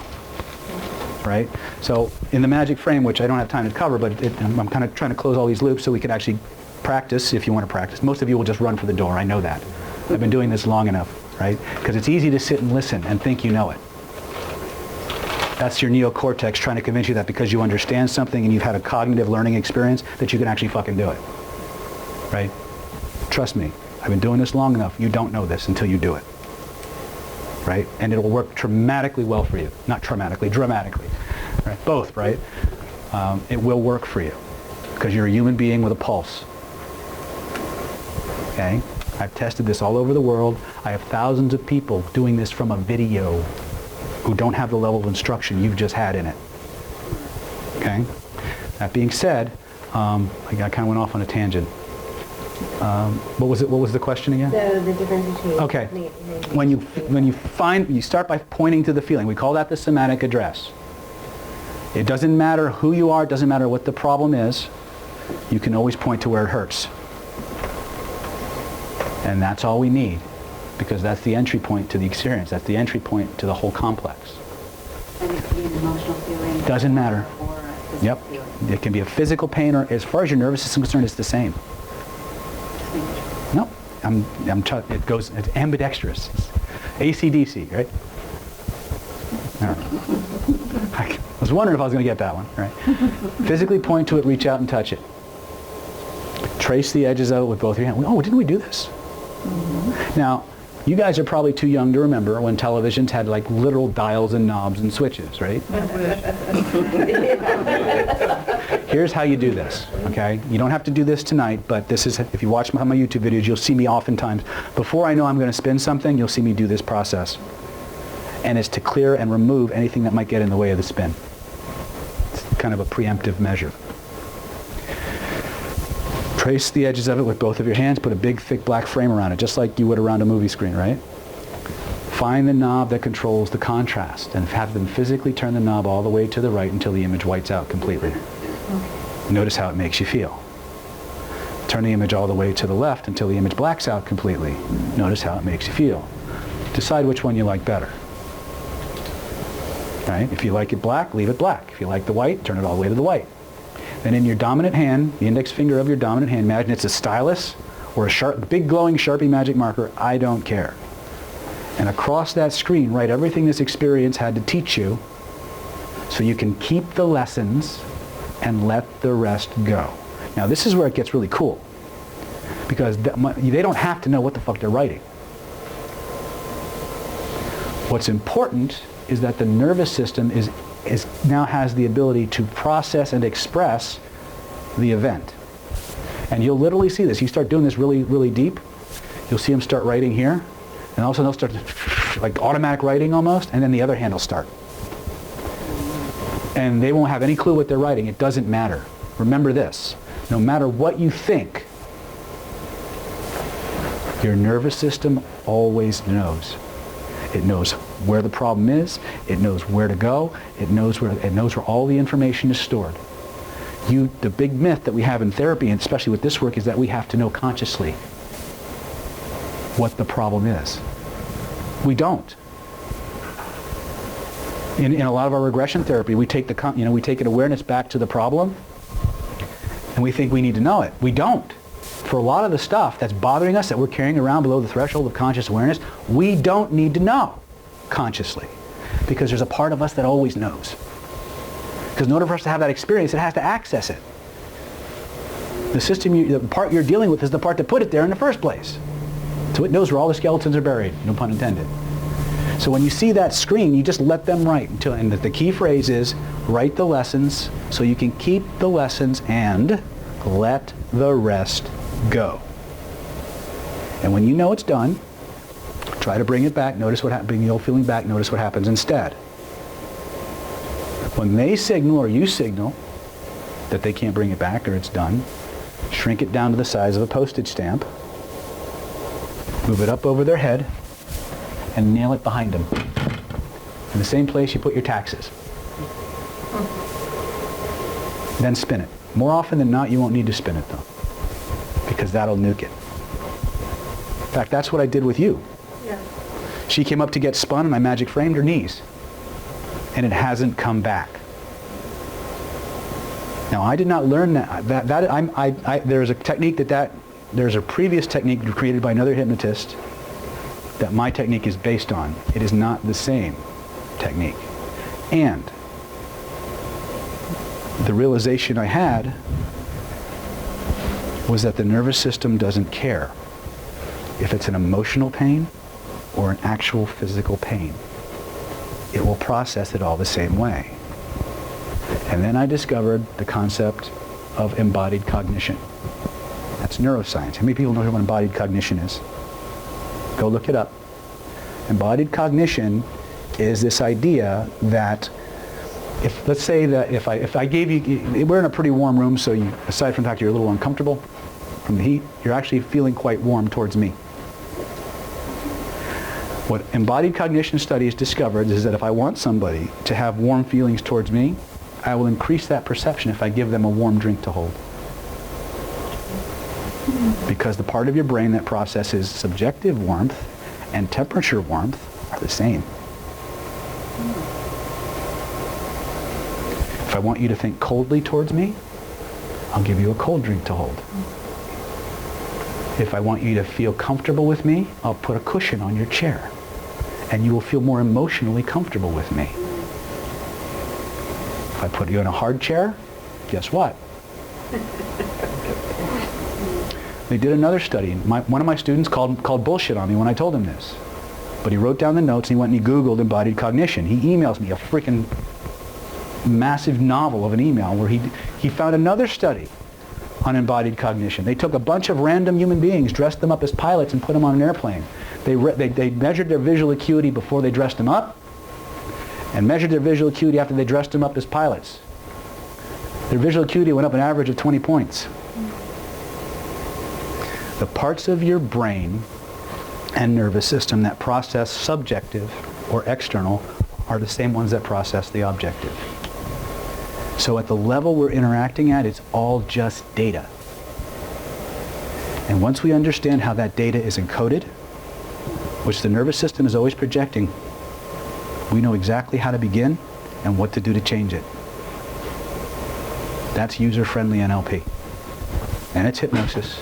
right? So in the magic frame, which I don't have time to cover, but I'm kind of trying to close all these loops so we can actually practice if you want to practice. Most of you will just run for the door, I know that. I've been doing this long enough, right? Because it's easy to sit and listen and think you know it. That's your neocortex trying to convince you that because you understand something and you've had a cognitive learning experience that you can actually fucking do it, right? Trust me, I've been doing this long enough. You don't know this until you do it, right? And it will work dramatically well for you. Not traumatically, dramatically, right? Both, right? It will work for you because you're a human being with a pulse, okay? I've tested this all over the world. I have thousands of people doing this from a video who don't have the level of instruction you've just had in it. Okay? That being said, I kind of went off on a tangent. What was the question again? So the difference between... Okay. When you start by pointing to the feeling, we call that the somatic address. It doesn't matter who you are, it doesn't matter what the problem is, you can always point to where it hurts. And that's all we need, because that's the entry point to the experience. That's the entry point to the whole complex. And it can be an emotional feeling. Doesn't matter. Or a physical Yep. feeling. It can be a physical pain, or as far as your nervous system is concerned, it's the same. No, it's ambidextrous. It's AC/DC, right? I was wondering if I was going to get that one, right? Physically point to it, reach out and touch it. Trace the edges of it with both your hands. Oh, didn't we do this? Now, you guys are probably too young to remember when televisions had like literal dials and knobs and switches, right? Here's how you do this, okay? You don't have to do this tonight, but this is, if you watch my YouTube videos, you'll see me oftentimes. Before I know I'm going to spin something, you'll see me do this process. And it's to clear and remove anything that might get in the way of the spin. It's kind of a preemptive measure. Trace the edges of it with both of your hands, put a big thick black frame around it, just like you would around a movie screen, right? Find the knob that controls the contrast and have them physically turn the knob all the way to the right until the image whites out completely. Notice how it makes you feel. Turn the image all the way to the left until the image blacks out completely. Notice how it makes you feel. Decide which one you like better. Right? If you like it black, leave it black. If you like the white, turn it all the way to the white. Then in your dominant hand, the index finger of your dominant hand, imagine it's a stylus or a sharp, big glowing Sharpie magic marker, I don't care. And across that screen, write everything this experience had to teach you so you can keep the lessons and let the rest go. Now this is where it gets really cool, because they don't have to know what the fuck they're writing. What's important is that the nervous system now has the ability to process and express the event. And you'll literally see this. You start doing this really, really deep, you'll see them start writing here, and all of a sudden they'll start like automatic writing almost, and then the other hand will start. And they won't have any clue what they're writing. It doesn't matter. Remember this. No matter what you think, your nervous system always knows. It knows where the problem is. It knows where to go. It knows where all the information is stored. The big myth that we have in therapy, and especially with this work, is that we have to know consciously what the problem is. We don't. In a lot of our regression therapy, we take an awareness back to the problem, and we think we need to know it. We don't. For a lot of the stuff that's bothering us, that we're carrying around below the threshold of conscious awareness, we don't need to know consciously, because there's a part of us that always knows. Because in order for us to have that experience, it has to access it. The part you're dealing with is the part that put it there in the first place. So it knows where all the skeletons are buried, no pun intended. So when you see that screen, you just let them write. And the key phrase is, write the lessons so you can keep the lessons and let the rest go. And when you know it's done, try to bring it back. Notice what happens. Bring the old feeling back. Notice what happens instead. When they signal or you signal that they can't bring it back or it's done, shrink it down to the size of a postage stamp, move it up over their head, and nail it behind them. In the same place you put your taxes. Then spin it. More often than not, you won't need to spin it though, because that'll nuke it. In fact, that's what I did with you. Yeah. She came up to get spun and I magic framed her knees. And it hasn't come back. Now I did not learn that. There's a technique there's a previous technique created by another hypnotist that my technique is based on. It is not the same technique. And the realization I had was that the nervous system doesn't care if it's an emotional pain or an actual physical pain. It will process it all the same way. And then I discovered the concept of embodied cognition. That's neuroscience. How many people know what embodied cognition is? Go look it up. Embodied cognition is this idea that let's say that if I gave you, we're in a pretty warm room, so you, aside from the fact you're a little uncomfortable from the heat, you're actually feeling quite warm towards me. What embodied cognition studies discovered is that if I want somebody to have warm feelings towards me, I will increase that perception if I give them a warm drink to hold. Because the part of your brain that processes subjective warmth and temperature warmth are the same. If I want you to think coldly towards me, I'll give you a cold drink to hold. If I want you to feel comfortable with me, I'll put a cushion on your chair. And you will feel more emotionally comfortable with me. If I put you in a hard chair, guess what? They did another study. One of my students called bullshit on me when I told him this. But he wrote down the notes and he went and he Googled embodied cognition. He emails me a freaking massive novel of an email where he found another study on embodied cognition. They took a bunch of random human beings, dressed them up as pilots, and put them on an airplane. They measured their visual acuity before they dressed them up, and measured their visual acuity after they dressed them up as pilots. Their visual acuity went up an average of 20 points. The parts of your brain and nervous system that process subjective or external are the same ones that process the objective. So at the level we're interacting at, it's all just data. And once we understand how that data is encoded, which the nervous system is always projecting, we know exactly how to begin and what to do to change it. That's user-friendly NLP. And it's hypnosis,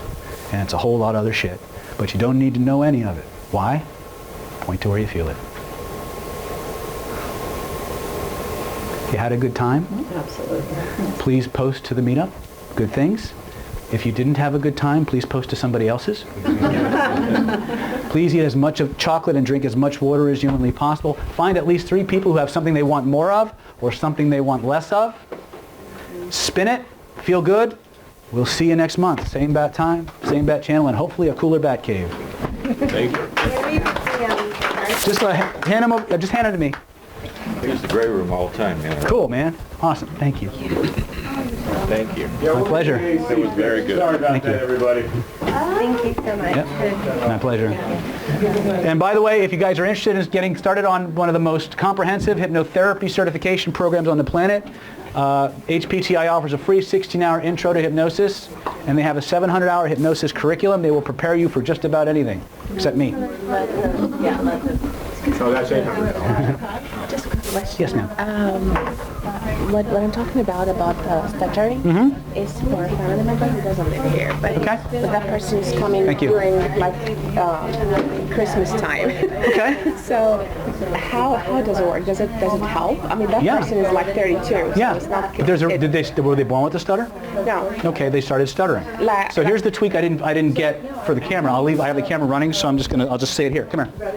and it's a whole lot of other shit. But you don't need to know any of it. Why? Point to where you feel it. You had a good time? Absolutely. Please post to the meetup good things. If you didn't have a good time, please post to somebody else's. Please eat as much of chocolate and drink as much water as humanly possible. Find at least 3 people who have something they want more of or something they want less of. Spin it. Feel good. We'll see you next month. Same bat time, same bat channel, and hopefully a cooler bat cave. Thank you. Just hand him over, just hand it to me. I use the gray room all the time, man. Cool, man. Awesome. Thank you. Thank you. My pleasure. It was very good. Sorry about Thank that, you. everybody. Thank you so much. Yep. My pleasure. And by the way, if you guys are interested in getting started on one of the most comprehensive hypnotherapy certification programs on the planet, HPTI offers a free 16-hour intro to hypnosis, and they have a 700-hour hypnosis curriculum. They will prepare you for just about anything, except me. Oh, that's 800. Just a quick question. Yes, ma'am. What I'm talking about stuttering is for a family member who doesn't live here, but that person is coming during like Christmas time. Okay. So how does it work? Does it help? I mean, that person is like 32. So it's not were they born with a stutter? No. Okay, they started stuttering. So here's the tweak I didn't get for the camera. I have the camera running, so I'll just say it here. Come here.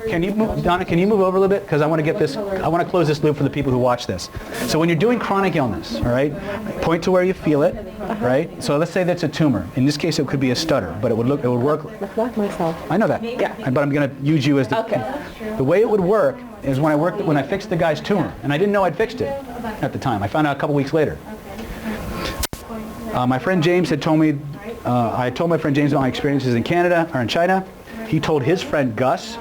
Can you move, Donna, can you move over a little bit? Because I want to get this, I want to close this loop for the people who watch this. So when you're doing chronic illness, all right, point to where you feel it, right? So let's say that's a tumor. In this case, it could be a stutter, but it would work. Like myself. I know that. Yeah. But I'm going to use you as the way it would work is when I fixed the guy's tumor, and I didn't know I'd fixed it at the time. I found out a couple weeks later. My friend James had told me, I told my friend James about my experiences in Canada or in China. He told his friend Gus,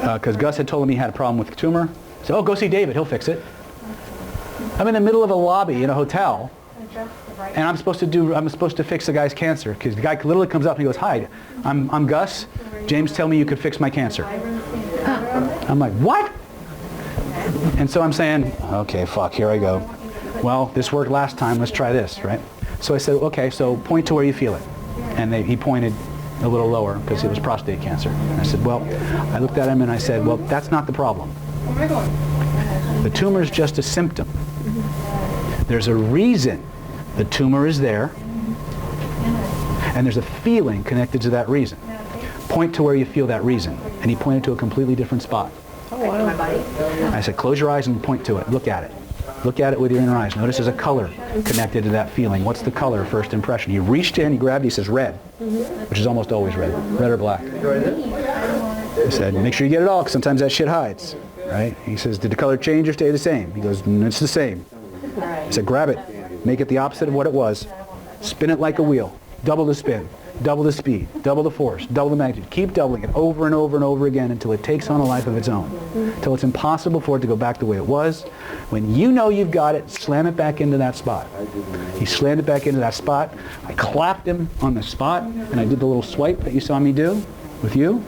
because Gus had told him he had a problem with the tumor. He said, oh, go see David, he'll fix it. I'm in the middle of a lobby in a hotel, and I'm supposed to fix the guy's cancer, because the guy literally comes up and he goes, hi, I'm Gus. James told me you could fix my cancer. I'm like, what? And so I'm saying, okay, fuck, here I go. Well, this worked last time, let's try this, right? So I said, okay, so point to where you feel it. And he pointed a little lower because it was prostate cancer. And I said, well, I looked at him and I said, well, that's not the problem. The tumor is just a symptom. There's a reason the tumor is there, and there's a feeling connected to that reason. Point to where you feel that reason. And he pointed to a completely different spot. Oh, wow. I said, close your eyes and point to it. Look at it. Look at it with your inner eyes. Notice there's a color connected to that feeling. What's the color, first impression? He reached in, he grabbed it, he says red, which is almost always red or black. I said, make sure you get it all, because sometimes that shit hides, right? He says, did the color change or stay the same? He goes, it's the same. I said, grab it, make it the opposite of what it was, spin it like a wheel, double the spin, double the speed, double the force, double the magnitude. Keep doubling it over and over and over again until it takes on a life of its own, until it's impossible for it to go back the way it was. When you know you've got it, slam it back into that spot. He slammed it back into that spot. I clapped him on the spot, and I did the little swipe that you saw me do with you.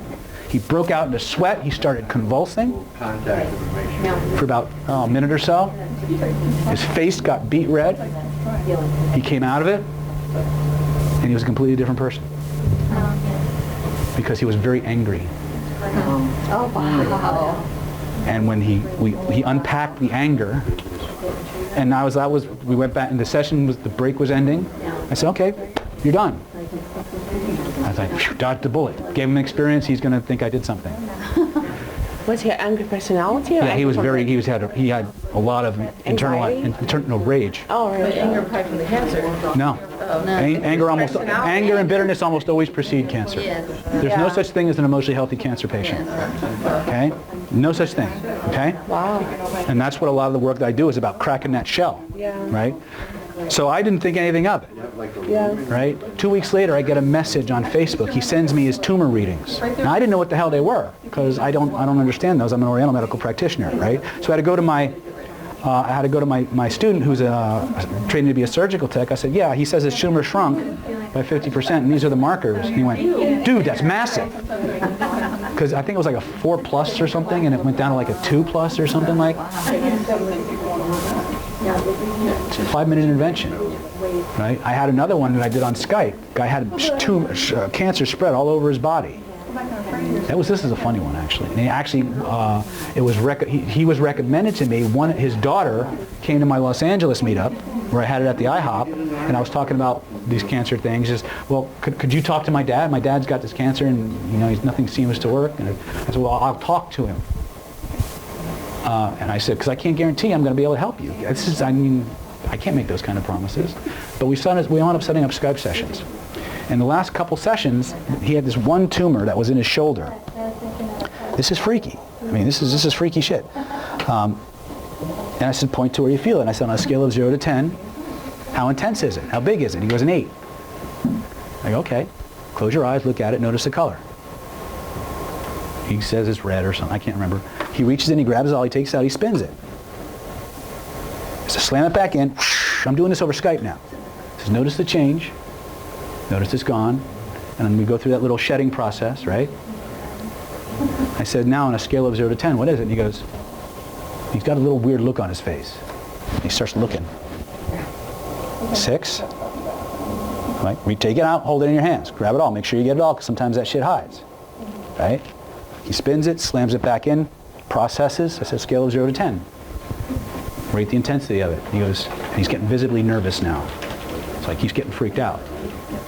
He broke out into sweat. He started convulsing for about a minute or so. His face got beet red. He came out of it, and he was a completely different person because he was very angry. Oh, wow. And when he unpacked the anger, and we went back, and the session the break was ending. I said, okay, you're done. I was like, phew, dodged the bullet. Gave him an experience. He's going to think I did something. Was he an angry personality? Yeah, he had a lot of internal rage. Oh, really? Anger probably from the cancer. No. Anger and bitterness almost always precede cancer. There's no such thing as an emotionally healthy cancer patient. Okay? No such thing. Okay? Wow. And that's what a lot of the work that I do is about cracking that shell. Yeah. Right? So I didn't think anything of it. Yeah. Right? 2 weeks later, I get a message on Facebook. He sends me his tumor readings. Now, I didn't know what the hell they were because I don't understand those. I'm an Oriental medical practitioner, right? So I had to go to my I had to go to my student who's training to be a surgical tech. I said, yeah, he says his tumor shrunk by 50%, and these are the markers. And he went, dude, that's massive. Because I think it was like a 4+ or something, and it went down to like a 2+ or something like. It's a 5-minute intervention, right? I had another one that I did on Skype. Guy had cancer spread all over his body. This is a funny one, actually. And he actually, he was recommended to me. His daughter came to my Los Angeles meetup, where I had it at the IHOP, and I was talking about these cancer things. Just, well, could you talk to my dad? My dad's got this cancer, and nothing seems to work. And I said, well, I'll talk to him. And I said, because I can't guarantee I'm going to be able to help you. I can't make those kind of promises. But we wound up setting up Skype sessions. And the last couple sessions, he had this one tumor that was in his shoulder. This is freaky. I mean, this is freaky shit. And I said, point to where you feel it. And I said, on a scale of 0 to 10, how intense is it? How big is it? He goes, an 8. I go, okay. Close your eyes, look at it, notice the color. He says it's red or something. I can't remember. He reaches in, he grabs it all, he takes it out, he spins it. So slam it back in. I'm doing this over Skype now. He says, notice the change. Notice it's gone. And then we go through that little shedding process, right? I said, now on a scale of 0 to 10, what is it? And he goes, he's got a little weird look on his face. He starts looking. 6. Right? We take it out, hold it in your hands. Grab it all. Make sure you get it all, because sometimes that shit hides. Right? He spins it, slams it back in, processes. I said, scale of 0 to 10. Rate the intensity of it. He goes, and he's getting visibly nervous now. It's like he's getting freaked out.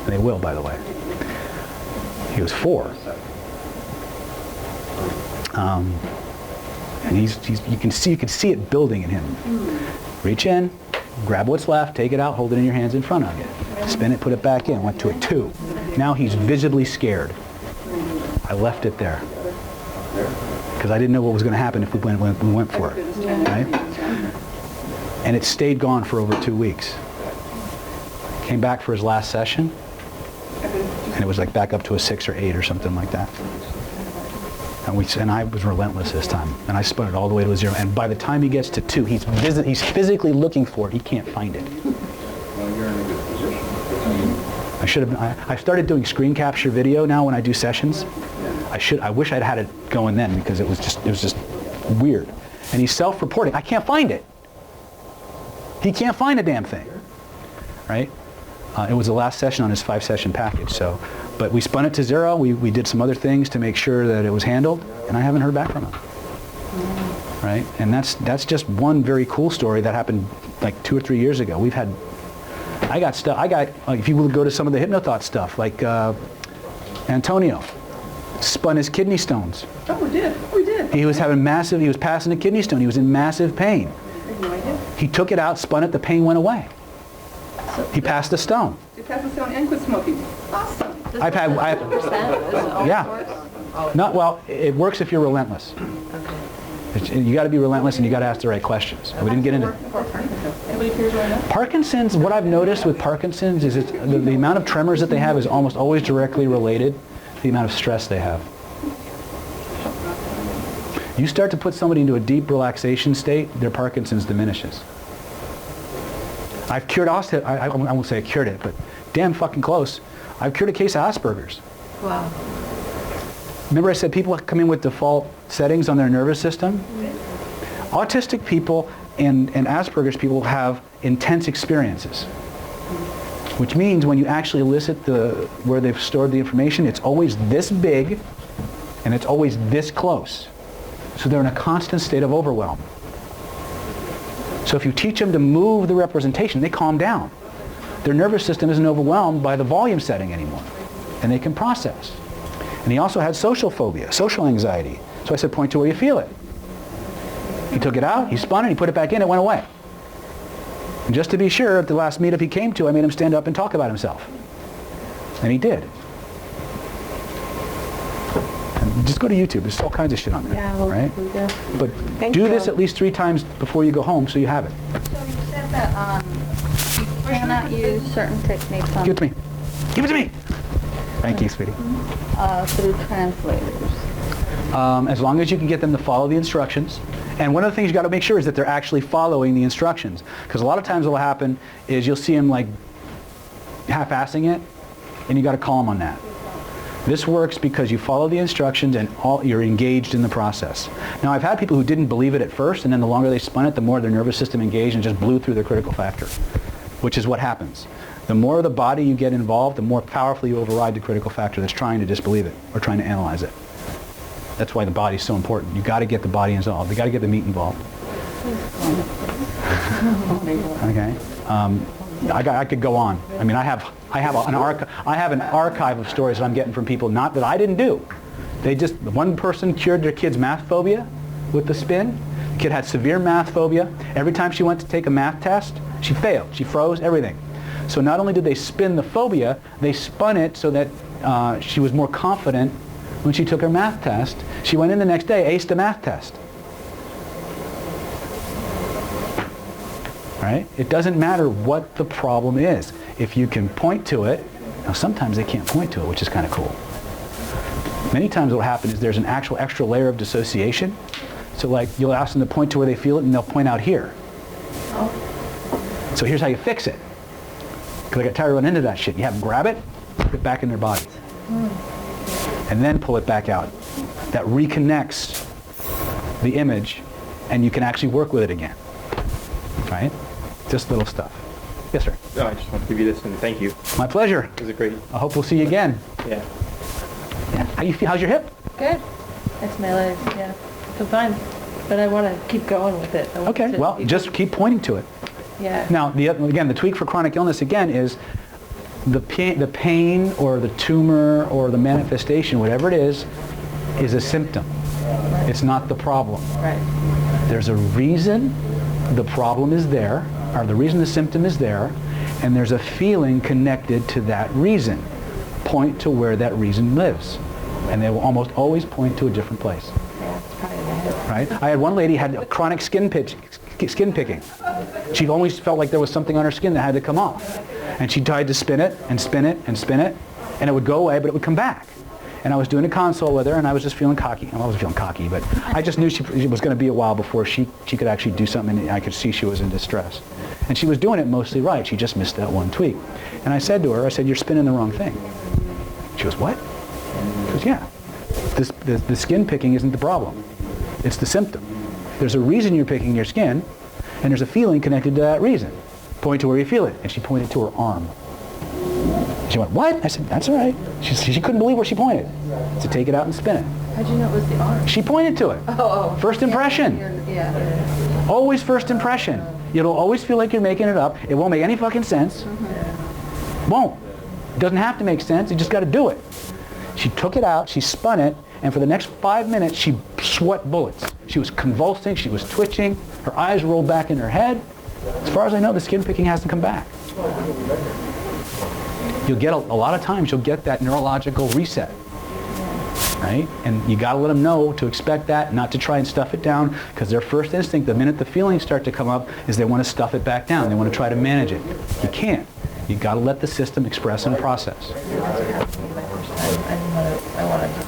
And they will, by the way. He goes, 4. And you can see it building in him. Reach in, grab what's left, take it out, hold it in your hands in front of you. Spin it, put it back in, went to a 2. Now he's visibly scared. I left it there. Because I didn't know what was going to happen if we went for it. Right? And it stayed gone for over 2 weeks. Came back for his last session, and it was like back up to a 6 or 8 or something like that. And I was relentless this time, and I spun it all the way to a 0. And by the time he gets to 2, he's physically looking for it. He can't find it. I started doing screen capture video now when I do sessions. I wish I'd had it going then, because it was just weird. And he's self-reporting. I can't find it. He can't find a damn thing. Right? It was the last session on his 5-session package. So, but we spun it to 0. We did some other things to make sure that it was handled, and I haven't heard back from him. Right? And that's just one very cool story that happened like 2 or 3 years ago. I got stuff. If you will go to some of the hypnothought stuff, like Antonio spun his kidney stones. Oh, we did. He was passing a kidney stone. He was in massive pain. He took it out, spun it, the pain went away. He passed the stone. You passed the stone and quit smoking. Awesome. Yeah. Well, it works if you're relentless. Okay. You got to be relentless, and you got to ask the right questions. We didn't get into Parkinson's. What I've noticed with Parkinson's is the amount of tremors that they have is almost always directly related to the amount of stress they have. You start to put somebody into a deep relaxation state, their Parkinson's diminishes. I've cured I won't say I cured it, but damn fucking close. I've cured a case of Asperger's. Wow. Remember I said people come in with default settings on their nervous system? Autistic people and Asperger's people have intense experiences. Which means when you actually elicit where they've stored the information, it's always this big and it's always this close. So they're in a constant state of overwhelm. So if you teach them to move the representation, they calm down. Their nervous system isn't overwhelmed by the volume setting anymore, and they can process. And he also had social phobia, social anxiety. So I said, point to where you feel it. He took it out, he spun it, he put it back in, it went away. And just to be sure, at the last meetup he came to, I made him stand up and talk about himself. And he did. And just go to YouTube, there's all kinds of shit on there, right? But do this at least 3 times before you go home so you have it. So you said that you cannot use certain techniques on... Give it to me. Give it to me! Thank you, sweetie. Through translators. As long as you can get them to follow the instructions And one of the things you got to make sure is that they're actually following the instructions. Because a lot of times what will happen is you'll see them like half-assing it, and you got to call them on that. This works because you follow the instructions and you're engaged in the process. Now, I've had people who didn't believe it at first, and then the longer they spun it, the more their nervous system engaged and just blew through their critical factor, which is what happens. The more of the body you get involved, the more powerfully you override the critical factor that's trying to disbelieve it or trying to analyze it. That's why the body's so important. You got to get the body involved. You got to get the meat involved. Okay. I could go on. I mean, I have an archive of stories that I'm getting from people, not that I didn't do. One person cured their kid's math phobia with the spin. The kid had severe math phobia. Every time she went to take a math test, she failed. She froze, everything. So not only did they spin the phobia, they spun it so that she was more confident when she took her math test. She went in the next day, aced the math test. Right? It doesn't matter what the problem is. If you can point to it, now sometimes they can't point to it, which is kind of cool. Many times what will happen is there's an actual extra layer of dissociation. So like you'll ask them to point to where they feel it and they'll point out here. So here's how you fix it. Because I got tired of running into that shit. You have them grab it, put it back in their body. And then pull it back out. That reconnects the image and you can actually work with it again. Right? Just little stuff. Yes, sir. No, I just want to give you this and thank you. My pleasure. It was a great. I hope we'll see you again. Yeah. Yeah. How you feel? How's your hip? Good. That's my leg. Yeah. Feel fine. But I want to keep going with it. Okay. Well, just keep pointing to it. Yeah. Now, again, the tweak for chronic illness again is the pain or the tumor or the manifestation, whatever it is a symptom. Right. It's not the problem. Right. There's a reason the problem is there, or the reason the symptom is there, and there's a feeling connected to that reason. Point to where that reason lives. And they will almost always point to a different place. Yeah, it's probably the head. Right? I had one lady had chronic skin picking. She always felt like there was something on her skin that had to come off. And she tried to spin it and spin it and spin it, and it would go away, but it would come back. And I was doing a consult with her, and I was just feeling cocky. I wasn't feeling cocky, but I just knew it was going to be a while before she could actually do something, and I could see she was in distress. And she was doing it mostly right. She just missed that one tweak. And I said to her, you're spinning the wrong thing. She goes, what? She goes, yeah. The skin picking isn't the problem. It's the symptom. There's a reason you're picking your skin, and there's a feeling connected to that reason. Point to where you feel it. And she pointed to her arm. She went, what? I said, that's all right. She couldn't believe where she pointed. So take it out and spin it. How'd you know it was the arm? She pointed to it. Oh. First impression. Yeah. Always first impression. It'll always feel like you're making it up. It won't make any fucking sense. Won't. It doesn't have to make sense. You just got to do it. She took it out. She spun it. And for the next 5 minutes, she sweat bullets. She was convulsing. She was twitching. Her eyes rolled back in her head. As far as I know, the skin picking hasn't come back. You'll get a lot of times you'll get that neurological reset, right? And you got to let them know to expect that, not to try and stuff it down, because their first instinct, the minute the feelings start to come up, is they want to stuff it back down. They want to try to manage it. You can't. You got to let the system express and process.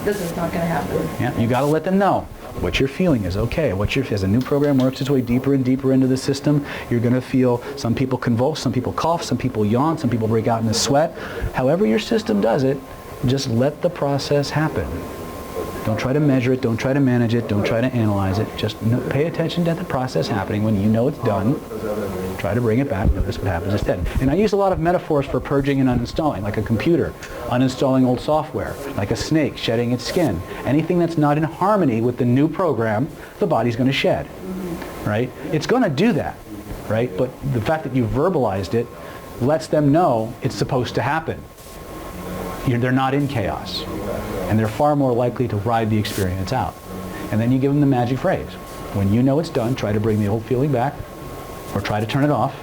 This is not going to happen. Yeah, you got to let them know. What you're feeling is okay. As a new program works its way deeper and deeper into the system, you're going to feel some people convulse, some people cough, some people yawn, some people break out in a sweat. However your system does it, just let the process happen. Don't try to measure it. Don't try to manage it. Don't try to analyze it. Just pay attention to the process happening. When you know it's done, try to bring it back. Notice what happens instead. And I use a lot of metaphors for purging and uninstalling, like a computer, uninstalling old software, like a snake shedding its skin. Anything that's not in harmony with the new program, the body's going to shed, right? It's going to do that, right? But the fact that you verbalized it lets them know it's supposed to happen. They're not in chaos. And they're far more likely to ride the experience out. And then you give them the magic phrase. When you know it's done, try to bring the old feeling back, or try to turn it off,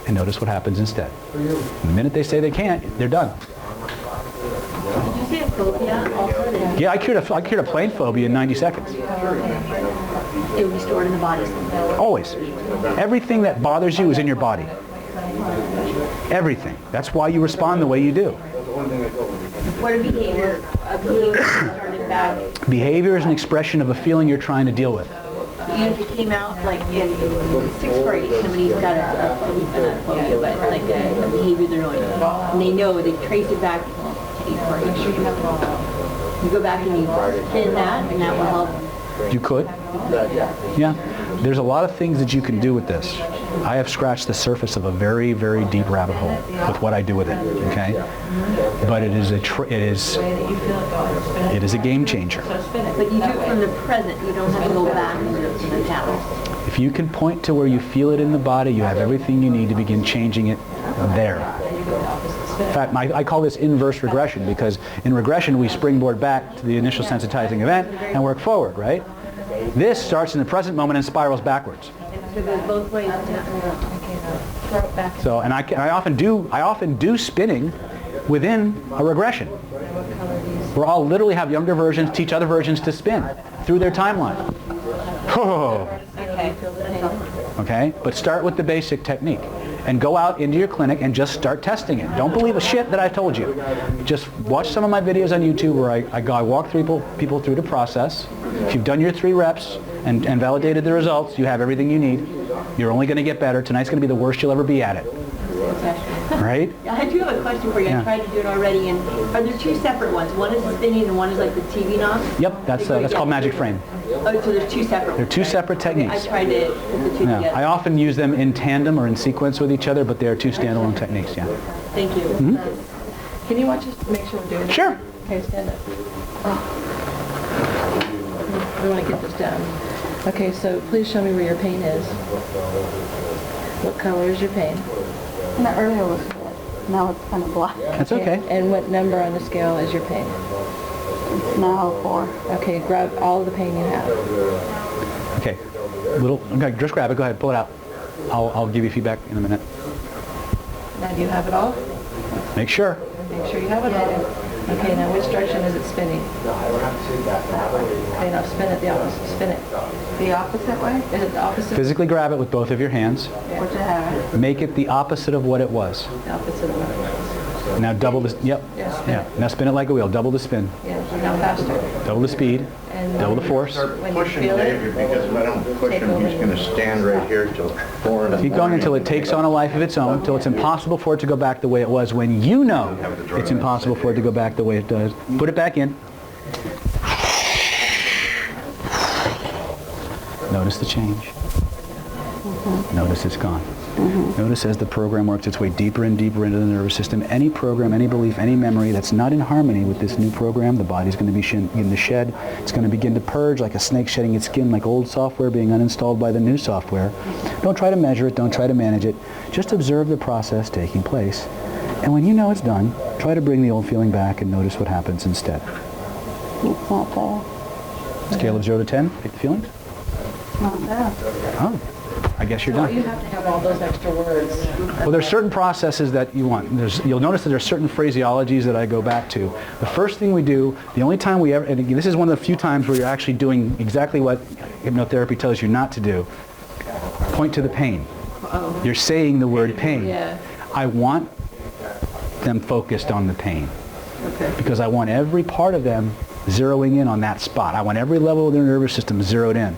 and notice what happens instead. The minute they say they can't, they're done. Did you say a phobia also? Yeah, I cured a plane phobia in 90 seconds. It will be stored in the body. Always. Everything that bothers you is in your body. Everything. That's why you respond the way you do. What are behavior started back? Behavior is an expression of a feeling you're trying to deal with. even if it came out like in 6th grade, somebody's got a phobia, but like a behavior they're doing, and they know, they trace it back to 8th grade. You go back and you spin that, and that will help. You could. Yeah. There's a lot of things that you can do with this. I have scratched the surface of a very, very deep rabbit hole with what I do with it. Okay. But it is a game changer. But you do it from the present. You don't have to go back to the past. If you can point to where you feel it in the body, you have everything you need to begin changing it there. In fact, I call this inverse regression, because in regression we springboard back to the initial sensitizing event and work forward, right? This starts in the present moment and spirals backwards. So it goes both ways. So, and I often do spinning within a regression. Where I'll literally have younger versions teach other versions to spin through their timeline. Oh. Okay, but start with the basic technique. And go out into your clinic and just start testing it. Don't believe a shit that I told you. Just watch some of my videos on YouTube where I walk people through the process. If you've done your 3 reps and validated the results, you have everything you need. You're only going to get better. Tonight's going to be the worst you'll ever be at it. Right? I do have a question for you. I tried to do it already. And are there 2 separate ones? One is spinning and one is like the TV knob? Yep, that's called magic frame. Oh, so there's 2 separate ones. They're 2 separate techniques. I tried to put the 2 together. I often use them in tandem or in sequence with each other, but they are 2 standalone techniques, yeah. Thank you. Mm-hmm. Can you watch us to make sure we're doing it? Sure. Okay, stand up. We want to get this down. Okay, so please show me where your pain is. What color is your pain? And earlier was red. Now it's kind of black. That's okay. And what number on the scale is your pain? It's now 4. Okay, grab all the pain you have. Okay. Okay, just grab it. Go ahead, pull it out. I'll give you feedback in a minute. Now do you have it all? Make sure. Make sure you have it all. Okay, now which direction is it spinning? Okay, now spin it the opposite. Spin it. The opposite way? Is it the opposite? Physically grab it with both of your hands. What you have? Make it the opposite of what it was. The opposite of what it was. Now double the, yep. Yeah, spin Yeah. Now spin it like a wheel. Double the spin. Yeah, now faster. Double the speed. And double the force. When you Pushing feel Dave, it, because if I don't push him, he's going to stand right here till 4 in the Keep going morning. until it takes on a life of its own, until it's impossible for it to go back the way it was when you know it's impossible for it to go back the way it does. Put it back in. Notice the change. Notice it's gone. Notice as the program works its way deeper and deeper into the nervous system, any program, any belief, any memory that's not in harmony with this new program, the body's going to begin to shed. It's going to begin to purge like a snake shedding its skin, like old software being uninstalled by the new software. Don't try to measure it. Don't try to manage it. Just observe the process taking place. And when you know it's done, try to bring the old feeling back and notice what happens instead. It's not there. Scale of 0 to 10, take the feelings. It's not there. Oh. I guess you're well, done. you have to have all those extra words. Well, there's certain processes that you want. You'll notice that there's certain phraseologies that I go back to. The first thing we do, the only time we ever, and this is one of the few times where you're actually doing exactly what hypnotherapy tells you not to do, point to the pain. Uh-oh. You're saying the word pain. Yeah. I want them focused on the pain. Okay. Because I want every part of them zeroing in on that spot. I want every level of their nervous system zeroed in.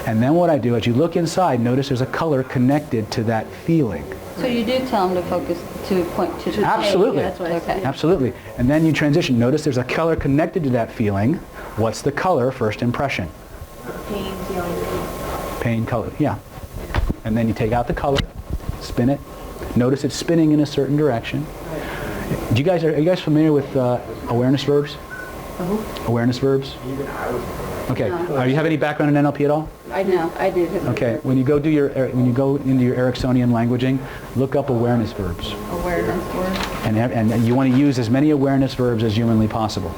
And then what I do, as you look inside, notice there's a color connected to that feeling. So you do tell them to focus, to point to the Absolutely. That's what I said. Absolutely. And then you transition. Notice there's a color connected to that feeling. What's the color? First impression. Pain, feeling. Pain, color. Yeah. And then you take out the color, spin it. Notice it's spinning in a certain direction. Are you guys familiar with awareness verbs? Awareness verbs? Okay. Do you have any background in NLP at all? I know. I did. Okay. When you go into your Ericksonian languaging, look up awareness verbs. Awareness words. And you want to use as many awareness verbs as humanly possible.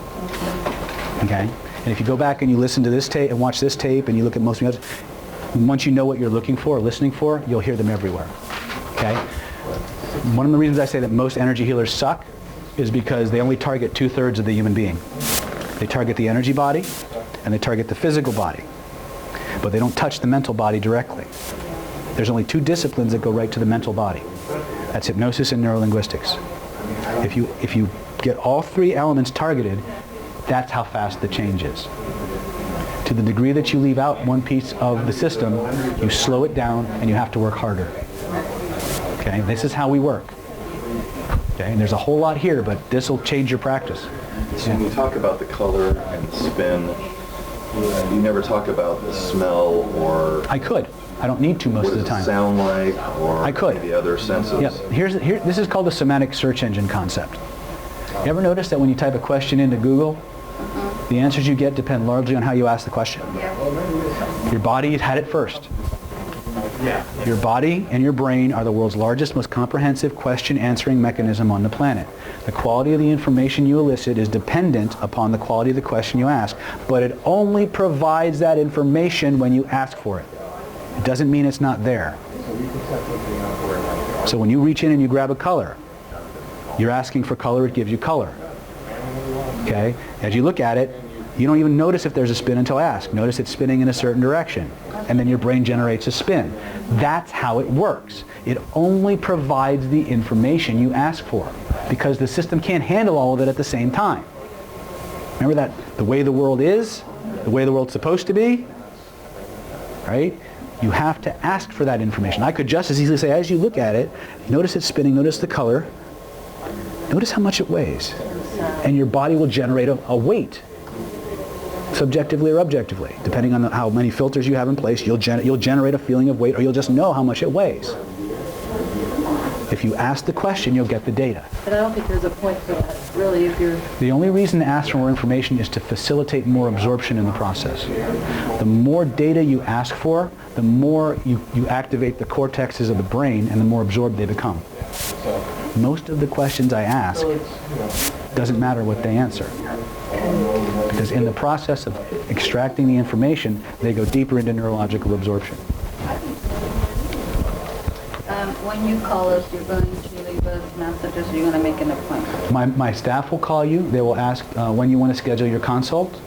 Okay. And if you go back and you listen to this tape and watch this tape and you look at most of the others, once you know what you're looking for or listening for, you'll hear them everywhere. Okay. One of the reasons I say that most energy healers suck is because they only target 2/3 of the human being. They target the energy body and they target the physical body, but they don't touch the mental body directly. There's only 2 disciplines that go right to the mental body. That's hypnosis and neurolinguistics. If you get all 3 elements targeted, that's how fast the change is. To the degree that you leave out one piece of the system, you slow it down and you have to work harder. Okay, this is how we work. Okay, and there's a whole lot here, but this will change your practice. So when you talk about the color and the spin, you never talk about the smell or... I could. I don't need to most of the time. What does it sound like, or I could. maybe other senses? Yeah, this is called the semantic search engine concept. You ever notice that when you type a question into Google, the answers you get depend largely on how you ask the question? Your body had it first. Your body and your brain are the world's largest, most comprehensive question-answering mechanism on the planet. The quality of the information you elicit is dependent upon the quality of the question you ask, but it only provides that information when you ask for it. It doesn't mean it's not there. So when you reach in and you grab a color, you're asking for color, it gives you color. Okay? As you look at it, you don't even notice if there's a spin until asked. Notice it's spinning in a certain direction. And then your brain generates a spin. That's how it works. It only provides the information you ask for because the system can't handle all of it at the same time. Remember that the way the world is, the way the world's supposed to be, right? You have to ask for that information. I could just as easily say, as you look at it, notice it's spinning, notice the color, notice how much it weighs. And your body will generate a weight, subjectively or objectively. Depending on how many filters you have in place, you'll generate a feeling of weight, or you'll just know how much it weighs. If you ask the question, you'll get the data. But I don't think there's a point for that, really, if you're... The only reason to ask for more information is to facilitate more absorption in the process. The more data you ask for, the more you activate the cortexes of the brain, and the more absorbed they become. Most of the questions I ask, doesn't matter what they answer. Because in the process of extracting the information, they go deeper into neurological absorption. When you call us, you're going to leave us messages, you're going to make an appointment. My staff will call you. They will ask when you want to schedule your consult.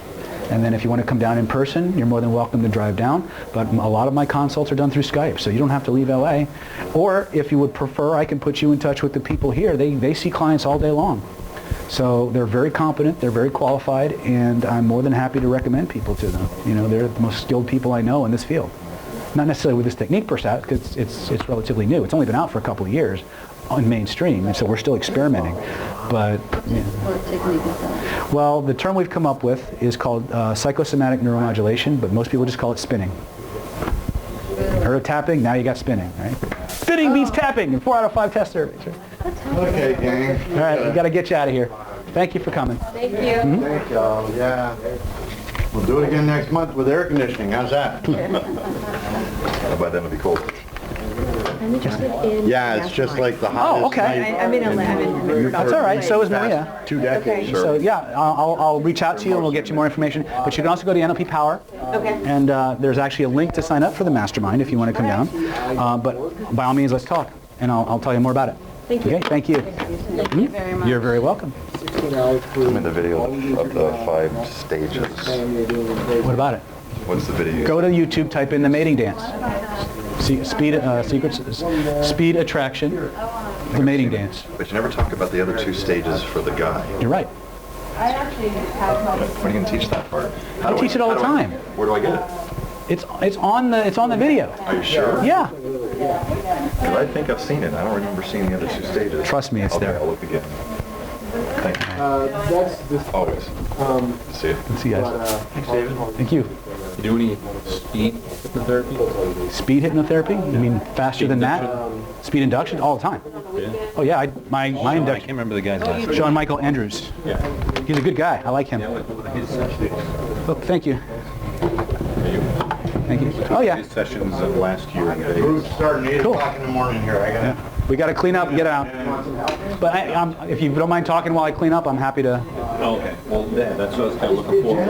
And then if you want to come down in person, you're more than welcome to drive down. But a lot of my consults are done through Skype, so you don't have to leave LA. Or if you would prefer, I can put you in touch with the people here. They see clients all day long. So they're very competent, they're very qualified, and I'm more than happy to recommend people to them. You know, they're the most skilled people I know in this field. Not necessarily with this technique per se, because it's relatively new. It's only been out for a couple of years on mainstream, and so we're still experimenting. But What technique is that? well, the term we've come up with is called psychosomatic neuromodulation, but most people just call it spinning. Heard of tapping? Now you got spinning, right? Spinning beats tapping in 4 out of 5 test surveys. Okay, gang. All right, we got to get you out of here. Thank you for coming. Thank you. Thank y'all, yeah. We'll do it again next month with air conditioning, how's that? By then it'll be cold. I'm interested in... Yeah, it's just like the hottest okay. night I'm in You've That's heard all right. me So is past Maria. 2 decades. So yeah, I'll reach out to you and we'll get you more information. But you can also go to NLP Power. Okay. And there's actually a link to sign up for the mastermind if you want to come down. But by all means, let's talk, and I'll tell you more about it. Thank you. Okay. Thank you. Thank you very much. You're very welcome. I'm in the video of the 5 stages. What about it? What's the video? Go to YouTube, type in the mating dance. Speed attraction, the mating dance. But you never talk about the other 2 stages for the guy. You're right. When are you going to teach that part? I teach it all the time. Where do I get it? It's on the video. Are you sure? Yeah. Because I think I've seen it. I don't remember seeing the other 2 stages. Trust me, it's okay, there. I'll look again. Thank you. That's this. Always. See you. See you guys. Thanks, David. Thank you. You do any speed hypnotherapy? Speed hypnotherapy? You mean faster than that? Speed induction? All the time. Yeah. Oh yeah, my I can't induction. remember the guy's last name. Sean Michael Andrews. Yeah. He's a good guy. I like him. Oh, thank you. Thank you. Oh yeah. These sessions of last year. Group's starting at 8 Cool. o'clock in the morning here. I gotta. We got to clean up and get out. But if you don't mind talking while I clean up, I'm happy to. Okay. Well, yeah, that's what I was kind of looking for.